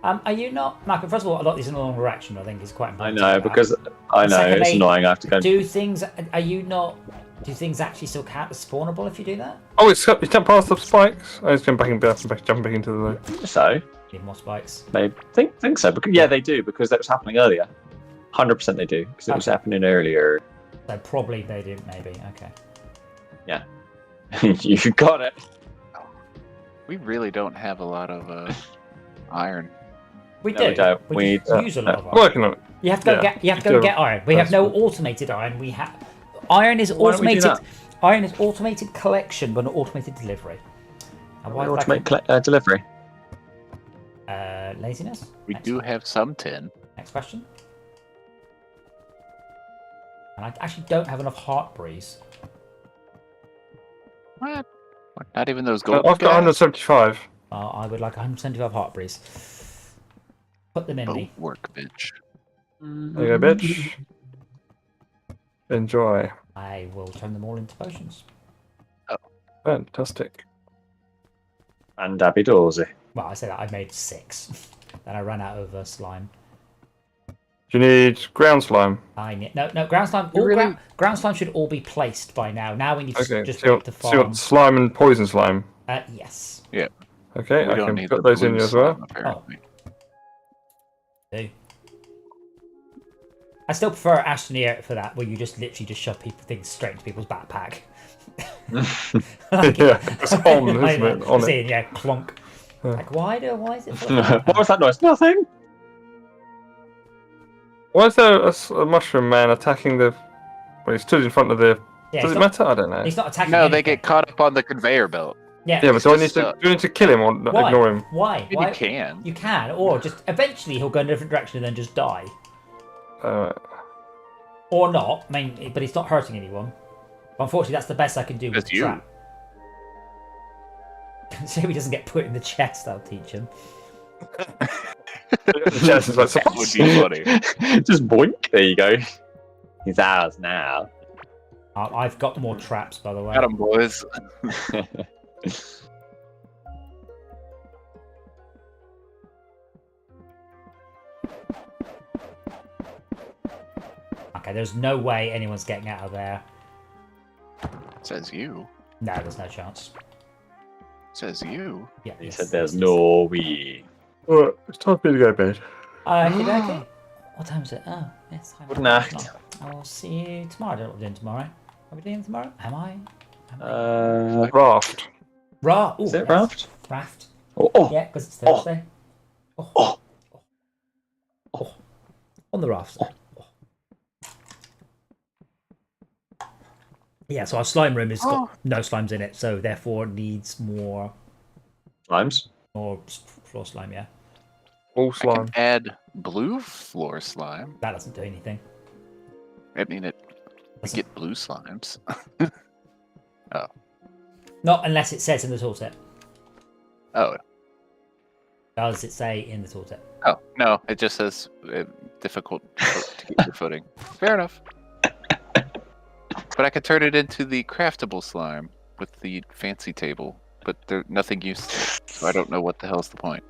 Are you not, Malcolm? First of all, a lot of these in the longer action, I think, is quite I important. know, because I know it's Secondly, annoying. I have to go. Do things? Are you not? Do things actually still count as spawnable if you do that? Oh, it's jumped past the spikes. I was jumping back into the. So, Need more spikes. they think so. Because, yeah, they do, because that was happening earlier. 100% they do, because it was Okay. happening earlier. So probably they did. Maybe. Okay. You got it. We really don't have a lot of iron. We No, do. we don't. We We- use a lot of I'm iron. working on it. You have to go Yeah, get. You have to we go do. get iron. We have no automated iron. We have. Iron is Why don't we do automated. Iron is automated collection, but not automated delivery. And why would I Automate delivery. laziness? We Next do one. have some tin. Next question. And I actually don't have enough heart breeze. What? Not even those gold I've got guys? 175. I would like 175 heart breeze. Put them in Boat me. workbench. There you go, bitch. Enjoy. I will turn them all into potions. Fantastic. And Abby Dorsey. Well, I said that I made 6. Then I ran out of slime. Do you need ground slime? I need no ground slime. You All really- ground slime should all be placed by now. Now we need to Okay. just So you wait to want, so you farm. want slime and poison slime? Yes. Okay, We I don't can need put the those in blue as well. slime, apparently. Do. I still prefer Ashton Ear for that, where you just literally just shove things straight into people's backpack. Yeah, it's on, isn't it? On it. Seeing, yeah, clonk. Yeah. Like, why is it? What was that noise? Nothing. Why is there a mushroom man attacking the? Well, he stood in front of the. Yeah, Does he's it not, matter? I don't know. he's not attacking. No, they anything. get caught up on the conveyor belt. Yeah. Yeah, but do I need just, to? Do you need to kill him or not Why? ignore him? Why? Maybe Why? you can. You can, or just eventually he'll go in a different direction and then just die, or not. I mean, but he's not hurting anyone. Unfortunately, that's the best I can do with Just the you. trap. So he doesn't get put in the chest. I'll teach him. Yes, it's like That would be funny. Just boink. There you go. He's ours now. I've got more traps, by the way. Got 'em, boys. Okay, there's no way anyone's getting out of there. Says you. No, there's no chance. Says you. Yeah. He yes, said there's yes, no way. Alright, it's time for me to go to bed. Okay. What time is it? Oh, it's time. Good night. I will see you tomorrow. I don't know what we're doing tomorrow. Are we doing tomorrow? Am I? Raft. Raft. Ooh, Is it yes. raft? Raft. Oh, Yeah, because it's Thursday. Oh. On the raft. Yeah, so our slime room has got no slimes in it, so therefore it needs more Slimes. floor slime, yeah. All I slime. can add blue floor slime. That doesn't do anything. I mean, we Doesn't- get blue slimes. Not unless it says in the tooltip. Oh, Does it say in the tooltip? oh no! It just says difficult to keep your footing. Fair enough. But I could turn it into the craftable slime with the fancy table, but there's nothing used to it, so I don't know what the hell's the point.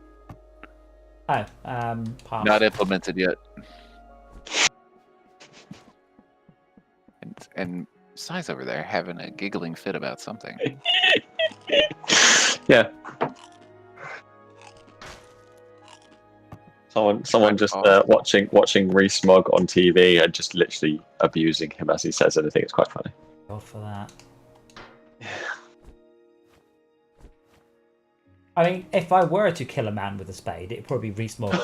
Oh, pass. Not implemented yet. And Sai's over there having a giggling fit about something. Yeah. Someone just watching Rees-Mogg on TV and just literally abusing him as he says anything. It's quite funny. God for that. I mean, if I were to kill a man with a spade, it'd probably be Rees-Mogg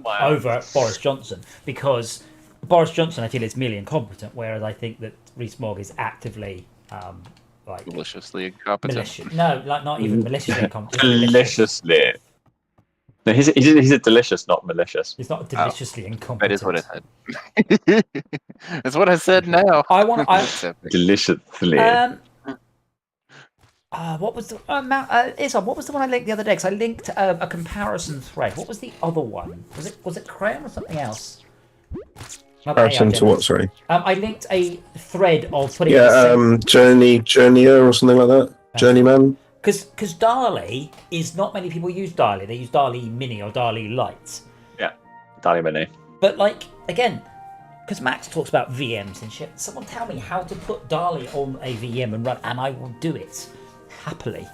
over Boris Johnson, because Boris Johnson, I feel, is merely incompetent, whereas I think that Rees-Mogg is actively like Maliciously incompetent. malicious. No, like not even maliciously incompetent. Deliciously. No, he's a delicious, not malicious. He's not deliciously incompetent. That is what I said. That's what I said now. I want. Deliciously. What was the Isam, what was the one I linked the other day? Because I linked a comparison thread. What was the other one? Was it Crayon or something else? Comparison to what? Sorry. I linked a thread of putting. Journeyer or something like that. Journeyman. Because DALI is not many people use DALI. They use DALI Mini or DALI Lite. Yeah, DALI Mini. But like again, because Max talks about VMs and shit. Someone tell me how to put DALI on a VM and run, and I will do it happily.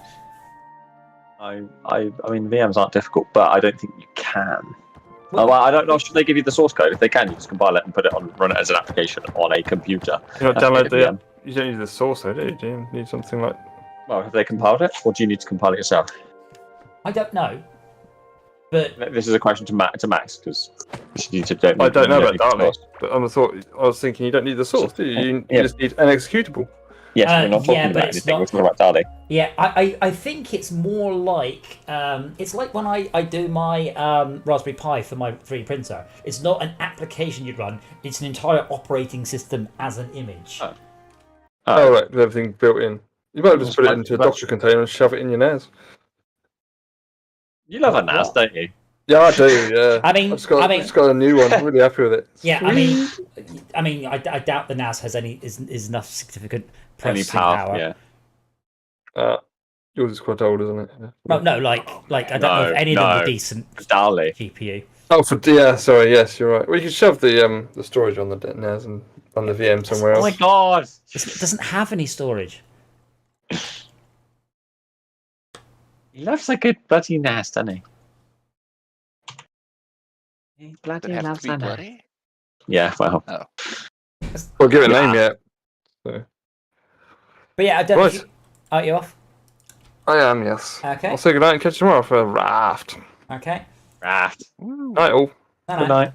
I mean, VMs aren't difficult, but I don't think you can. Well, I don't know. Should they give you the source code? If they can, you just compile it and put it on, run it as an application on a computer. You don't download the. You don't need the source code, do you? Do you need something like? Well, have they compiled it, or do you need to compile it yourself? I don't know, but this is a question to Max because you don't. I don't know about DALI, but I was thinking you don't need the source, do you? You just need an executable. Yes, we're not talking about anything. We're talking about DALI. Yeah, I think it's more like it's like when I do my Raspberry Pi for my 3D printer. It's not an application you'd run; it's an entire operating system as an image. Oh, right, with everything built in. You might just put it into a Docker container and shove it in your NAS. You love a NAS, don't you? Yeah, I do. Yeah. I mean, I've just got a new one. I'm really happy with it. Yeah, I mean, I doubt the NAS has is enough significant processing power. Yeah. Yours is quite old, isn't it? Yeah. Well, no, like I don't know if any of them are decent DALI GPU. Oh, sorry. Yes, you're right. Well, you can shove the storage on the NAS and on the VM somewhere else. Oh my god! It doesn't have any storage. He loves a good bloody NAS, doesn't he? He bloody Does it have loves to be a NAS. bloody? Yeah, well. Oh. Well, give it a name yet. So. But yeah, I don't. Right. Are you off? I am, yes. Okay. I'll say goodnight and catch you tomorrow for a raft. Okay. Raft. Night all. Good night.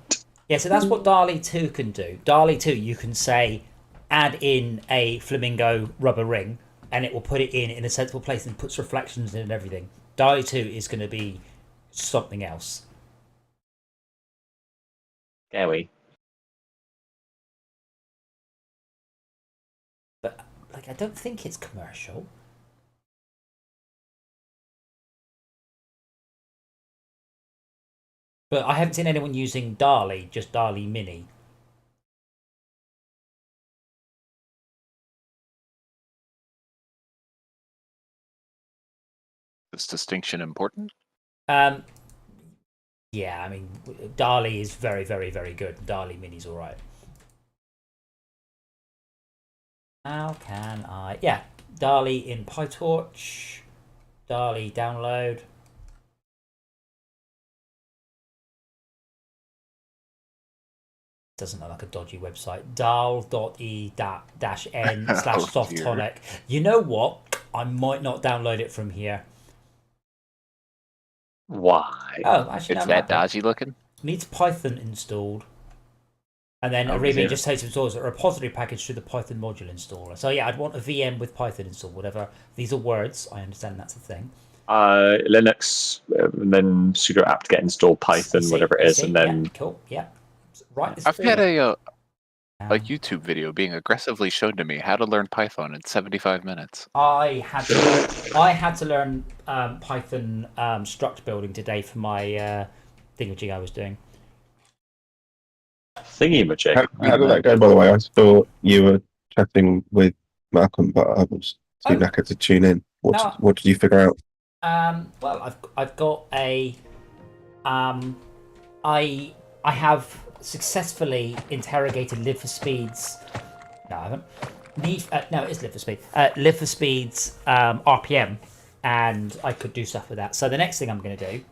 Yeah, so that's what DALI 2 can do. DALI 2, you can say, add in a flamingo rubber ring, and it will put it in a sensible place and puts reflections in and everything. DALI 2 is going to be something else. Scary. But like, I don't think it's commercial. But I haven't seen anyone using DALI, just DALI Mini. Is distinction important? Yeah, I mean, DALI is very, very, very good. DALI Mini's all right. How can I? Yeah, DALI in PyTorch. DALI download. Doesn't look like a dodgy website. dal.e-n/softtonic. You know what? I might not download it from here. Why? Oh, actually, It's no, that dodgy looking? needs Python installed. And then Arabian just takes installs a repository package through the Python module installer. So yeah, I'd want a VM with Python installed, whatever. These are words. I understand that's a thing. Linux, and then sudo apt get install Python, whatever it is, and then cool. Yeah. Right. I've had a A YouTube video being aggressively shown to me how to learn Python in 75 minutes. I had to learn Python struct building today for my thingamajig I was doing. Thingy-majig. How did that go, by the way? I thought you were chatting with Malcolm, but I was too knackered to tune in. What did you figure out? Well, I've got a I have successfully interrogated Live for Speed's. No, I haven't. No, it is Live for Speed. Live for Speed's RPM, and I could do stuff with that. So the next thing I'm going to do,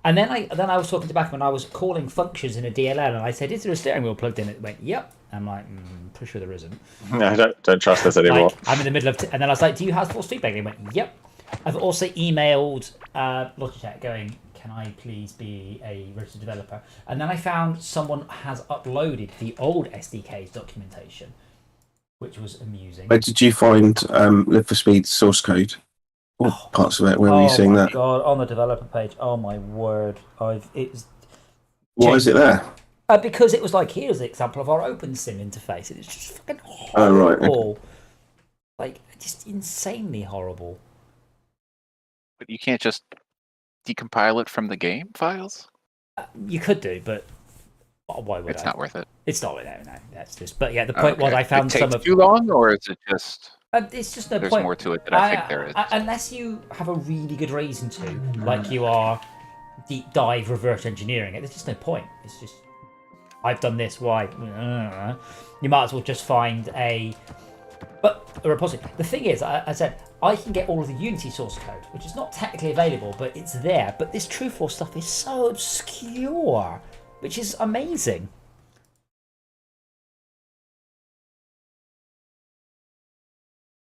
and then I was talking to back when I was calling functions in a DLL, and I said, "Is there a steering wheel plugged in?" It went, "Yep." I'm like, "Pretty sure there isn't." No, don't trust this anymore. Like, I'm in the middle of, and then I was like, "Do you have force feedback?" And he went, "Yep." I've also emailed Logitech going, "Can I please be a registered developer?" And then I found someone has uploaded the old SDK's documentation, which was amusing. Where did you find Live for Speed source code? Or parts of it? Where were you seeing that? Oh my god! On the developer page. Oh my word! Why is it there? Because it was like, here's an example of our OpenSim interface, and it's just fucking horrible. Oh, right. Okay. Like, just insanely horrible. But you can't just decompile it from the game files? You could do, but why would It's not worth it. It's not worth it. No, that's just. But yeah, the point was I found it some takes of. too long, or is it just? It's just no There's point. more to it than I think there is. Unless you have a really good reason to, like you are deep dive reverse engineering it. There's just no point. It's just, I've done this. Why? You might as well just find a repository. The thing is, I said I can get all of the Unity source code, which is not technically available, but it's there. But this Trueforce stuff is so obscure, which is amazing.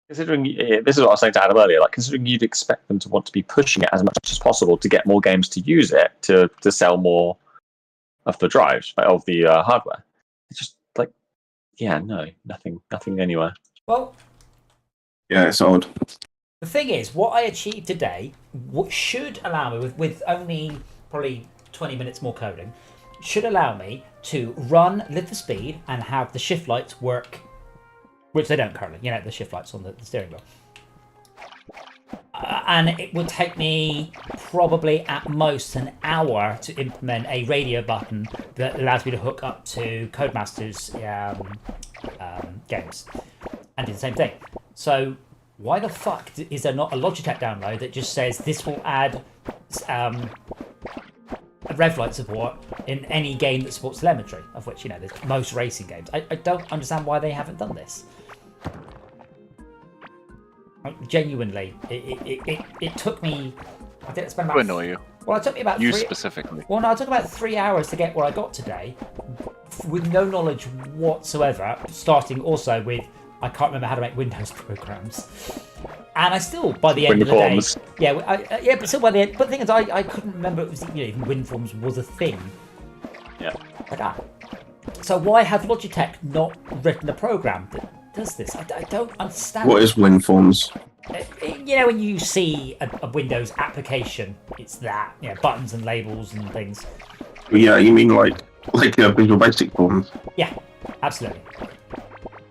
Considering this is what I was saying to Adam earlier, like considering you'd expect them to want to be pushing it as much as possible to get more games to use it to sell more of the drives of the hardware. It's just like, yeah, no, nothing anywhere. Well, yeah, it's odd. The thing is, what I achieved today, what should allow me with only probably 20 minutes more coding, should allow me to run Live for Speed and have the shift lights work. Which they don't currently, the shift lights on the steering wheel. And it would take me probably at most an hour to implement a radio button that allows me to hook up to Codemaster's games and do the same thing. So why the fuck is there not a Logitech download that just says this will add rev light support in any game that supports telemetry, of which, there's most racing games. I don't understand why they haven't done this. Genuinely, it took me. I didn't spend about. To annoy you. Well, it took me about you 3 specifically. Well, no, it took about 3 hours to get where I got today, with no knowledge whatsoever. Starting also with I can't remember how to make Windows programs, and I still by the end of the day, but still by the end. But the thing is, I couldn't remember it was even WinForms was a thing. Yeah. Like that. So why have Logitech not written a program that does this? I don't understand. What is WinForms? When you see a Windows application, it's that, buttons and labels and things. Yeah, you mean like Visual Basic forms? Yeah, absolutely.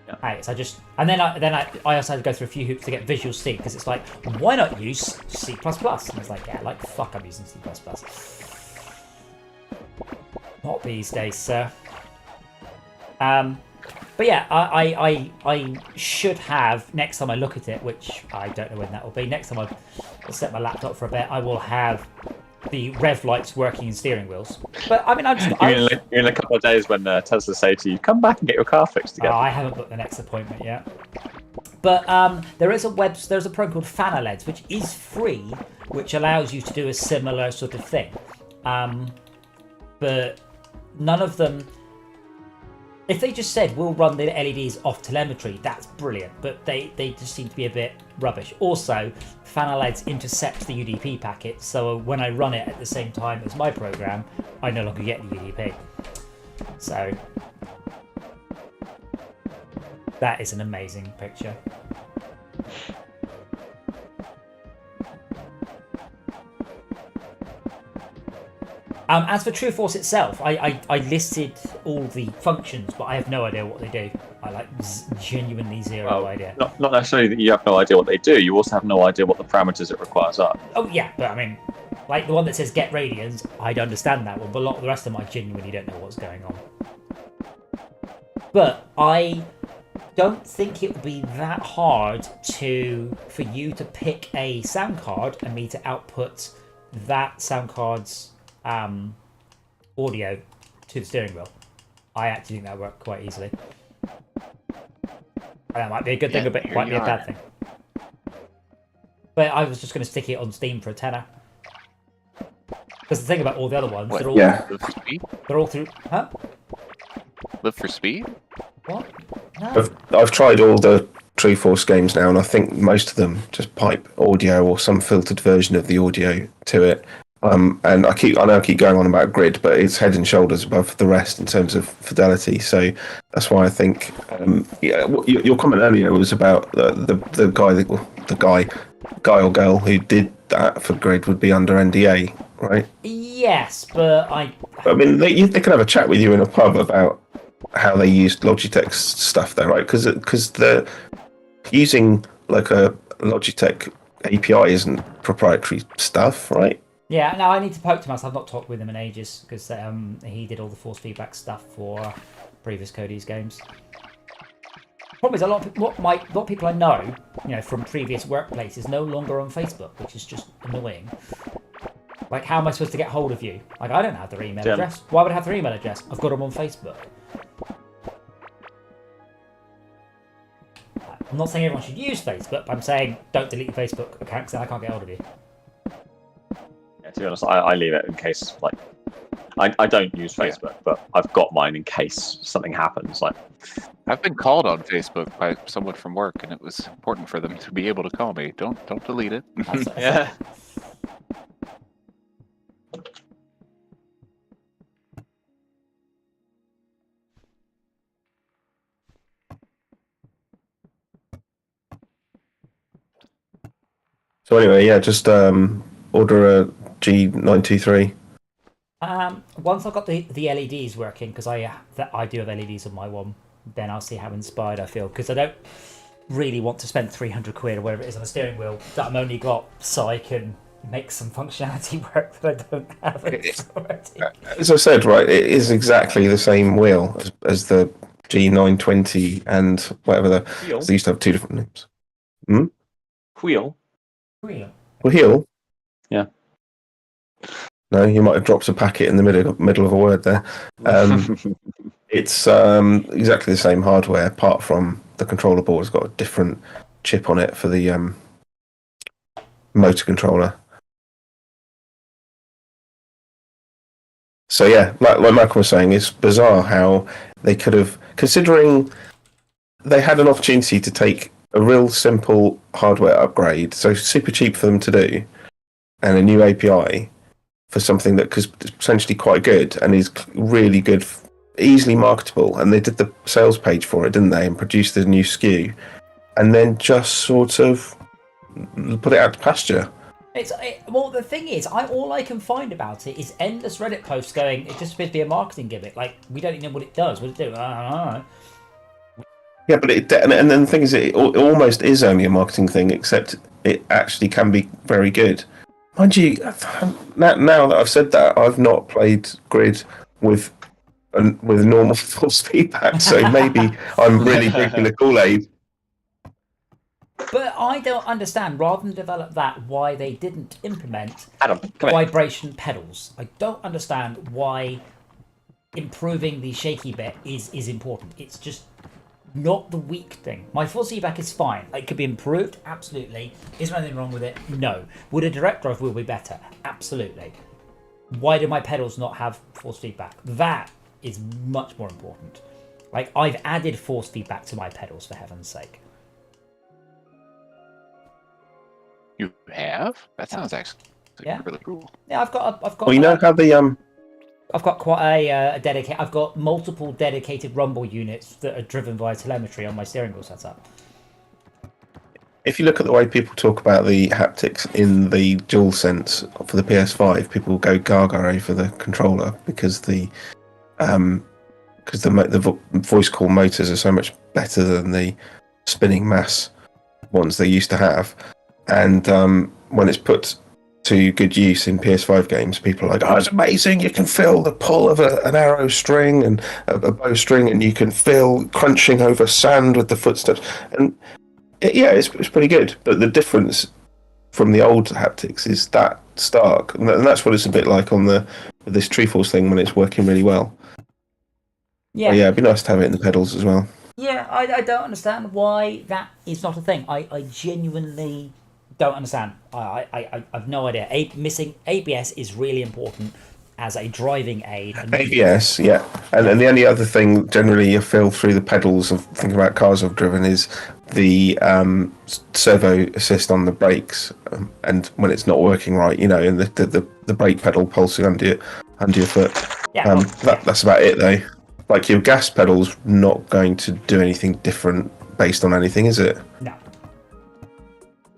Yeah. Right, so then I also had to go through a few hoops to get Visual C because it's like, why not use C++? And it's like, yeah, like fuck, I'm using C++. Not these days, sir. But yeah, I should have, next time I look at it, which I don't know when that will be, next time I'll set my laptop for a bit, I will have the rev lights working in steering wheels. But I mean, You're in a couple of days when Tesla say to you, come back and get your car fixed again. I haven't booked the next appointment yet. But there's a program called FanaLEDs, which is free, which allows you to do a similar sort of thing. But none of them. If they just said, we'll run the LEDs off telemetry, that's brilliant. But they just seem to be a bit rubbish. Also, FanaLEDs intercept the UDP packet. So when I run it at the same time as my program, I no longer get the UDP. So that is an amazing picture. As for True Force itself, I listed all the functions, but I have no idea what they do. I genuinely zero idea. Not necessarily that you have no idea what they do. You also have no idea what the parameters it requires are. Oh yeah, but I mean, like the one that says get radians, I'd understand that one, but a lot of the rest of them I genuinely don't know what's going on. But I don't think it would be that hard for you to pick a sound card and me to output that sound card's audio to the steering wheel. I actually think that would work quite easily. That might be a good thing, but it might be a bad thing. But I was just going to stick it on Steam for a tenner. Because the thing about all the other ones, they're all Live for speed? they're all through. Huh? Live for speed? What? No. I've tried all the True Force games now, and I think most of them just pipe audio or some filtered version of the audio to it. And I know I keep going on about Grid, but it's head and shoulders above the rest in terms of fidelity. So that's why I think, your comment earlier was about the guy or girl who did that for Grid would be under NDA, right? Yes, but I mean, they can have a chat with you in a pub about how they used Logitech's stuff there, right? Because the using like a Logitech API isn't proprietary stuff, right? Yeah, no, I need to poke to myself. I've not talked with him in ages because he did all the force feedback stuff for previous Cody's games. Problem is, a lot of people I know, from previous workplaces, no longer on Facebook, which is just annoying. Like, how am I supposed to get hold of you? Like, I don't have their email address. Why would I have their email address? I've got them on Facebook. I'm not saying everyone should use Facebook, but I'm saying don't delete your Facebook account because then I can't get hold of you. To be honest, I leave it in case, like, I don't use Facebook, but I've got mine in case something happens. Like, I've been called on Facebook by someone from work, and it was important for them to be able to call me. Don't delete it. yeah. So anyway, yeah, just order a G923. Once I've got the LEDs working, because I do have LEDs on my one, then I'll see how inspired I feel. Because I don't really want to spend 300 quid or whatever it is on a steering wheel that I'm only got so I can make some functionality work that I don't have already. As I said, right, it is exactly the same wheel as the G920 and whatever they used to have two different names. Wheel. Wheel? Yeah. No, you might have dropped a packet in the middle of a word there. It's exactly the same hardware, apart from the controller board has got a different chip on it for the motor controller. So yeah, like Michael was saying, it's bizarre how they could have, considering they had an opportunity to take a real simple hardware upgrade, so super cheap for them to do, and a new API for something that is potentially quite good and is really good, easily marketable, and they did the sales page for it, didn't they, and produced the new SKU, and then just sort of put it out to pasture. Well, the thing is, all I can find about it is endless Reddit posts going, it just appears to be a marketing gimmick. Like, we don't even know what it does. What does it do? I don't know. Yeah, but and then the thing is, it almost is only a marketing thing, except it actually can be very good. Mind you, now that I've said that, I've not played Grid with normal force feedback, so maybe I'm really drinking the Kool-Aid. But I don't understand, rather than develop that, why they didn't implement Adam, vibration pedals. I don't understand why improving the shaky bit is important. It's just not the weak thing. My force feedback is fine. It could be improved, absolutely. Is there anything wrong with it? No. Would a direct drive wheel be better? Absolutely. Why do my pedals not have force feedback? That is much more important. Like, I've added force feedback to my pedals, for heaven's sake. You have? That sounds actually really cool. Yeah, I've got. Well, you know how the I've got quite a dedicated. I've got multiple dedicated rumble units that are driven via telemetry on my steering wheel setup. if you look at the way people talk about the haptics in the DualSense for the PS5, people go gaga over the controller because the voice call motors are so much better than the spinning mass ones they used to have. And when it's put to good use in PS5 games, people are like, "Oh, it's amazing! You can feel the pull of an arrow string and a bow string, and you can feel crunching over sand with the footsteps." And it's pretty good. But the difference from the old haptics is that stark, and that's what it's a bit like on this Treeforce thing when it's working really well. Yeah, but yeah, it'd be nice to have it in the pedals as well. Yeah, I don't understand why that is not a thing. I genuinely don't understand. I've no idea. Missing ABS is really important as a driving aid. ABS, yeah. And the only other thing generally you feel through the pedals of thinking about cars I've driven is the servo assist on the brakes, and when it's not working right, and the brake pedal pulsing under your foot. Yeah, that's about it though. Like your gas pedal's not going to do anything different based on anything, is it? No.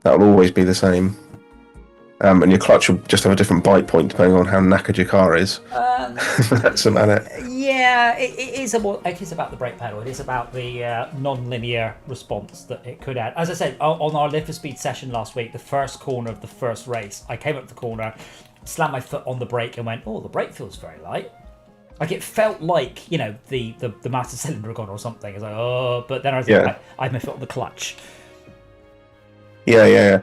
That'll always be the same. And your clutch will just have a different bite point depending on how knackered your car is. That's about it. Yeah, it is about the brake pedal. It is about the non-linear response that it could add. As I said, on our Live for Speed session last week, the first corner of the first race, I came up the corner, slammed my foot on the brake and went, "Oh, the brake feels very light." Like it felt like, the master cylinder had gone or something. It's like, oh, but then I was like, I had my foot on the clutch. Yeah.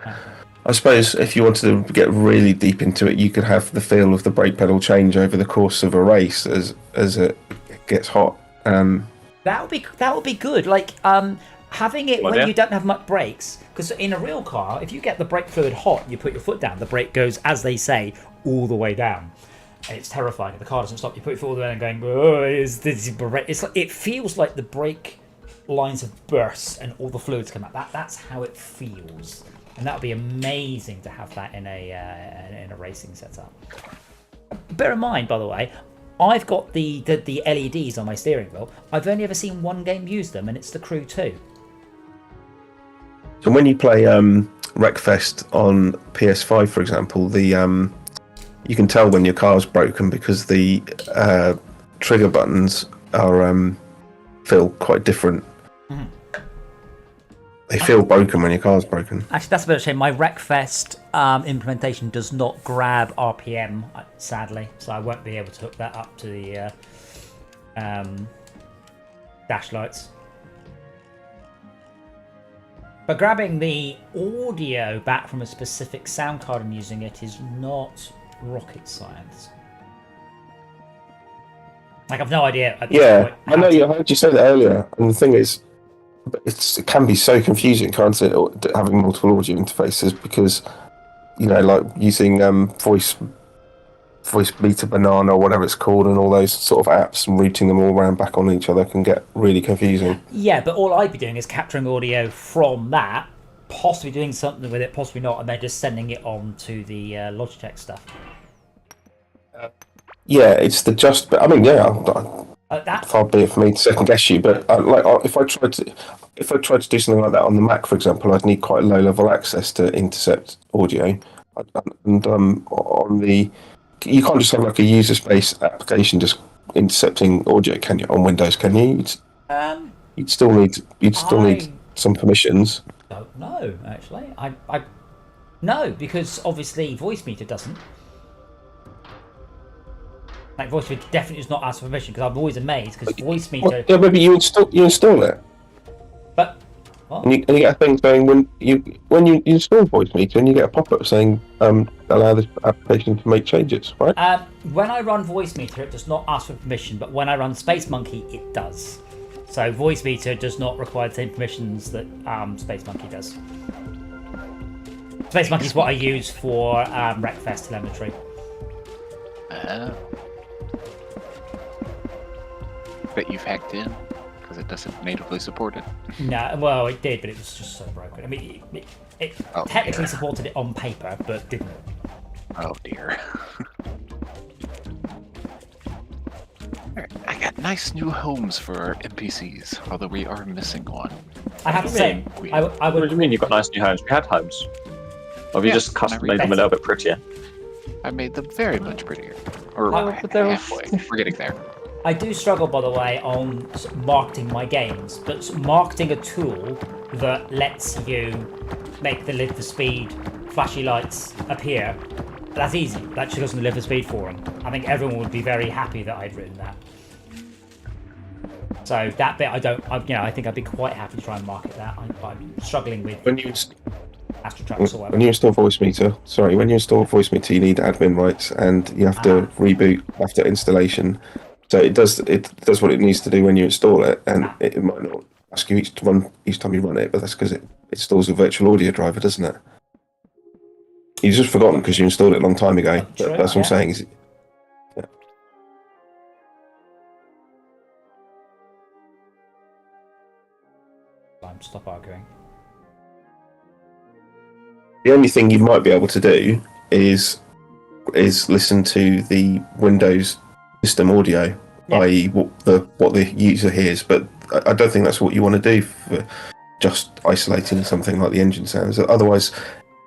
I suppose if you wanted to get really deep into it, you could have the feel of the brake pedal change over the course of a race as it gets hot. That would be good. Like having it when you don't have much brakes, because in a real car, if you get the brake fluid hot, you put your foot down, the brake goes, as they say, all the way down. And it's terrifying. If the car doesn't stop, you put your foot all the way down and going, "Oh, it's like it feels like the brake lines have burst and all the fluids come out. That's how it feels." And that would be amazing to have that in a racing setup. Bear in mind, by the way, I've got the LEDs on my steering wheel. I've only ever seen one game use them, and it's The Crew 2. So when you play Wreckfest on PS5, for example, you can tell when your car's broken because the trigger buttons feel quite different. Mm-hmm. They feel broken when your car's broken. Actually, that's a bit of a shame. My Wreckfest implementation does not grab RPM, sadly, so I won't be able to hook that up to the dash lights. But grabbing the audio back from a specific sound card and using it is not rocket science. Like, I've no idea. Yeah, I know. I heard you say that earlier, and the thing is, it can be so confusing, can't it, having multiple audio interfaces, because like using voice meter banana or whatever it's called, and all those sort of apps and routing them all around back on each other can get really confusing. Yeah, but all I'd be doing is capturing audio from that, possibly doing something with it, possibly not, and then just sending it on to the Logitech stuff. Yeah, it's the just. I mean, far be it for me to second guess you, but if I tried to do something like that on the Mac, for example, I'd need quite low level access to intercept audio, and on the you can't just have like a user space application just intercepting audio, can you? On Windows, can you? You'd still need some permissions. Don't know, actually. No, because obviously Voice Meter doesn't. Like Voice Meter definitely does not ask for permission, because I'm always amazed because Voice Meter. Yeah, maybe you install it. But what? And you get a thing saying when you install Voice Meter, and you get a pop-up saying allow this application to make changes, right? When I run Voice Meter, it does not ask for permission, but when I run Space Monkey, it does. So Voice Meter does not require the same permissions that Space Monkey does. Space Monkey is what I use for Wreckfest telemetry. Bet you've hacked in because it doesn't natively support it. No, well, it did, but it was just so broken. I mean, it technically supported it on paper, but didn't. Oh dear. I got nice new homes for our NPCs, although we are missing one. I have to say, I What do would. you mean you've got nice new homes? We had homes. Or have you Yeah, just custom made them a better. little bit prettier? I made them very much prettier. Or but they're- halfway. We're getting there. I do struggle, by the way, on marketing my games, but marketing a tool that lets you make the live for speed flashy lights appear, that's easy. That just goes on the live for speed forum. I think everyone would be very happy that I'd written that. So that bit, I think I'd be quite happy to try and market that. I'm struggling with When you Astro Tracks or when whatever. you install voice meter, you need admin rights, and you have to reboot after installation. So it does what it needs to do when you install it, and it might not ask you each time you run it, but that's because it installs a virtual audio driver, doesn't it? You've just forgotten because you installed it a long time ago. True, That's what I'm saying. Is Stop arguing. the only thing you might be able to do is listen to the Windows system audio, i.e. what the user hears. But I don't think that's what you want to do for just isolating something like the engine sounds. Otherwise,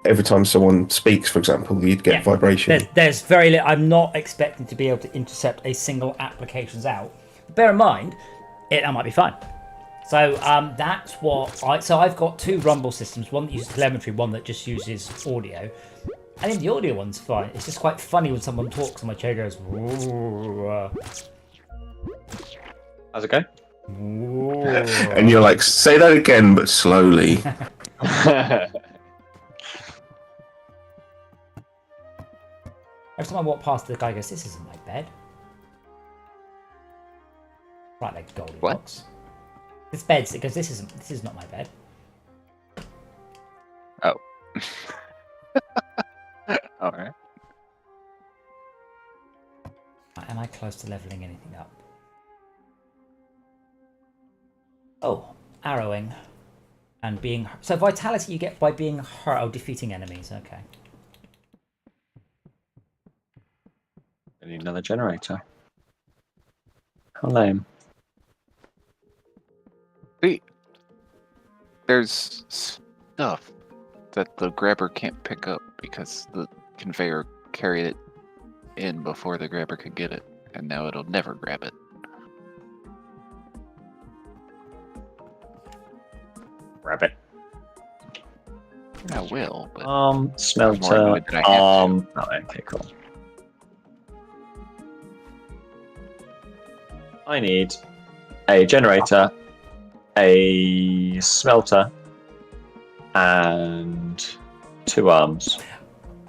every time someone speaks, for example, you'd get vibration. There's very little. I'm not expecting to be able to intercept a single application's out. Bear in mind, that might be fine. So that's what I've got two Rumble systems, one that uses telemetry, one that just uses audio. I think the audio one's fine. It's just quite funny when someone talks and my chair goes. How's it go? And you're like, say that again, but slowly. Every time I walk past, the guy goes, "This isn't my bed." Right, like Goldilocks. This bed's. It goes, "This is not my bed." Oh. All right. Am I close to leveling anything up? Oh, arrowing. And being... So vitality you get by being hurt. Oh, defeating enemies. Okay. I need another generator. How lame. See, there's stuff that the grabber can't pick up because the conveyor carried it in before the grabber could get it, and now it'll never grab it. Grab it. I will, but Smelter. more annoyed that I have Oh, okay, cool. I need a generator, a smelter, and 2 arms.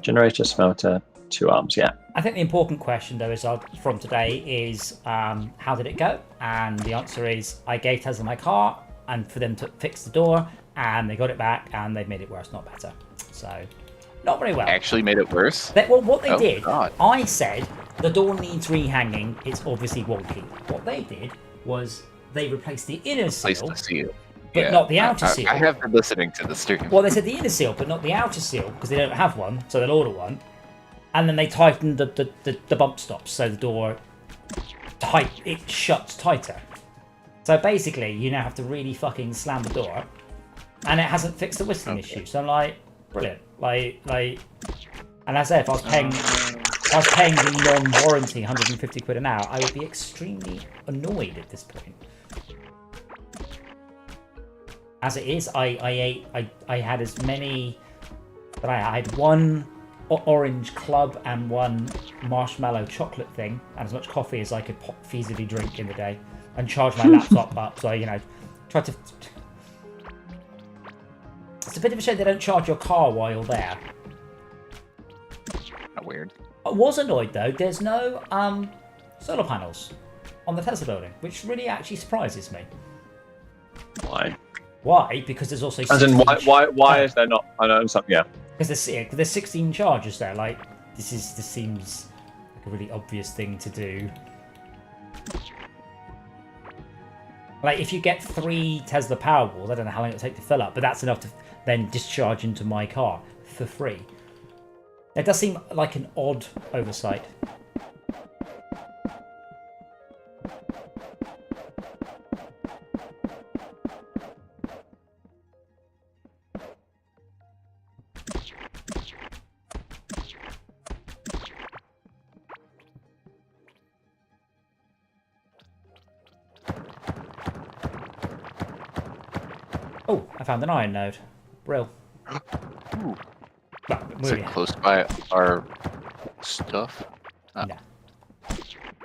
Generator, smelter, 2 arms, yeah. I think the important question, though, is from today is how did it go? And the answer is I gave Tesla my car and for them to fix the door, and they got it back, and they've made it worse, not better. So, not very well. actually made it worse. Well, what they Oh, did, God. I said the door needs rehanging. It's obviously wonky. What they did was they replaced the inner Place seal, to seal. but not the outer I seal. I have been listening to the stream. Well, they said the inner seal, but not the outer seal, because they don't have one, so they'll order one. And then they tightened the bump stops, so the door it shuts tighter. So basically, you now have to really fucking slam the door, and it hasn't fixed the whistling issue. So I'm like, brilliant. Like, and as I said, if I was paying the non-warranty 150 quid an hour, I would be extremely annoyed at this point. As it is, I had as many, but I had one orange club and one marshmallow chocolate thing, and as much coffee as I could feasibly drink in the day, and charge my laptop up. So tried to. It's a bit of a shame they don't charge your car while you're there. Not weird. I was annoyed though. There's no solar panels on the Tesla building, which really actually surprises me. Why? Why? Because there's also. As in, why is there not? I know something. Yeah. Because there's 16 chargers there. Like this seems like a really obvious thing to do. Like if you get 3 Tesla Powerwalls, I don't know how long it'll take to fill up, but that's enough to then discharge into my car for free. It does seem like an odd oversight. Oh, I found an iron node. Brill. Ooh. Well, Is it close by our stuff? Oh. No.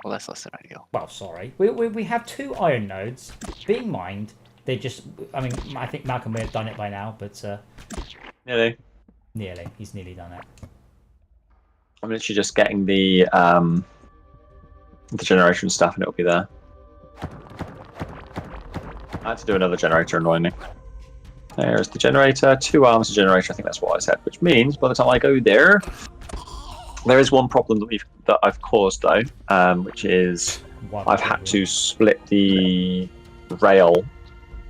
Well, that's less than ideal. Well, sorry. We have 2 iron nodes. Being mined, they just... I mean, I think Malcolm may have done it by now, but... Nearly. Nearly. He's nearly done it. I'm literally just getting the generation stuff, and it'll be there. I had to do another generator, annoyingly. There's the generator, 2 arms of generator. I think that's what I said, which means by the time I go there, there is one problem that I've caused though, which is I've had to split the rail.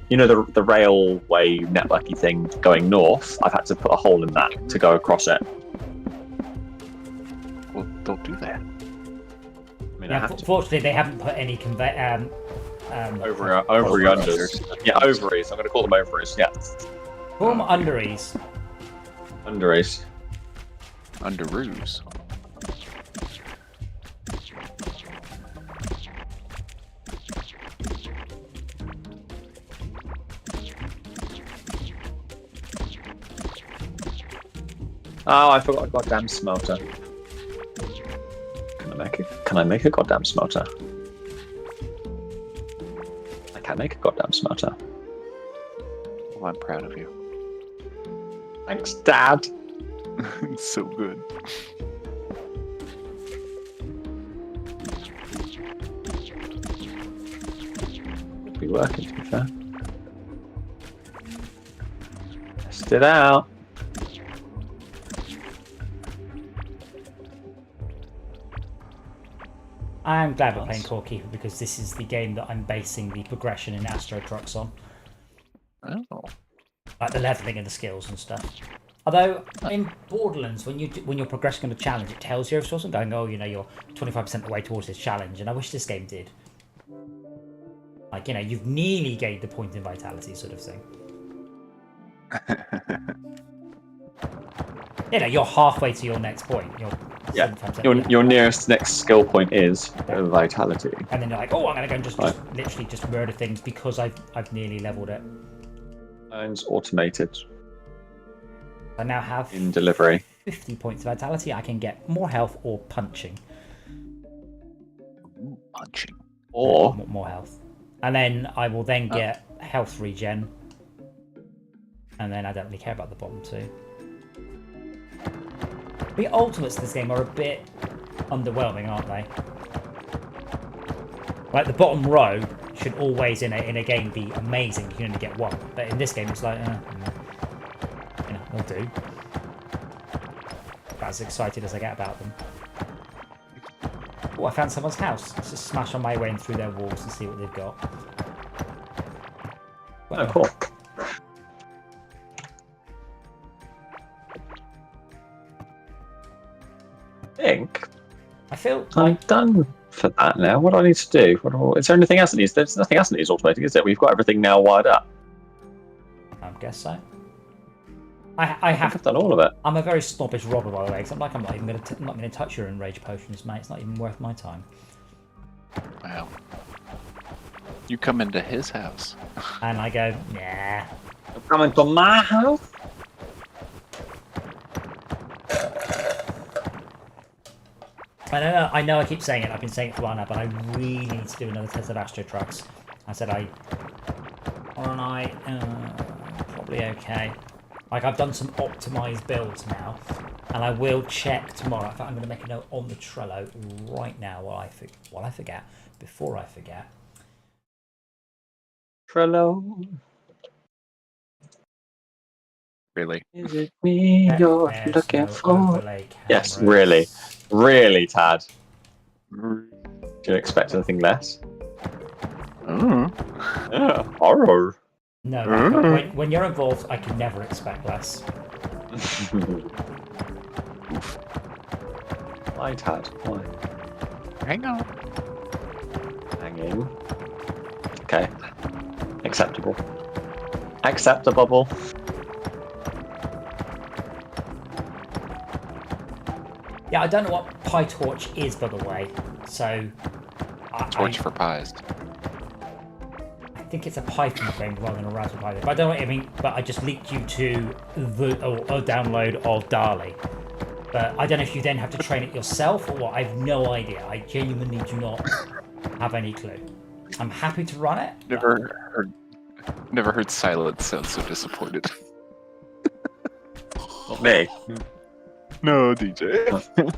You know the railway networky thing going north. I've had to put a hole in that to go across it. Well, don't do that. I mean, Yeah, fortunately, they haven't put any unders. Yeah, ovaries. I'm going to call them ovaries. Yeah. Call them underees. Underace. Underoos. Oh, I forgot a goddamn smelter. Can I make a goddamn smelter? I can make a goddamn smelter. Well, I'm proud of you. Thanks, Dad. It's so good. It'll be working, to be fair. Test it out. I'm glad we're playing CoreKeeper because this is the game that I'm basing the progression in Astro Trucks on. Oh. Like the leveling and the skills and stuff. Although in Borderlands, when you're progressing on a challenge, it tells you every so often going, oh, you know, you're 25% of the way towards this challenge, and I wish this game did. Like, you know, you've nearly gained the point in vitality, sort of thing. You know, you're halfway to your next point. Yeah, your nearest next skill point is vitality. And then you're like, oh, I'm gonna go and just literally just murder things because I've nearly leveled it. Mine's automated. I now have in delivery 50 points of vitality. I can get more health or punching. Ooh, punching. Or more health. And then I will then get health regen. And then I don't really care about the bottom 2. The ultimates in this game are a bit underwhelming, aren't they? Like the bottom row should always in a game be amazing. You can only get 1, but in this game it's like, you know, they'll do. About as excited as I get about them. Oh, I found someone's house. Let's just smash on my way in through their walls and see what they've got. Oh, cool. I feel I'm done for that now. What do I need to do? Is there anything else that needs? There's nothing else that needs automating, is there? We've got everything now wired up. I guess so. I've done all of it. I'm a very snobbish robber, by the way, because I'm not even going to touch your enrage potions, mate. It's not even worth my time. Wow. You come into his house. And I go, nah. You're coming to my house? I know I keep saying it. I've been saying it for a while now, but I really need to do another test of Astro Trucks. I said probably okay. Like, I've done some optimized builds now, and I will check tomorrow. In fact, I'm going to make a note on the Trello right now before I forget. Trello. Really? Is it me you're looking for? Yes, really. Really, Tad. Do you expect anything less? Yeah, horror. No, when you're involved, I can never expect less. Why, Tad? Why? Hang on. Hanging. Okay. Acceptable. Acceptable. Yeah, I don't know what PyTorch is, by the way. So, Torch for pies. I think it's a Python thing rather than a Raspberry Pi. But I don't know what I mean. But I just linked you to a download of DALI. But I don't know if you then have to train it yourself or what. I have no idea. I genuinely do not have any clue. I'm happy to run it. Never heard silence sound so disappointed. Not me. No, DJ.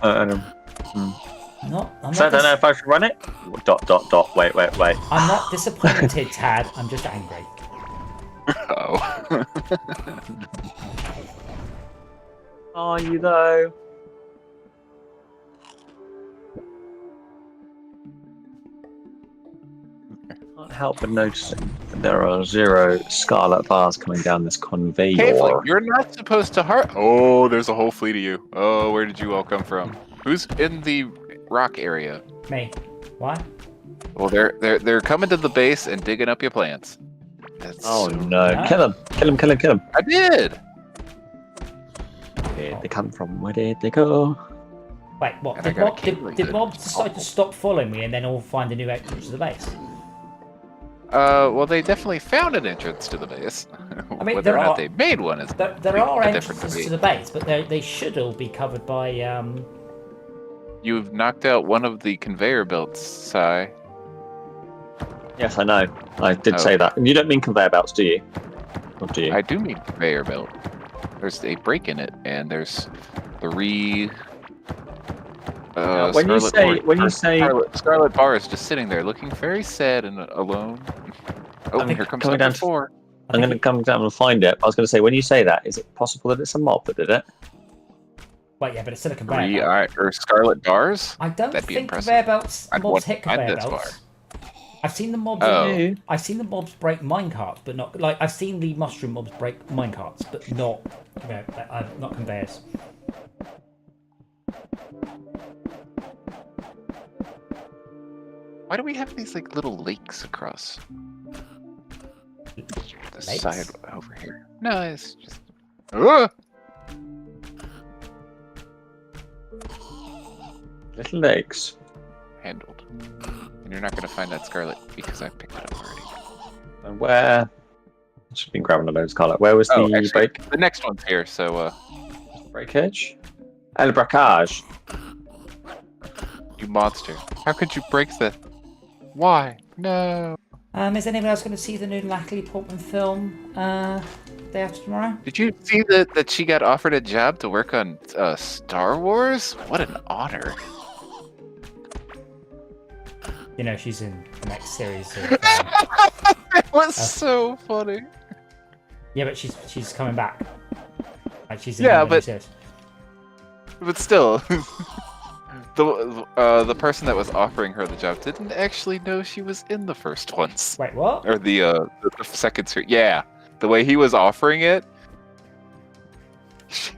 I'm So I don't know if I should run it. ... Wait. I'm not disappointed, Tad. I'm just angry. Oh. Are you though? Can't help but noticing that there are 0 scarlet bars coming down this conveyor. Caveling, you're not supposed to heart. Oh, there's a whole fleet of you. Oh, where did you all come from? Who's in the rock area? Me. Why? Well, they're coming to the base and digging up your plants. That's Oh so... no! No. Kill him! I did. Where did they come from? Where did they go? Wait, what? And I Did, got a mob, Caveling did to- mobs decide to stop following me and then all find a new entrance to the base? Well, they definitely found an entrance to the base. I mean, Whether there or not are- they made one is There are a different entrances debate. to the base, but they should all be covered by. You've knocked out one of the conveyor belts, Sai. Yes, I know. I did Oh. say that. And you don't mean conveyor belts, do you? Or do you? I do mean conveyor belt. There's a break in it, and there's 3. when you Scarlet say Scarlet Bar is just sitting there, looking very sad and alone. Oh, I'm here comes coming number down to- 4. I'm going to come down and find it. I was going to say, when you say that, is it possible that it's a mob that did it? Wait, yeah, but it's still a conveyor 3 belt. or Scarlet Bars. I don't That'd be think impressive. conveyor belts I'd mobs want hit to find conveyor this belts. I've seen the mobs. Oh. I've seen the mobs break minecarts, but not like I've seen the mushroom mobs break minecarts, but not not conveyors. Why do we have these like little lakes across the Lakes? side over here? No, it's just. Ah! Little legs. Handled. And you're not going to find that scarlet because I picked it up already. And where? I've just been grabbing a load of scarlet. Where was the actually, break? the next one's here, so Breakage? El Bracage. you monster. How could you break the... Why? No. Is anyone else going to see the new Natalie Portman film day after tomorrow? Did you see that she got offered a job to work on Star Wars? What an honor. You know, she's in the next series. Of, It was so funny. yeah, but she's coming back. Like she's in Yeah, the new but- series. But still, the person that was offering her the job didn't actually know she was in the first ones. Wait, what? Or the second series. Yeah, the way he was offering it,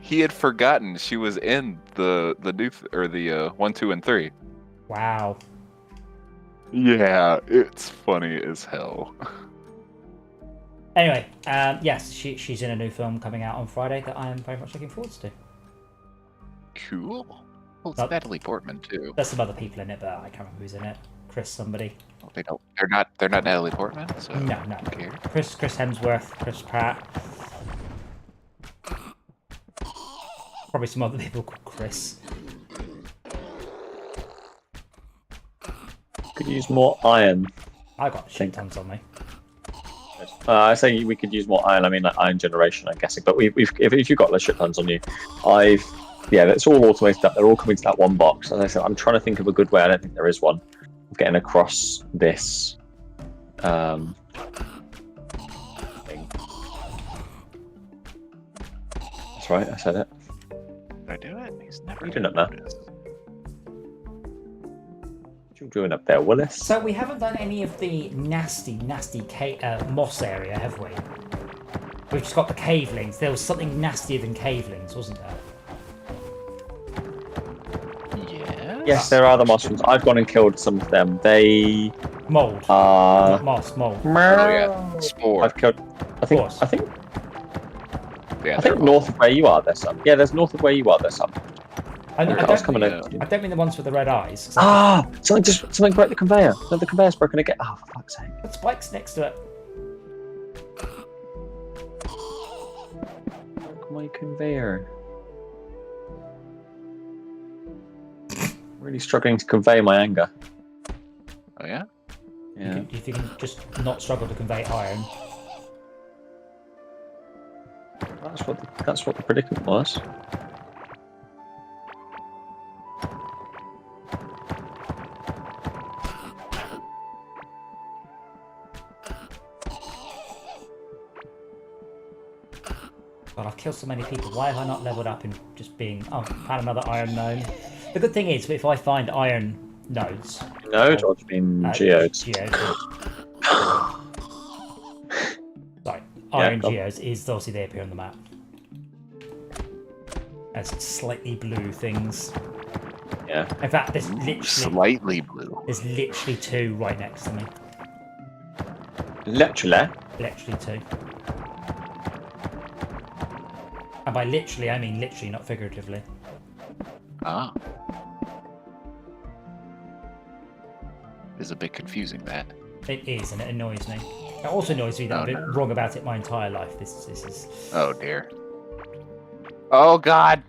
he had forgotten she was in the new or the 1, 2, and 3. Wow. Yeah, it's funny as hell. Anyway, yes, she's in a new film coming out on Friday that I am very much looking forward to. Cool. Well, it's Well- Natalie Portman too. There's some other people in it, but I can't remember who's in it. Chris somebody. Well, they don't. They're not Natalie Portman. So No. who cares? Chris Hemsworth, Chris Pratt. Probably some other people called Chris. Could use more iron. I got shit tons on me. I say we could use more iron. I mean, like iron generation, I'm guessing. But if you've got the shit tons on you, it's all automated up. They're all coming to that one box. As I said, I'm trying to think of a good way. I don't think there is one of getting across this thing. That's right. I said it. Did I do it? He's never. You didn't know. noticed. What you doing up there, Willis? So we haven't done any of the nasty moss area, have we? We've just got the cavelings. There was something nastier than cavelings, wasn't there? Yeah. Yes, there are the mushrooms. I've gone and killed some of them. They Mold. are. Not moss, mold. Oh yeah. Spore. I've killed. I think. course. I think. Yeah, I think north of where you are, there's some. Yeah, there's north of where you are, there's some. I I was coming yeah. over to you. I don't mean the ones with the red eyes. 'cause Something broke the conveyor. No, the conveyor's broken again. Oh, for fuck's sake! the spikes next to it. my conveyor. Really struggling to convey my anger. Oh yeah. Yeah. If you can just not struggle to convey iron. That's what the predicament was. God, I've killed so many people. Why have I not leveled up in just being... Oh, found another iron node. The good thing is, if I find iron nodes... Node, or do you mean geodes? Geodes. Sorry. Iron geodes is obviously they appear on the map. As slightly blue things. Yeah. In fact, there's literally... Slightly blue. There's literally 2 right next to me. Literally? Literally 2. And by literally, I mean literally, not figuratively. Ah. It's a bit confusing, that. It is, and it annoys me. It also annoys me that I've been wrong about it my entire life. This is... Oh dear. Oh god!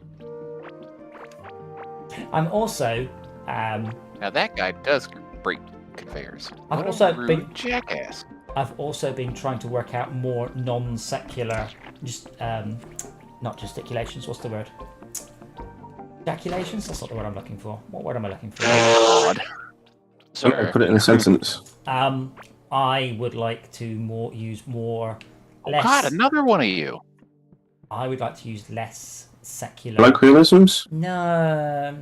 I'm also... Now that guy does break conveyors. I've What also a rude been... jackass. I've also been trying to work out more non-secular... Just, not gesticulations, what's the word? Ejaculations? That's not the word I'm looking for. What word am I looking for? God. Sorry, put it in a sentence. I would like to use more... Oh less, god, another one of you! I would like to use less secular... Colloquialisms? No...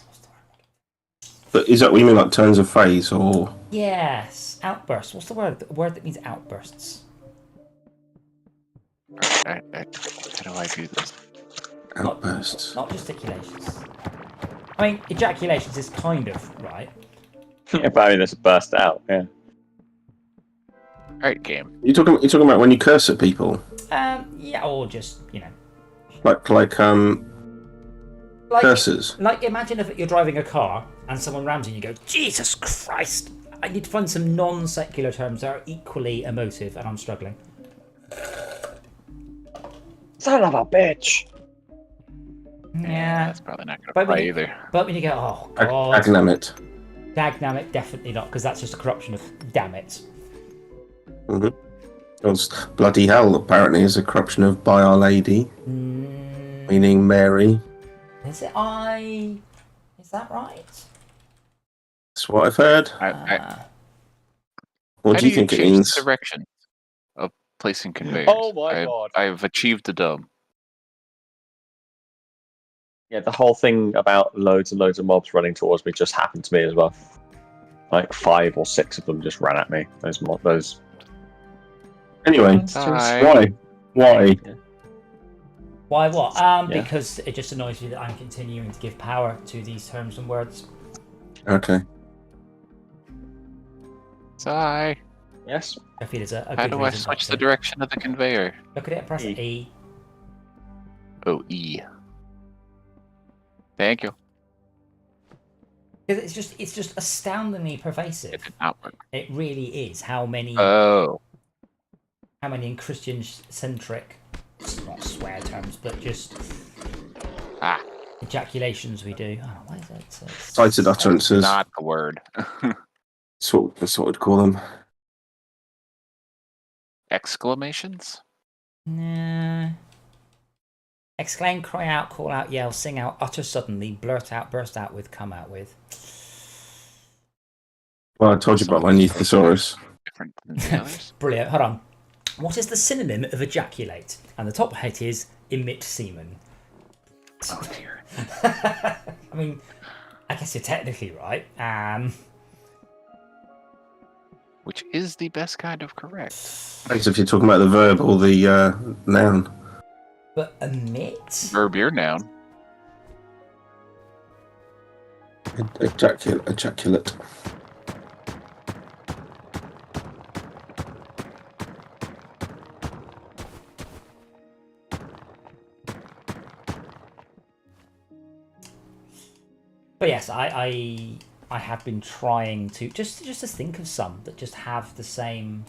what's the word? But is that what you mean, like turns of phrase, or...? Yes, outbursts. What's the word? The word that means outbursts. How do I do this? Outbursts. Not gesticulations. I mean, ejaculations is kind of right. Yeah, but I mean, this burst out, yeah. Alright, game. You're talking about when you curse at people? Yeah, or just, you know. Like curses? Like, imagine if you're driving a car and someone rams you and you go, Jesus Christ! I need to find some non-secular terms that are equally emotive, and I'm struggling. Son of a bitch! Yeah. That's probably not going to play either. But when you go, oh, God. Dagnamit. Dagnamit, definitely not, because that's just a corruption of damn it. Mm-hmm. Because bloody hell, apparently, is a corruption of by Our Lady, meaning Mary. Is it Is that right? That's what I've heard. What do you think it means? The direction of placing conveyors. Oh my god. I've achieved the dome. Yeah, the whole thing about loads and loads of mobs running towards me just happened to me as well. Like 5 or 6 of them just ran at me. Those. Anyway, Hi. Why? Yeah. Why what? Because it just annoys me that I'm continuing to give power to these terms and words. Okay. Sigh. Yes. I feel it's a How good do I reason switch not the to. direction of the conveyor? Look at it, press E. E. Oh, E. Thank you. Because it's just astoundingly pervasive. It did not work. It really is how many Oh. Christian-centric, not swear terms, but just Ah. ejaculations we do. Oh, why is that? Cited utterances. Not the word. That's what we'd call them. Exclamations? Nah. Exclaim, cry out, call out, yell, sing out, utter suddenly, blurt out, burst out with, come out with. Well, I told you about my Neuthosaurus. Different than the others? Brilliant. Hold on. What is the synonym of ejaculate? And the top height is emit semen. Oh dear. I mean, I guess you're technically right. Which is the best kind of correct? Thanks if you're talking about the verb or the noun. But emit? Verb your noun. Ejaculate. But yes, I have been trying to just to think of some that just have the same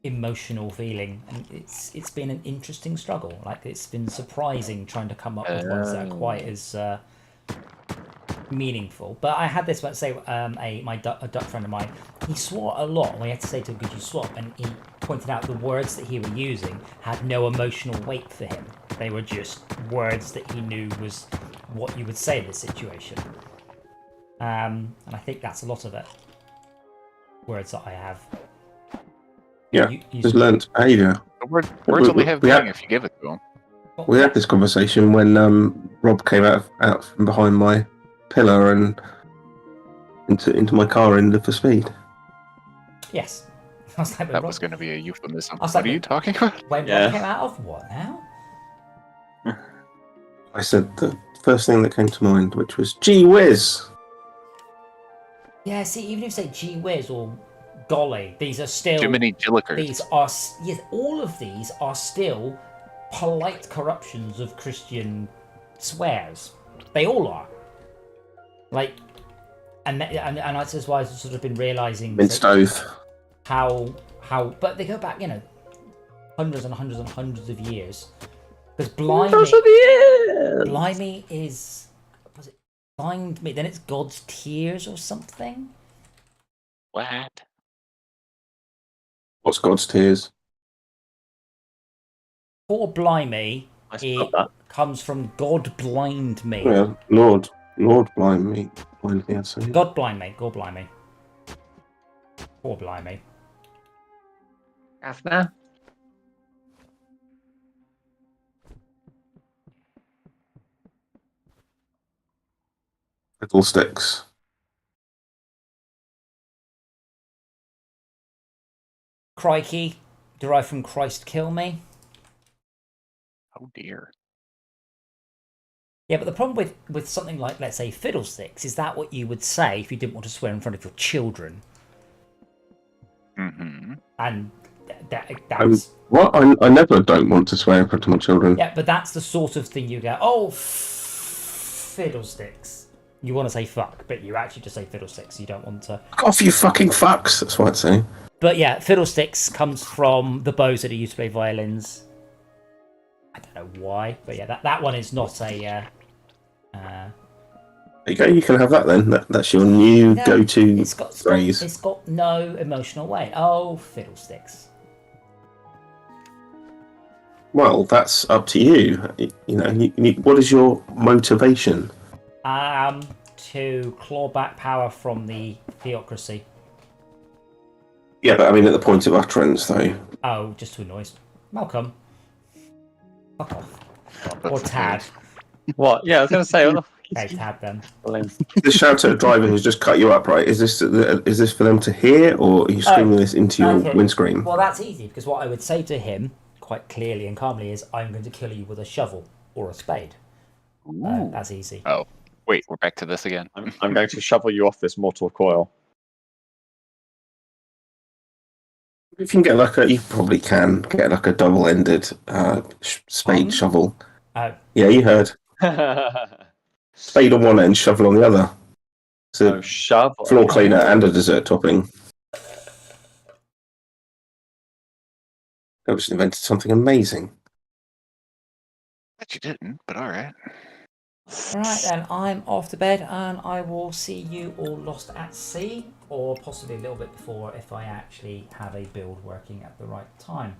emotional feeling, and it's been an interesting struggle. Like, it's been surprising trying to come up with ones that are quite as meaningful. But I had this, let's say, a duck friend of mine, he swore a lot, and we had to say to him, could you swap? And he pointed out the words that he was using had no emotional weight for him. They were just words that he knew was what you would say in this situation. And I think that's a lot of it. Words that I have. Yeah, just learnt behaviour. Words only have meaning if you give it to them. We had this conversation when Rob came out from behind my pillar and into my car in Live for Speed. Yes. I was like, That was going to be a euphemism. I was What like, are you talking about? When Rob came out of what now? I said the first thing that came to mind, which was gee whiz. Yeah, see, even if you say gee whiz or golly, these are still... Too many Jillikers. These are... Yes, all of these are still polite corruptions of Christian swears. They all are. Like... And that's why I've sort of been realising... Minced oath. How... But they go back, you know, hundreds and hundreds and hundreds of years. Because Blimey is... Was it blind me? Then it's God's tears or something? What? What's God's tears? Poor Blimey, it comes from God blind me. Yeah, Lord blind me. Blind me, I'd say. God blind me. God Blimey. Poor Blimey. Governor? Fiddlesticks. Crikey, derived from Christ kill me. Oh dear. Yeah, but the problem with something like, let's say, fiddlesticks, is that what you would say if you didn't want to swear in front of your children? Mm-hmm. And that's... What? I never don't want to swear in front of my children. Yeah, but that's the sort of thing you go, oh, fiddlesticks. You want to say fuck, but you actually just say fiddlesticks. You don't want to... Off you fucking fucks, that's what I'd say. But yeah, fiddlesticks comes from the bows that are used to play violins. I don't know why, but yeah, that one is not a... There you go, you can have that then. That's your new go-to phrase. It's got no emotional weight. Oh, fiddlesticks. Well, that's up to you. You know, what is your motivation? To claw back power from the theocracy. Yeah, but I mean at the point of utterance, though. Oh, just to annoy Malcolm. Fuck off. Oh, Or Tad. What? Yeah, I was going to say. Okay, Tad then. The shout at driver who's just cut you up, right? Is this for them to hear, or are you screaming this into your windscreen? Well, that's easy, because what I would say to him, quite clearly and calmly, is I'm going to kill you with a shovel or a spade. That's easy. Oh, wait, we're back to this again. I'm going to shovel you off this mortal coil. If you can get you probably can get like a double-ended spade shovel. Oh. Yeah, you heard. Spade on one end, shovel on the other. So shovel. Floor cleaner and a dessert topping. I just invented something amazing. Bet you didn't, but alright. Right then, I'm off to bed, and I will see you all lost at sea, or possibly a little bit before if I actually have a build working at the right time.